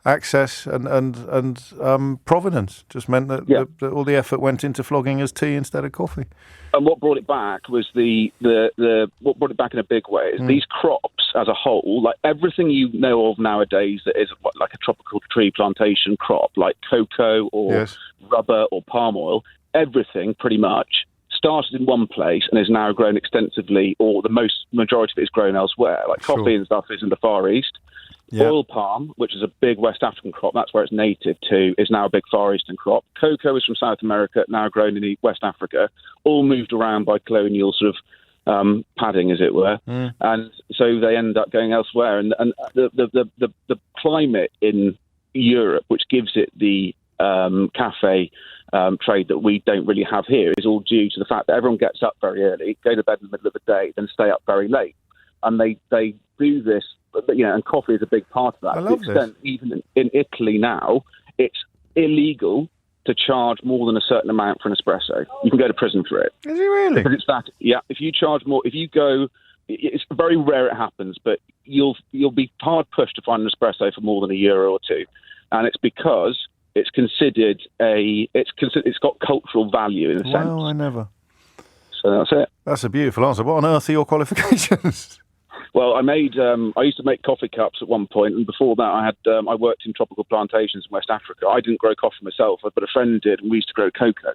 access, and provenance just meant that all the effort went into flogging us tea instead of coffee. And what brought it back was what brought it back in a big way is these crops as a whole, like everything you know of nowadays that is like a tropical tree plantation crop, like cocoa or rubber or palm oil, everything pretty much started in one place and is now grown extensively, or the majority of it is grown elsewhere. Like coffee and stuff is in the Far East. Yep. Oil palm, which is a big West African crop, that's where it's native to, is now a big Far Eastern crop. Cocoa is from South America, now grown in West Africa, all moved around by colonial sort of padding, as it were. And so they end up going elsewhere. And the climate in Europe, which gives it the cafe trade that we don't really have here, is all due to the fact that everyone gets up very early, go to bed in the middle of the day, then stay up very late. And they do this, and coffee is a big part of that. I love to the extent, even in Italy now, it's illegal to charge more than a certain amount for an espresso. You can go to prison for it. Is it really? Because it's that. Yeah, if you charge more, if you go, it's very rare it happens, but you'll be hard pushed to find an espresso for more than €1 or €2, and it's because it's got cultural value in a sense. Wow, I never. So that's it. That's a beautiful answer. What on earth are your qualifications? Well, I used to make coffee cups at one point, and before that I worked in tropical plantations in West Africa. I didn't grow coffee myself, but a friend did, and we used to grow cocoa.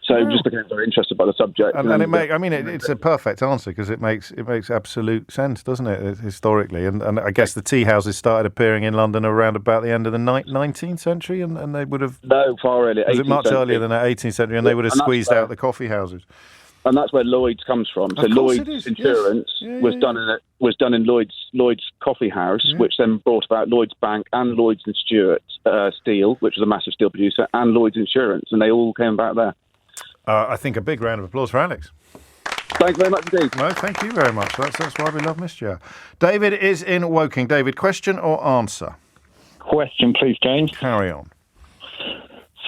So I just became very interested by the subject. It's a perfect answer because it makes absolute sense, doesn't it, historically? And I guess the tea houses started appearing in London around about the end of the 19th century, and they would have... No, far earlier. Was it much earlier than that, 18th century, and they would have squeezed out the coffee houses? And that's where Lloyd's comes from. So Lloyd's Insurance was done in Lloyd's coffee house, which then brought about Lloyd's Bank and Lloyd's and Stewart Steel, which was a massive steel producer, and Lloyd's Insurance, and they all came about there. I think a big round of applause for Alex. Thanks very much indeed. No, thank you very much. That's why we love Mystery Hour. David is in Woking. David, question or answer? Question, please, James. Carry on.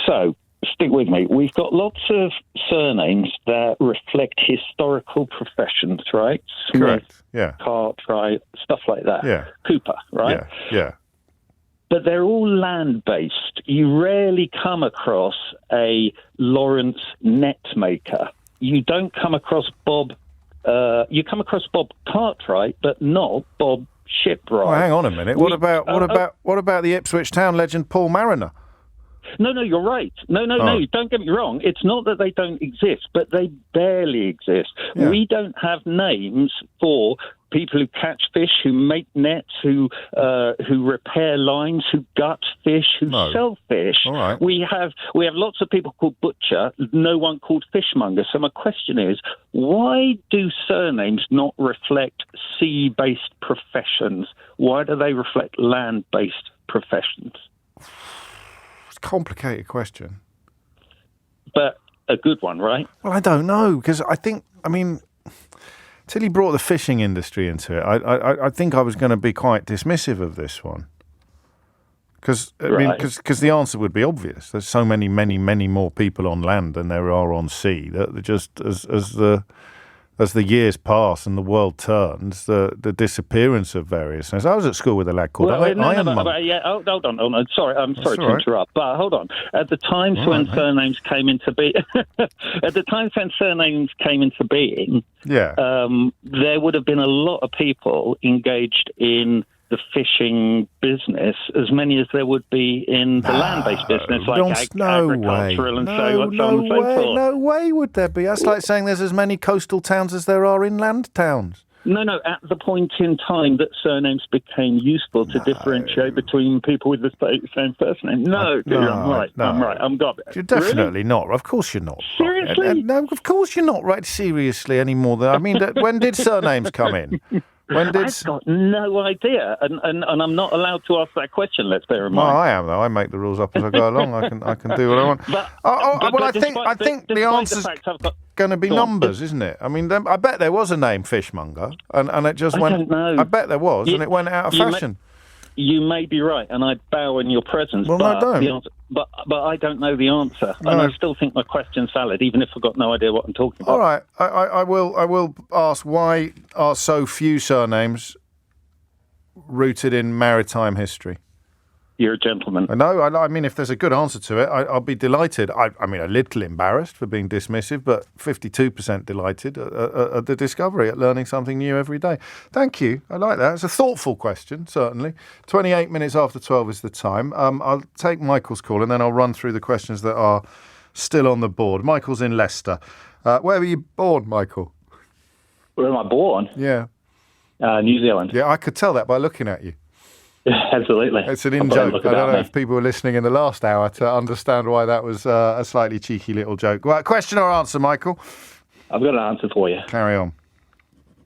So, stick with me. We've got lots of surnames that reflect historical professions, right? Smith, Correct. Yeah. Cartwright, stuff like that. Yeah. Cooper, right? Yeah. But they're all land-based. You rarely come across a Lawrence Netmaker. You don't come across Bob. You come across Bob Cartwright, but not Bob Shipwright. Well, hang on a minute. What about the Ipswich Town legend Paul Mariner? No, you're right. No, don't get me wrong. It's not that they don't exist, but they barely exist. Yeah. We don't have names for people who catch fish, who make nets, who repair lines, who gut fish, who sell fish. All right. We have lots of people called butcher, no one called fishmonger. So my question is, why do surnames not reflect sea-based professions? Why do they reflect land-based professions? It's a complicated question. But a good one, right? Well, I don't know, because till he brought the fishing industry into it, I think I was going to be quite dismissive of this one. Because the answer would be obvious. There's so many more people on land than there are on sea. That just as the years pass and the world turns, the disappearance of various things. I was at school with a lad called Iron Monk. Hold on. I'm sorry to interrupt, but hold on. At the times when surnames came into being, there would have been a lot of people engaged in the fishing business, as many as there would be in the land-based business, like agricultural and so on and so forth. No way would there be. That's like saying there's as many coastal towns as there are inland towns. No, at the point in time that surnames became useful to differentiate between people with the same first name. I'm right. I'm got it. You're definitely not. Of course you're not. Seriously? Right. No, of course you're not right seriously anymore. When did surnames come in? I've got no idea, and I'm not allowed to ask that question. Let's bear in mind. Well, I am though. I make the rules up as I go along. I can do what I want. I think the answer's going to be numbers, isn't it? I mean, I bet there was a name Fishmonger, and it just went. I don't know. I bet there was, and it went out of fashion. You may be right, and I bow in your presence. Well, but I don't. The answer, but I don't know the answer, and I still think my question's valid, even if I've got no idea what I'm talking about. All right, I will ask, why are so few surnames rooted in maritime history? You're a gentleman. No, I mean, if there's a good answer to it, I'll be delighted. I mean, a little embarrassed for being dismissive, but 52% delighted at the discovery, at learning something new every day. Thank you. I like that. It's a thoughtful question, certainly. 28 minutes after 12 is the time. I'll take Michael's call, and then I'll run through the questions that are still on the board. Michael's in Leicester. Where were you born, Michael? Where am I born? Yeah. New Zealand. Yeah, I could tell that by looking at you. Absolutely. It's an in-joke. I don't know if people were listening in the last hour to understand why that was a slightly cheeky little joke. Well, question or answer, Michael? I've got an answer for you. Carry on.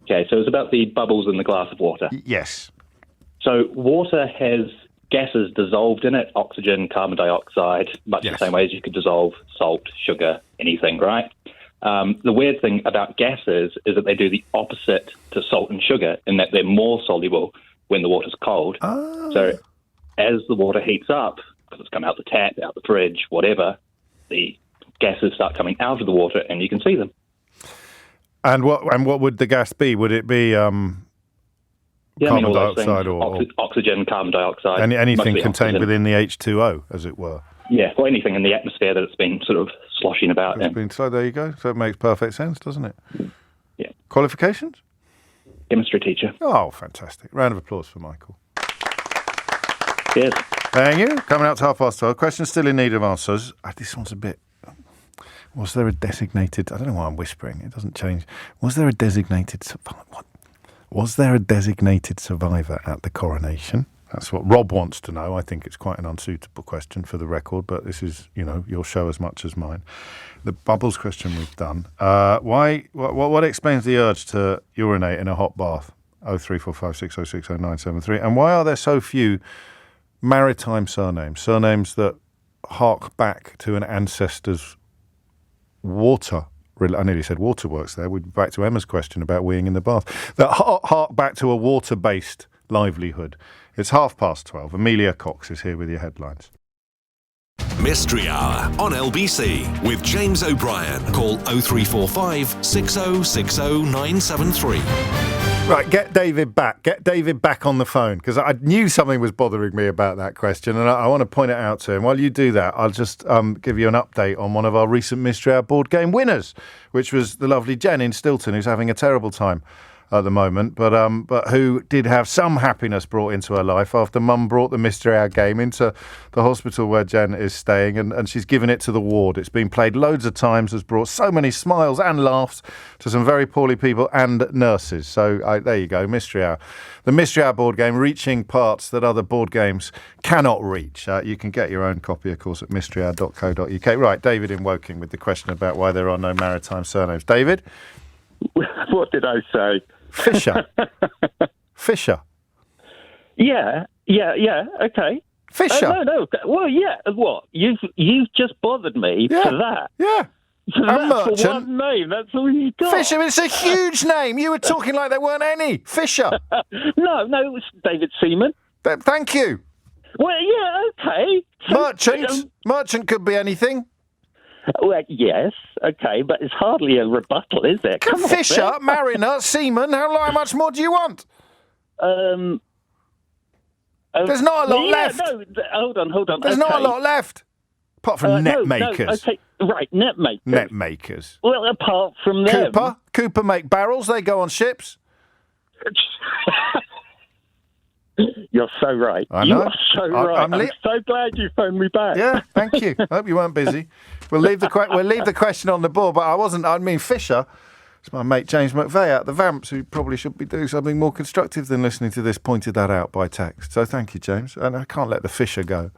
Okay, so it's about the bubbles in the glass of water. Yes. So water has gases dissolved in it, oxygen, carbon dioxide, much the same way as you could dissolve salt, sugar, anything, right? The weird thing about gases is that they do the opposite to salt and sugar in that they're more soluble when the water's cold. So as the water heats up, because it's come out the tap, out the fridge, whatever, the gases start coming out of the water and you can see them. And what would the gas be? Would it be carbon dioxide or oxygen, carbon dioxide? Anything contained within the H2O, as it were? Yeah, or anything in the atmosphere that it's been sort of sloshing about in. So there you go. So it makes perfect sense, doesn't it? Yeah. Qualifications? Chemistry teacher. Oh, fantastic. Round of applause for Michael. Cheers. Thank you. Coming out to 12:30. Question still in need of answers. This one's a bit... Was there a designated... I don't know why I'm whispering. It doesn't change. Was there a designated... What? Was there a designated survivor at the coronation? That's what Rob wants to know. I think it's quite an unsuitable question for the record, but this is, your show as much as mine. The bubbles question we've done. What explains the urge to urinate in a hot bath? 03456060973. And why are there so few maritime surnames that hark back to an ancestor's water I nearly said waterworks there. We'd be back to Emma's question about weeing in the bath. That hark back to a water-based livelihood. It's 12:30. Amelia Cox is here with your headlines. Mystery Hour on LBC with James O'Brien. Call 0345 6060 973. Right, get David back. Get David back on the phone, because I knew something was bothering me about that question, and I want to point it out to him. While you do that, I'll just give you an update on one of our recent Mystery Hour board game winners, which was the lovely Jen in Stilton, who's having a terrible time at the moment, but who did have some happiness brought into her life after Mum brought the Mystery Hour game into the hospital where Jen is staying, and she's given it to the ward. It's been played loads of times, has brought so many smiles and laughs to some very poorly people and nurses. So there you go, Mystery Hour. The Mystery Hour board game, reaching parts that other board games cannot reach. You can get your own copy, of course, at mysteryhour.co.uk. Right, David in Woking with the question about why there are no maritime surnames. David? What did I say? Fisher. Fisher. Yeah, okay. Fisher. No. Well, yeah. What? You've just bothered me for that. Yeah. For that, merchant. for one name. That's all you got. Fisher. It's a huge name. You were talking like there weren't any. Fisher. No, it was David Seaman. Thank you. Well, yeah, okay. Merchant. Merchant could be anything. Well, yes, okay, but it's hardly a rebuttal, is it? Come Fisher, on, mariner, seaman, how much more do you want? There's not a lot left. No, hold on. There's not a lot left. Apart from net makers. No, okay, right, net makers. Net makers. Well, apart from them. Cooper make barrels, they go on ships. You're so right. I know. You are so right. I'm so glad you phoned me back. Yeah, thank you. I hope you weren't busy. We'll leave the question on the board, but I mean Fisher. It's my mate James McVeigh out the Vamps, who probably should be doing something more constructive than listening to this, pointed that out by text. So thank you, James. And I can't let the Fisher go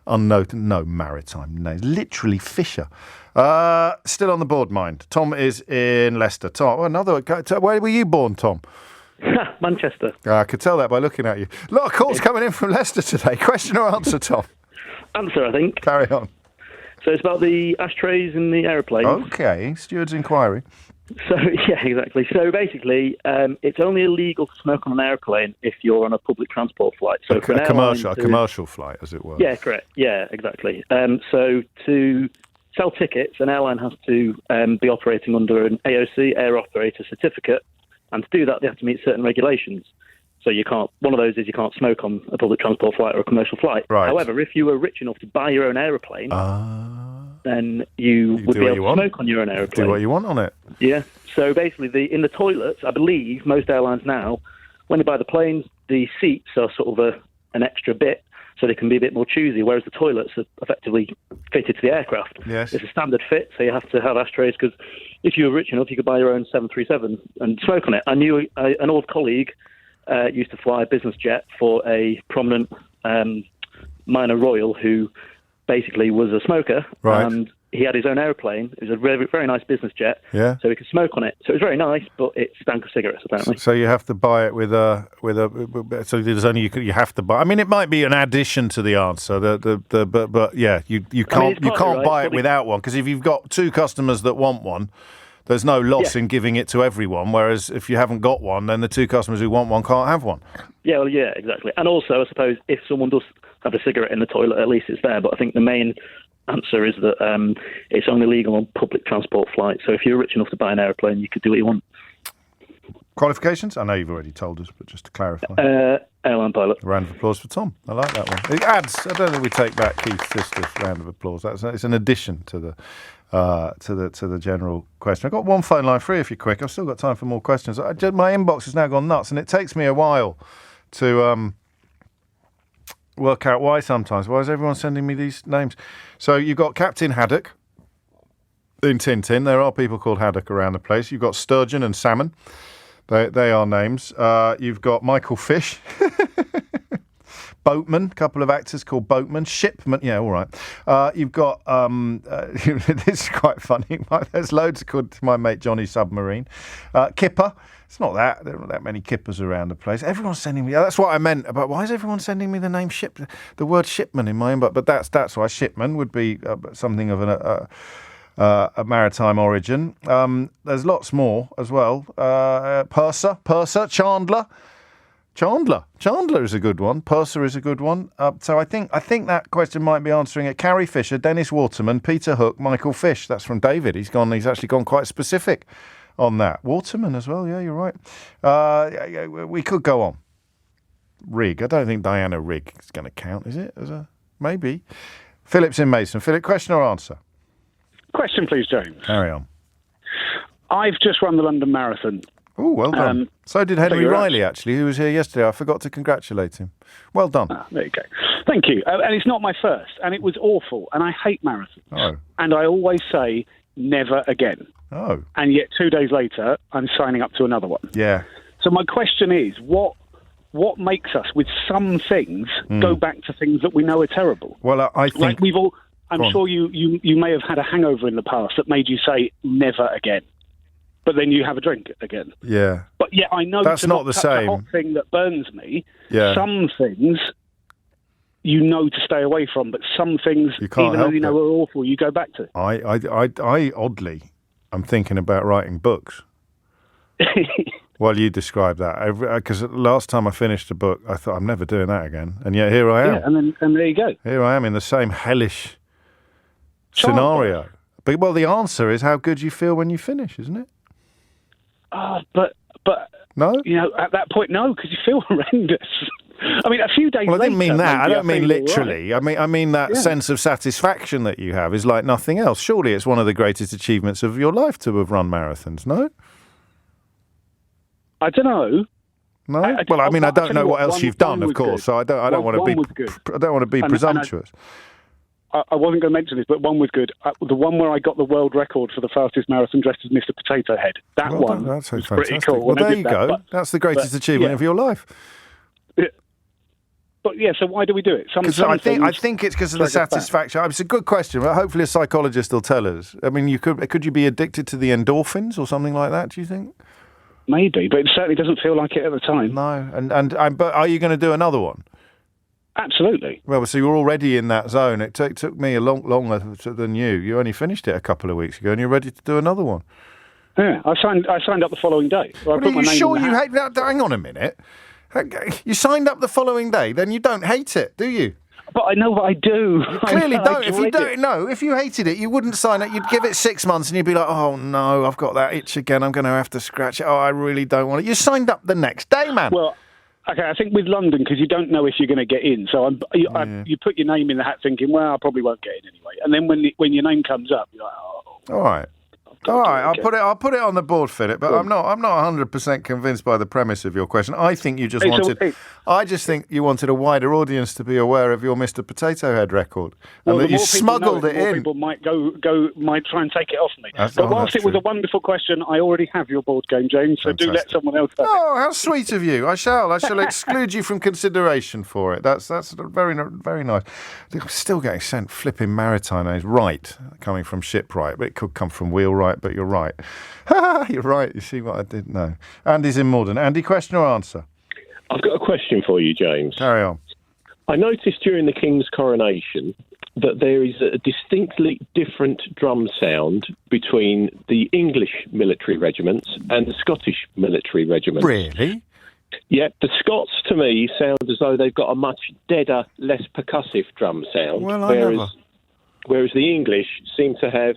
unnoted. No maritime names. Literally Fisher. Still on the board, mind. Tom is in Leicester. Tom, where were you born, Tom? Manchester. I could tell that by looking at you. A lot of calls coming in from Leicester today. Question or answer, Tom? Answer, I think. Carry on. So it's about the ashtrays in the aeroplane. Okay, steward's inquiry. So, yeah, exactly. So basically, it's only illegal to smoke on an aeroplane if you're on a public transport flight. So a commercial flight, as it were. Yeah, correct. Yeah, exactly. So to sell tickets, an airline has to be operating under an AOC, Air Operator Certificate. And to do that, they have to meet certain regulations. So you can't. One of those is you can't smoke on a public transport flight or a commercial flight. Right. However, if you were rich enough to buy your own aeroplane, then you would be able to smoke on your own aeroplane. Do what you want on it. Yeah. So basically, in the toilets, I believe most airlines now, when they buy the planes, the seats are sort of an extra bit, so they can be a bit more choosy. Whereas the toilets are effectively fitted to the aircraft. Yes. It's a standard fit, so you have to have ashtrays because if you were rich enough, you could buy your own 737 and smoke on it. I knew an old colleague used to fly a business jet for a prominent minor royal who basically was a smoker. Right. And he had his own aeroplane. It was a very, very nice business jet. Yeah. So he could smoke on it. So it was very nice, but it stank of cigarettes, apparently. So you have to buy it with a. So there's only you have to buy. I mean, it might be an addition to the answer. But yeah, you can't buy it without one, because if you've got two customers that want one, there's no loss in giving it to everyone. Whereas if you haven't got one, then the two customers who want one can't have one. Yeah, well, yeah, exactly. And also, I suppose if someone does have a cigarette in the toilet, at least it's there. But I think the main answer is that it's only legal on public transport flights. So if you're rich enough to buy an aeroplane, you could do what you want. Qualifications? I know you've already told us, but just to clarify. Airline pilot. A round of applause for Tom. I like that one. It adds. I don't think we take back Keith's sister's round of applause. It's an addition to the general question. I've got one phone line free if you're quick. I've still got time for more questions. My inbox has now gone nuts, and it takes me a while to work out why sometimes. Why is everyone sending me these names? So you've got Captain Haddock in Tintin. There are people called Haddock around the place. You've got Sturgeon and Salmon. They are names. You've got Michael Fish. Boatman, a couple of actors called Boatman. Shipman, yeah, all right. You've got, this is quite funny. There's loads called my mate Johnny Submarine. Kipper. It's not that. There aren't that many kippers around the place. Everyone's sending me. That's what I meant about why is everyone sending me the name the word shipman in my inbox? But that's why shipman would be something of a maritime origin. There's lots more as well. Purser, Chandler is a good one. Purser is a good one. So I think that question might be answering it. Carrie Fisher, Dennis Waterman, Peter Hook, Michael Fish. That's from David. He's actually gone quite specific on that. Waterman as well. Yeah, you're right. We could go on. Rigg. I don't think Diana Rigg is going to count, is it? Maybe. Philip's in Mason. Philip, question or answer? Question, please, James. Carry on. I've just run the London Marathon. Oh, well done. So did Henry Riley, actually, who was here yesterday. I forgot to congratulate him. Well done. There you go. Thank you. And it's not my first, and it was awful, and I hate marathons. Oh. And I always say, never again. Oh. And yet 2 days later, I'm signing up to another one. Yeah. So my question is, what makes us, with some things, go back to things that we know are terrible? Well, I think... Like we've all... I'm sure you may have had a hangover in the past that made you say, never again. But then you have a drink again. Yeah. But yeah, I know that's not the same. The hot thing that burns me. Yeah. Some things you know to stay away from, but some things, you can't even though you know are awful, you go back to. I oddly, I'm thinking about writing books. Well, you describe that. Because last time I finished a book, I thought, I'm never doing that again. And yet here I am. Yeah, and there you go. Here I am in the same hellish scenario. But, well, the answer is how good you feel when you finish, isn't it? But no, you know, at that point, no, because you feel horrendous. I mean, a few days. Well, I didn't mean that. I don't mean feel literally. Right. I mean that sense of satisfaction that you have is like nothing else. Surely it's one of the greatest achievements of your life to have run marathons. No, I don't know. No. I don't know what else you've done, of course. So I don't want to be presumptuous. I wasn't going to mention this, but one was good. The one where I got the world record for the fastest marathon dressed as Mr. Potato Head. That one that's was fantastic. pretty cool. Well, there you go. That's the greatest achievement of your life. But yeah, so why do we do it? I think it's because of the satisfaction. It's a good question, but hopefully a psychologist will tell us. I mean, could you be addicted to the endorphins or something like that? Do you think? Maybe, but it certainly doesn't feel like it at the time. No, but are you going to do another one? Absolutely. Well, so you're already in that zone. It took me a longer than you. You only finished it a couple of weeks ago, and you're ready to do another one. Yeah, I signed up the following day. So are you sure you hate that? Hang on a minute. You signed up the following day, then you don't hate it, do you? But I know what I do. You clearly don't. If you don't know, if you hated it, you wouldn't sign it. You'd give it 6 months, and you'd be like, "Oh no, I've got that itch again. I'm going to have to scratch it. Oh, I really don't want it." You signed up the next day, man. Well. Okay, I think with London, because you don't know if you're going to get in, so you put your name in the hat thinking, well, I probably won't get in anyway. And then when your name comes up, you're like, oh. All right. All right, I'll put it on the board, Philip. But I'm not 100% convinced by the premise of your question. I think you just I just think you wanted a wider audience to be aware of your Mr. Potato Head record, and that you smuggled it in. More people might might try and take it off me. But whilst it was a wonderful question, I already have your board game, James. So do let someone else have it. Oh, how sweet of you! I shall exclude you from consideration for it. That's very very nice. I'm still getting sent flipping maritime names. Right, coming from shipwright, but it could come from wheelwright. But you're right. You're right. You see what I didn't know. Andy's in Morden. Andy, question or answer? I've got a question for you, James. Carry on. I noticed during the King's coronation that there is a distinctly different drum sound between the English military regiments and the Scottish military regiments. Really? Yeah, the Scots, to me, sound as though they've got a much deader, less percussive drum sound, whereas the English seem to have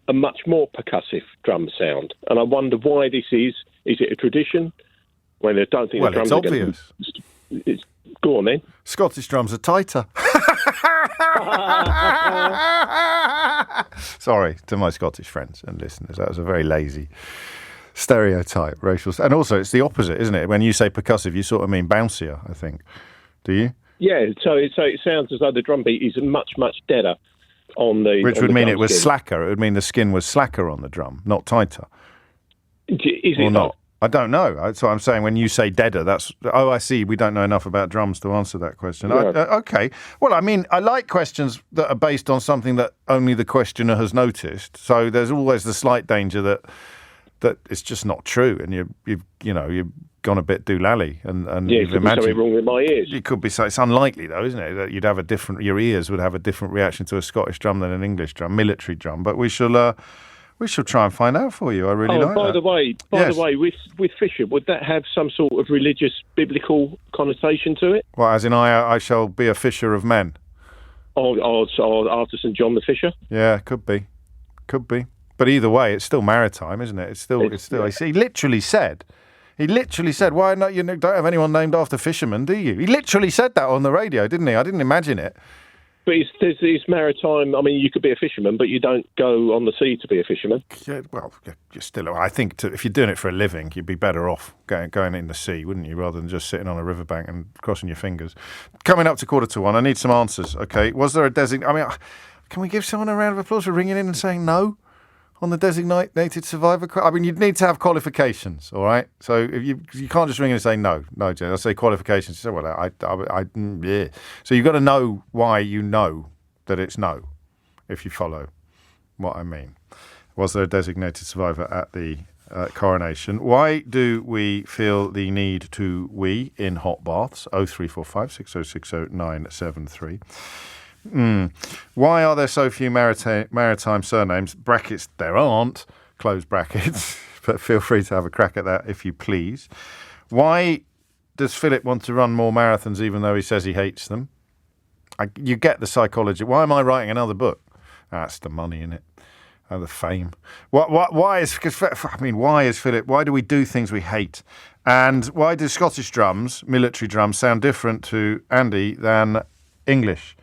a much more percussive drum sound. And I wonder why this is. Is it a tradition? Well, I don't think the drums it's obvious. Go on, then. Scottish drums are tighter. Sorry to my Scottish friends and listeners. That was a very lazy stereotype, racial. And also, it's the opposite, isn't it? When you say percussive, you sort of mean bouncier, I think. Do you? Yeah, so it sounds as though the drum beat is much, much deader on the... Which would mean it was slacker. It would mean the skin was slacker on the drum, not tighter. Is it not? I don't know. That's what I'm saying. When you say deader, that's... Oh, I see. We don't know enough about drums to answer that question. No. Okay. Well, I mean, I like questions that are based on something that only the questioner has noticed. So there's always the slight danger that that it's just not true, and you've gone a bit doolally, and Yeah, you've it could be imagined something wrong with my ears. it could be. It's unlikely though, isn't it, that your ears would have a different reaction to a Scottish drum than an English drum, military drum. But we shall try and find out for you. I really like by that. the way, with Fisher, would that have some sort of religious, biblical connotation to it? Well, as in I shall be a fisher of men. Or after St John the Fisher? Yeah, could be. But either way, it's still maritime, isn't it? It's still. Yeah. He literally said, "Why not? You don't have anyone named after fishermen, do you?" He literally said that on the radio, didn't he? I didn't imagine it. But it's maritime. I mean, you could be a fisherman, but you don't go on the sea to be a fisherman. Yeah, well, you're still. I think if you're doing it for a living, you'd be better off going in the sea, wouldn't you, rather than just sitting on a riverbank and crossing your fingers. Coming up to 1:45, I need some answers. Okay, was there a designated? I mean, can we give someone a round of applause for ringing in and saying no on the designated survivor? I mean, you'd need to have qualifications, all right? So if you can't just ring in and say no, Jen. I'll say qualifications. So yeah. So you've got to know why you know that it's no, if you follow what I mean. Was there a designated survivor at the Coronation? Why do we feel the need to wee in hot baths? 0345 6060 973. Why are there so few maritime surnames? Brackets, there aren't. Close brackets. But feel free to have a crack at that if you please. Why does Philip want to run more marathons even though he says he hates them? You get the psychology. Why am I writing another book? That's the money in it. And the fame. Why is Philip? Why do we do things we hate? And why do Scottish drums, military drums, sound different to Andy than English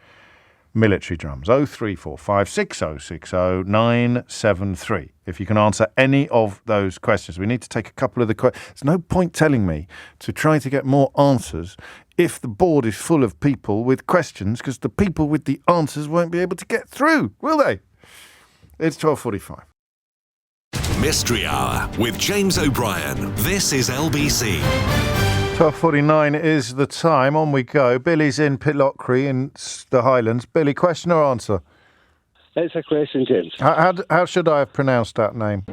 military drums? 0345 6060 973. If you can answer any of those questions. We need to take a couple of the questions. There's no point telling me to try to get more answers if the board is full of people with questions, because the people with the answers won't be able to get through, will they? It's 12:45. Mystery Hour with James O'Brien. This is LBC. 12:49 is the time. On we go. Billy's in Pitlochry in the Highlands. Billy, question or answer? It's a question, James. How should I have pronounced that name?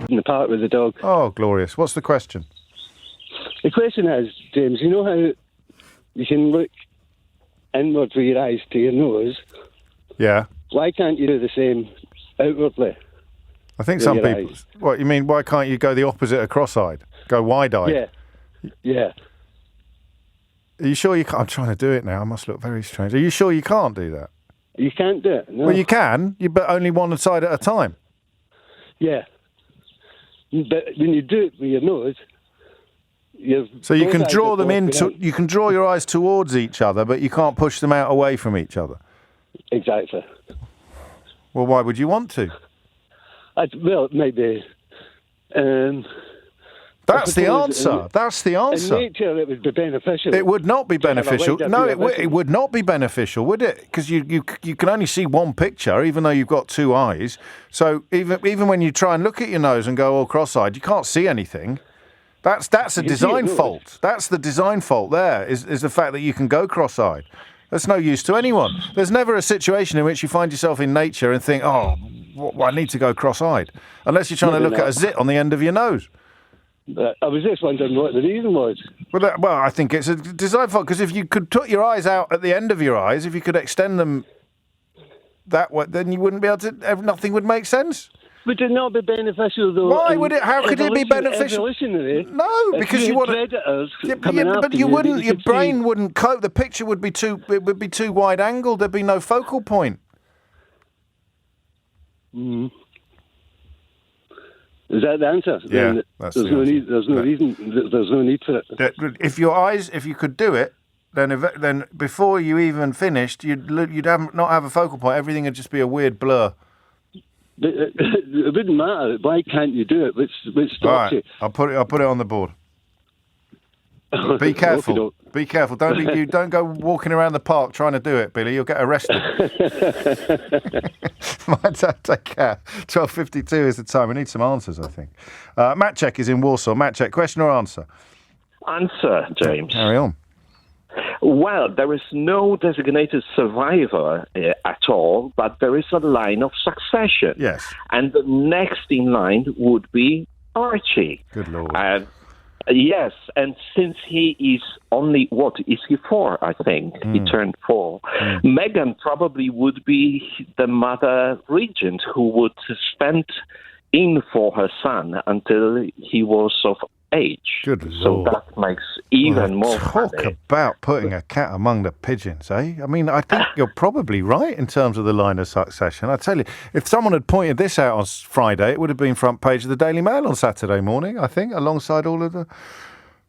In the park with the dog. Oh, glorious. What's the question? The question is, James, you know how you can look inward with your eyes to your nose? Yeah. Why can't you do the same outwardly? I think some people... Eyes? What, you mean, why can't you go the opposite of cross-eyed? Go wide-eyed? Yeah. Yeah. Are you sure you can't? I'm trying to do it now. I must look very strange. Are you sure you can't do that? You can't do it, no. Well, you can, but only one side at a time. Yeah. But when you do it with your nose, so you can draw them into. You can draw your eyes towards each other, but you can't push them out away from each other. Exactly. Well, why would you want to? Well, maybe. That's the answer. That's the answer. In nature, it would be beneficial. It would not be beneficial. No, it would not be beneficial, would it? Because you can only see one picture, even though you've got two eyes. So even when you try and look at your nose and go all cross-eyed, you can't see anything. That's a design fault. That's the design fault there, is the fact that you can go cross-eyed. That's no use to anyone. There's never a situation in which you find yourself in nature and think, I need to go cross-eyed. Unless you're trying to look at a zit on the end of your nose. I was just wondering what the reason was. Well, I think it's a design fault, because if you could put your eyes out at the end of your eyes, if you could extend them that way, then you wouldn't be able to, nothing would make sense. Would it not be beneficial, though? Why would it? How could it be beneficial? No, because you want predators. But you wouldn't. Your brain wouldn't cope. The picture would be too. It would be too wide angled. There'd be no focal point. Mm. Is that the answer? Yeah, there's no need. There's no reason. There's no need for it. If you could do it, then before you even finished, you'd not have a focal point. Everything would just be a weird blur. But it wouldn't matter. Why can't you do it? Which stops you? I'll put it on the board. Be careful. Be careful. Don't go walking around the park trying to do it, Billy. You'll get arrested. My dad, take care. 12:52 is the time. We need some answers, I think. Matt Check is in Warsaw. Matt Check, question or answer? Answer, James. Carry on. Well, there is no designated survivor at all, but there is a line of succession. Yes. And the next in line would be Archie. Good Lord. Yes, and since he is only, what, is he 4, I think? He turned 4. Meghan probably would be the mother regent who would stand in for her son until he was of age. Good so Lord. that makes even more Talk funny. about putting a cat among the pigeons, eh? I mean, I think you're probably right in terms of the line of succession. I tell you, if someone had pointed this out on Friday, it would have been front page of the Daily Mail on Saturday morning, I think, alongside all of the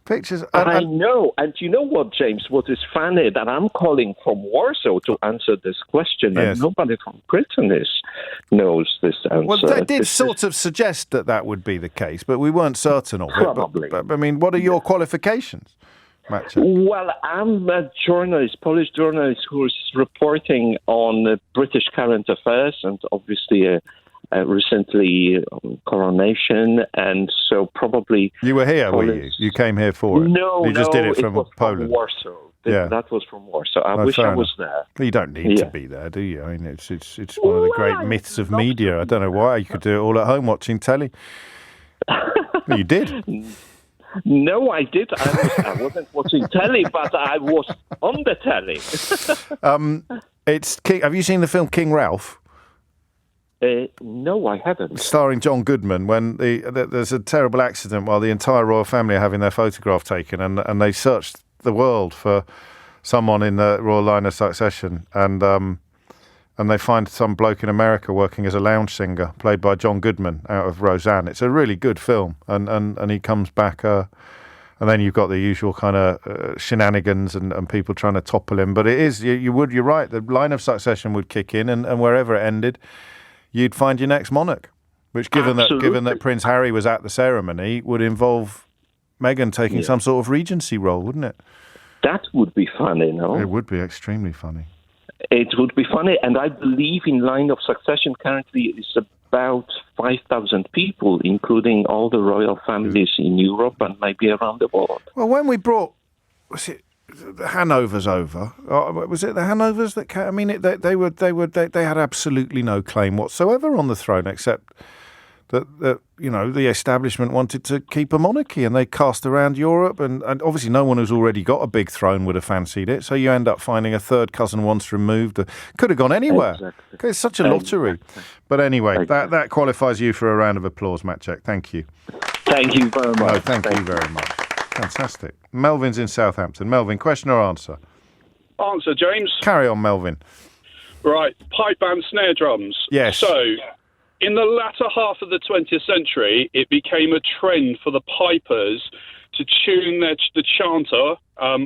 pictures. I know. And you know what, James? What is funny, that I'm calling from Warsaw to answer this question, Yes. and nobody from Britain knows this answer. Well, they did sort of suggest that would be the case, but we weren't certain of it. Probably. But I mean, what are your qualifications, Matt? Well, I'm a journalist, Polish journalist, who's reporting on British current affairs and obviously recently Coronation, and so probably... You were here, were you? You came here for it? No, you just did it from was Poland. From Warsaw. Yeah. That was from Warsaw. I wish I was there. You don't need to be there, do you? I mean, it's one of the great myths of media. I don't know why. You could do it all at home watching telly. You did. No, I did. I wasn't watching telly, but I was on the telly. Have you seen the film King Ralph? No, I haven't. Starring John Goodman, when there's a terrible accident while the entire royal family are having their photograph taken, and they searched the world for someone in the royal line of succession, and they find some bloke in America working as a lounge singer, played by John Goodman out of Roseanne. It's a really good film, and he comes back, and then you've got the usual kind of shenanigans and people trying to topple him. But it is you're right. The line of succession would kick in, and wherever it ended, you'd find your next monarch, which, given that Prince Harry was at the ceremony, would involve Meghan taking some sort of regency role, wouldn't it? That would be funny, no? It would be extremely funny. It would be funny, and I believe in line of succession currently is about 5,000 people, including all the royal families in Europe and maybe around the world. Well, when we brought, was it the Hanovers over? Was it the Hanovers that? I mean, they had absolutely no claim whatsoever on the throne, except that the establishment wanted to keep a monarchy, and they cast around Europe, and obviously no one who's already got a big throne would have fancied it. So you end up finding a third cousin once removed. Could have gone anywhere. Exactly. It's such a lottery. Exactly. But anyway, that qualifies you for a round of applause, Matt Check. Thank you. Thank you very much. No, thank you very much. Fantastic. Melvin's in Southampton. Melvin, question or answer? Answer, James. Carry on, Melvin. Right, pipe and snare drums. Yes. So, in the latter half of the 20th century, it became a trend for the pipers to tune the chanter,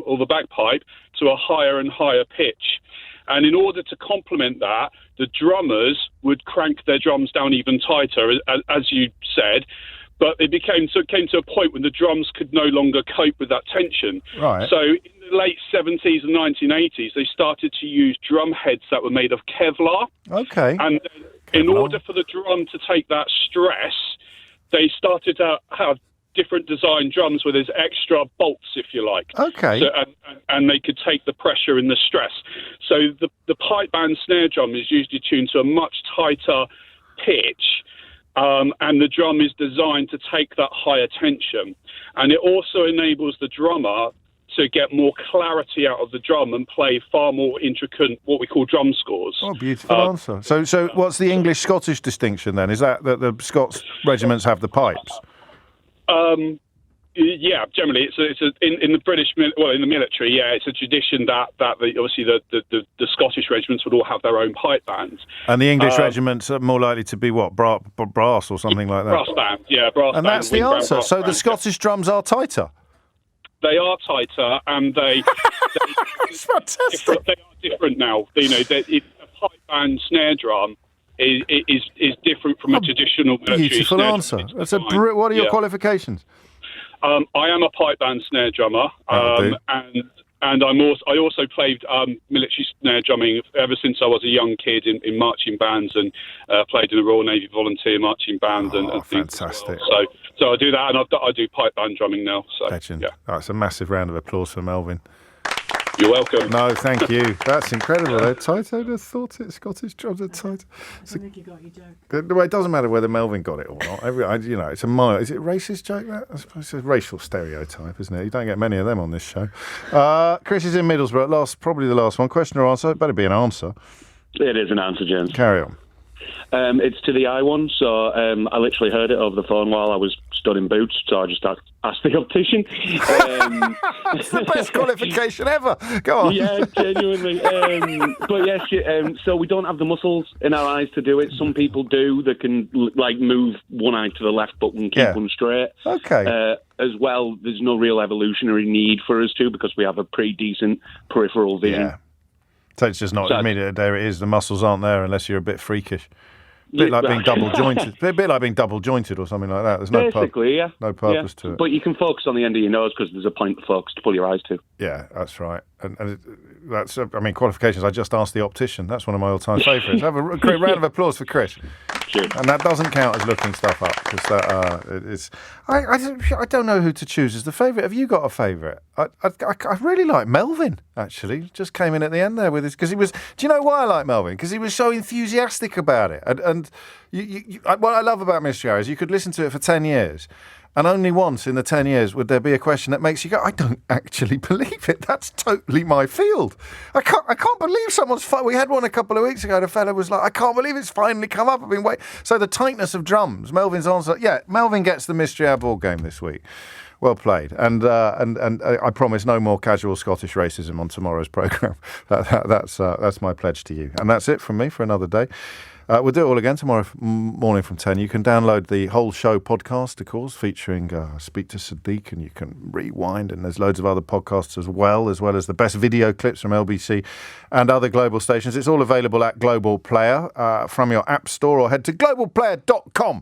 or the bagpipe, to a higher and higher pitch. And in order to complement that, the drummers would crank their drums down even tighter, as you said. but it came to a point when the drums could no longer cope with that tension. Right. So in the late 70s and 1980s, they started to use drum heads that were made of Kevlar. Okay. And in order for the drum to take that stress, they started to have different design drums where there's extra bolts, if you like. Okay. So, and they could take the pressure and the stress. So the pipe band snare drum is usually tuned to a much tighter pitch, and the drum is designed to take that higher tension. And it also enables the drummer to get more clarity out of the drum and play far more intricate, what we call drum scores. Oh, beautiful answer. So what's the English-Scottish distinction then? Is that the Scots regiments have the pipes? Yeah, generally, it's in the British, in the military, yeah, it's a tradition that obviously the Scottish regiments would all have their own pipe bands. And the English regiments are more likely to be what, brass or something like that? Brass band, yeah, brass band. And that's the answer. So the Scottish drums are tighter? They are tighter, and That's fantastic. They are different now. You know, a pipe band snare drum is different from a traditional military Beautiful snare answer. drum. That's what are your qualifications? I am a pipe band snare drummer, and I also played military snare drumming ever since I was a young kid in marching bands, and played in the Royal Navy Volunteer Marching Band and things. Fantastic. Well. So I do that, and I do pipe band drumming now. So Legend. yeah, It's a massive round of applause for Melvin. You're welcome. No, thank you. That's incredible. They're tight. I'd have thought it. Scottish drums are tight. I think you got your joke. It doesn't matter whether Melvin got it or not. It's a mild. Is it a racist joke? That I suppose it's a racial stereotype, isn't it? You don't get many of them on this show. Chris is in Middlesbrough. Probably the last one. Question or answer? It better be an answer. It is an answer, James. Carry on. It's to the eye one, so I literally heard it over the phone while I was stood in boots, so I just asked the optician. It's the best qualification ever. Go on. Yeah, genuinely. But yes, so we don't have the muscles in our eyes to do it. Some people do. They can move one eye to the left but can keep one straight. Okay. As well, there's no real evolutionary need for us to, because we have a pretty decent peripheral vision. Yeah. So it's just not, there it is, the muscles aren't there unless you're a bit freakish. A bit like being double jointed. A bit like being double jointed or something like that. There's no purpose to it. But you can focus on the end of your nose because there's a point of focus to pull your eyes to. Yeah, that's right. And that's, qualifications. I just asked the optician. That's one of my all-time favourites. Have a great round of applause for Chris. Cheers. And that doesn't count as looking stuff up, because I don't know who to choose as the favourite. Have you got a favourite? I really like Melvin, actually. Just came in at the end there with his, because he was. Do you know why I like Melvin? Because he was so enthusiastic about it. And what I love about Mystery Hour is you could listen to it for 10 years. And only once in the 10 years would there be a question that makes you go, I don't actually believe it. That's totally my field. I can't believe someone's... We had one a couple of weeks ago. The fella was like, I can't believe it's finally come up. I've been waiting. So the tightness of drums, Melvin's answer... Yeah, Melvin gets the Mystery Hour board game this week. Well played. And I promise no more casual Scottish racism on tomorrow's programme. That's my pledge to you. And that's it from me for another day. We'll do it all again tomorrow morning from 10. You can download the whole show podcast, of course, featuring Speak to Sadiq, and you can rewind, and there's loads of other podcasts as well as the best video clips from LBC and other global stations. It's all available at Global Player from your app store, or head to globalplayer.com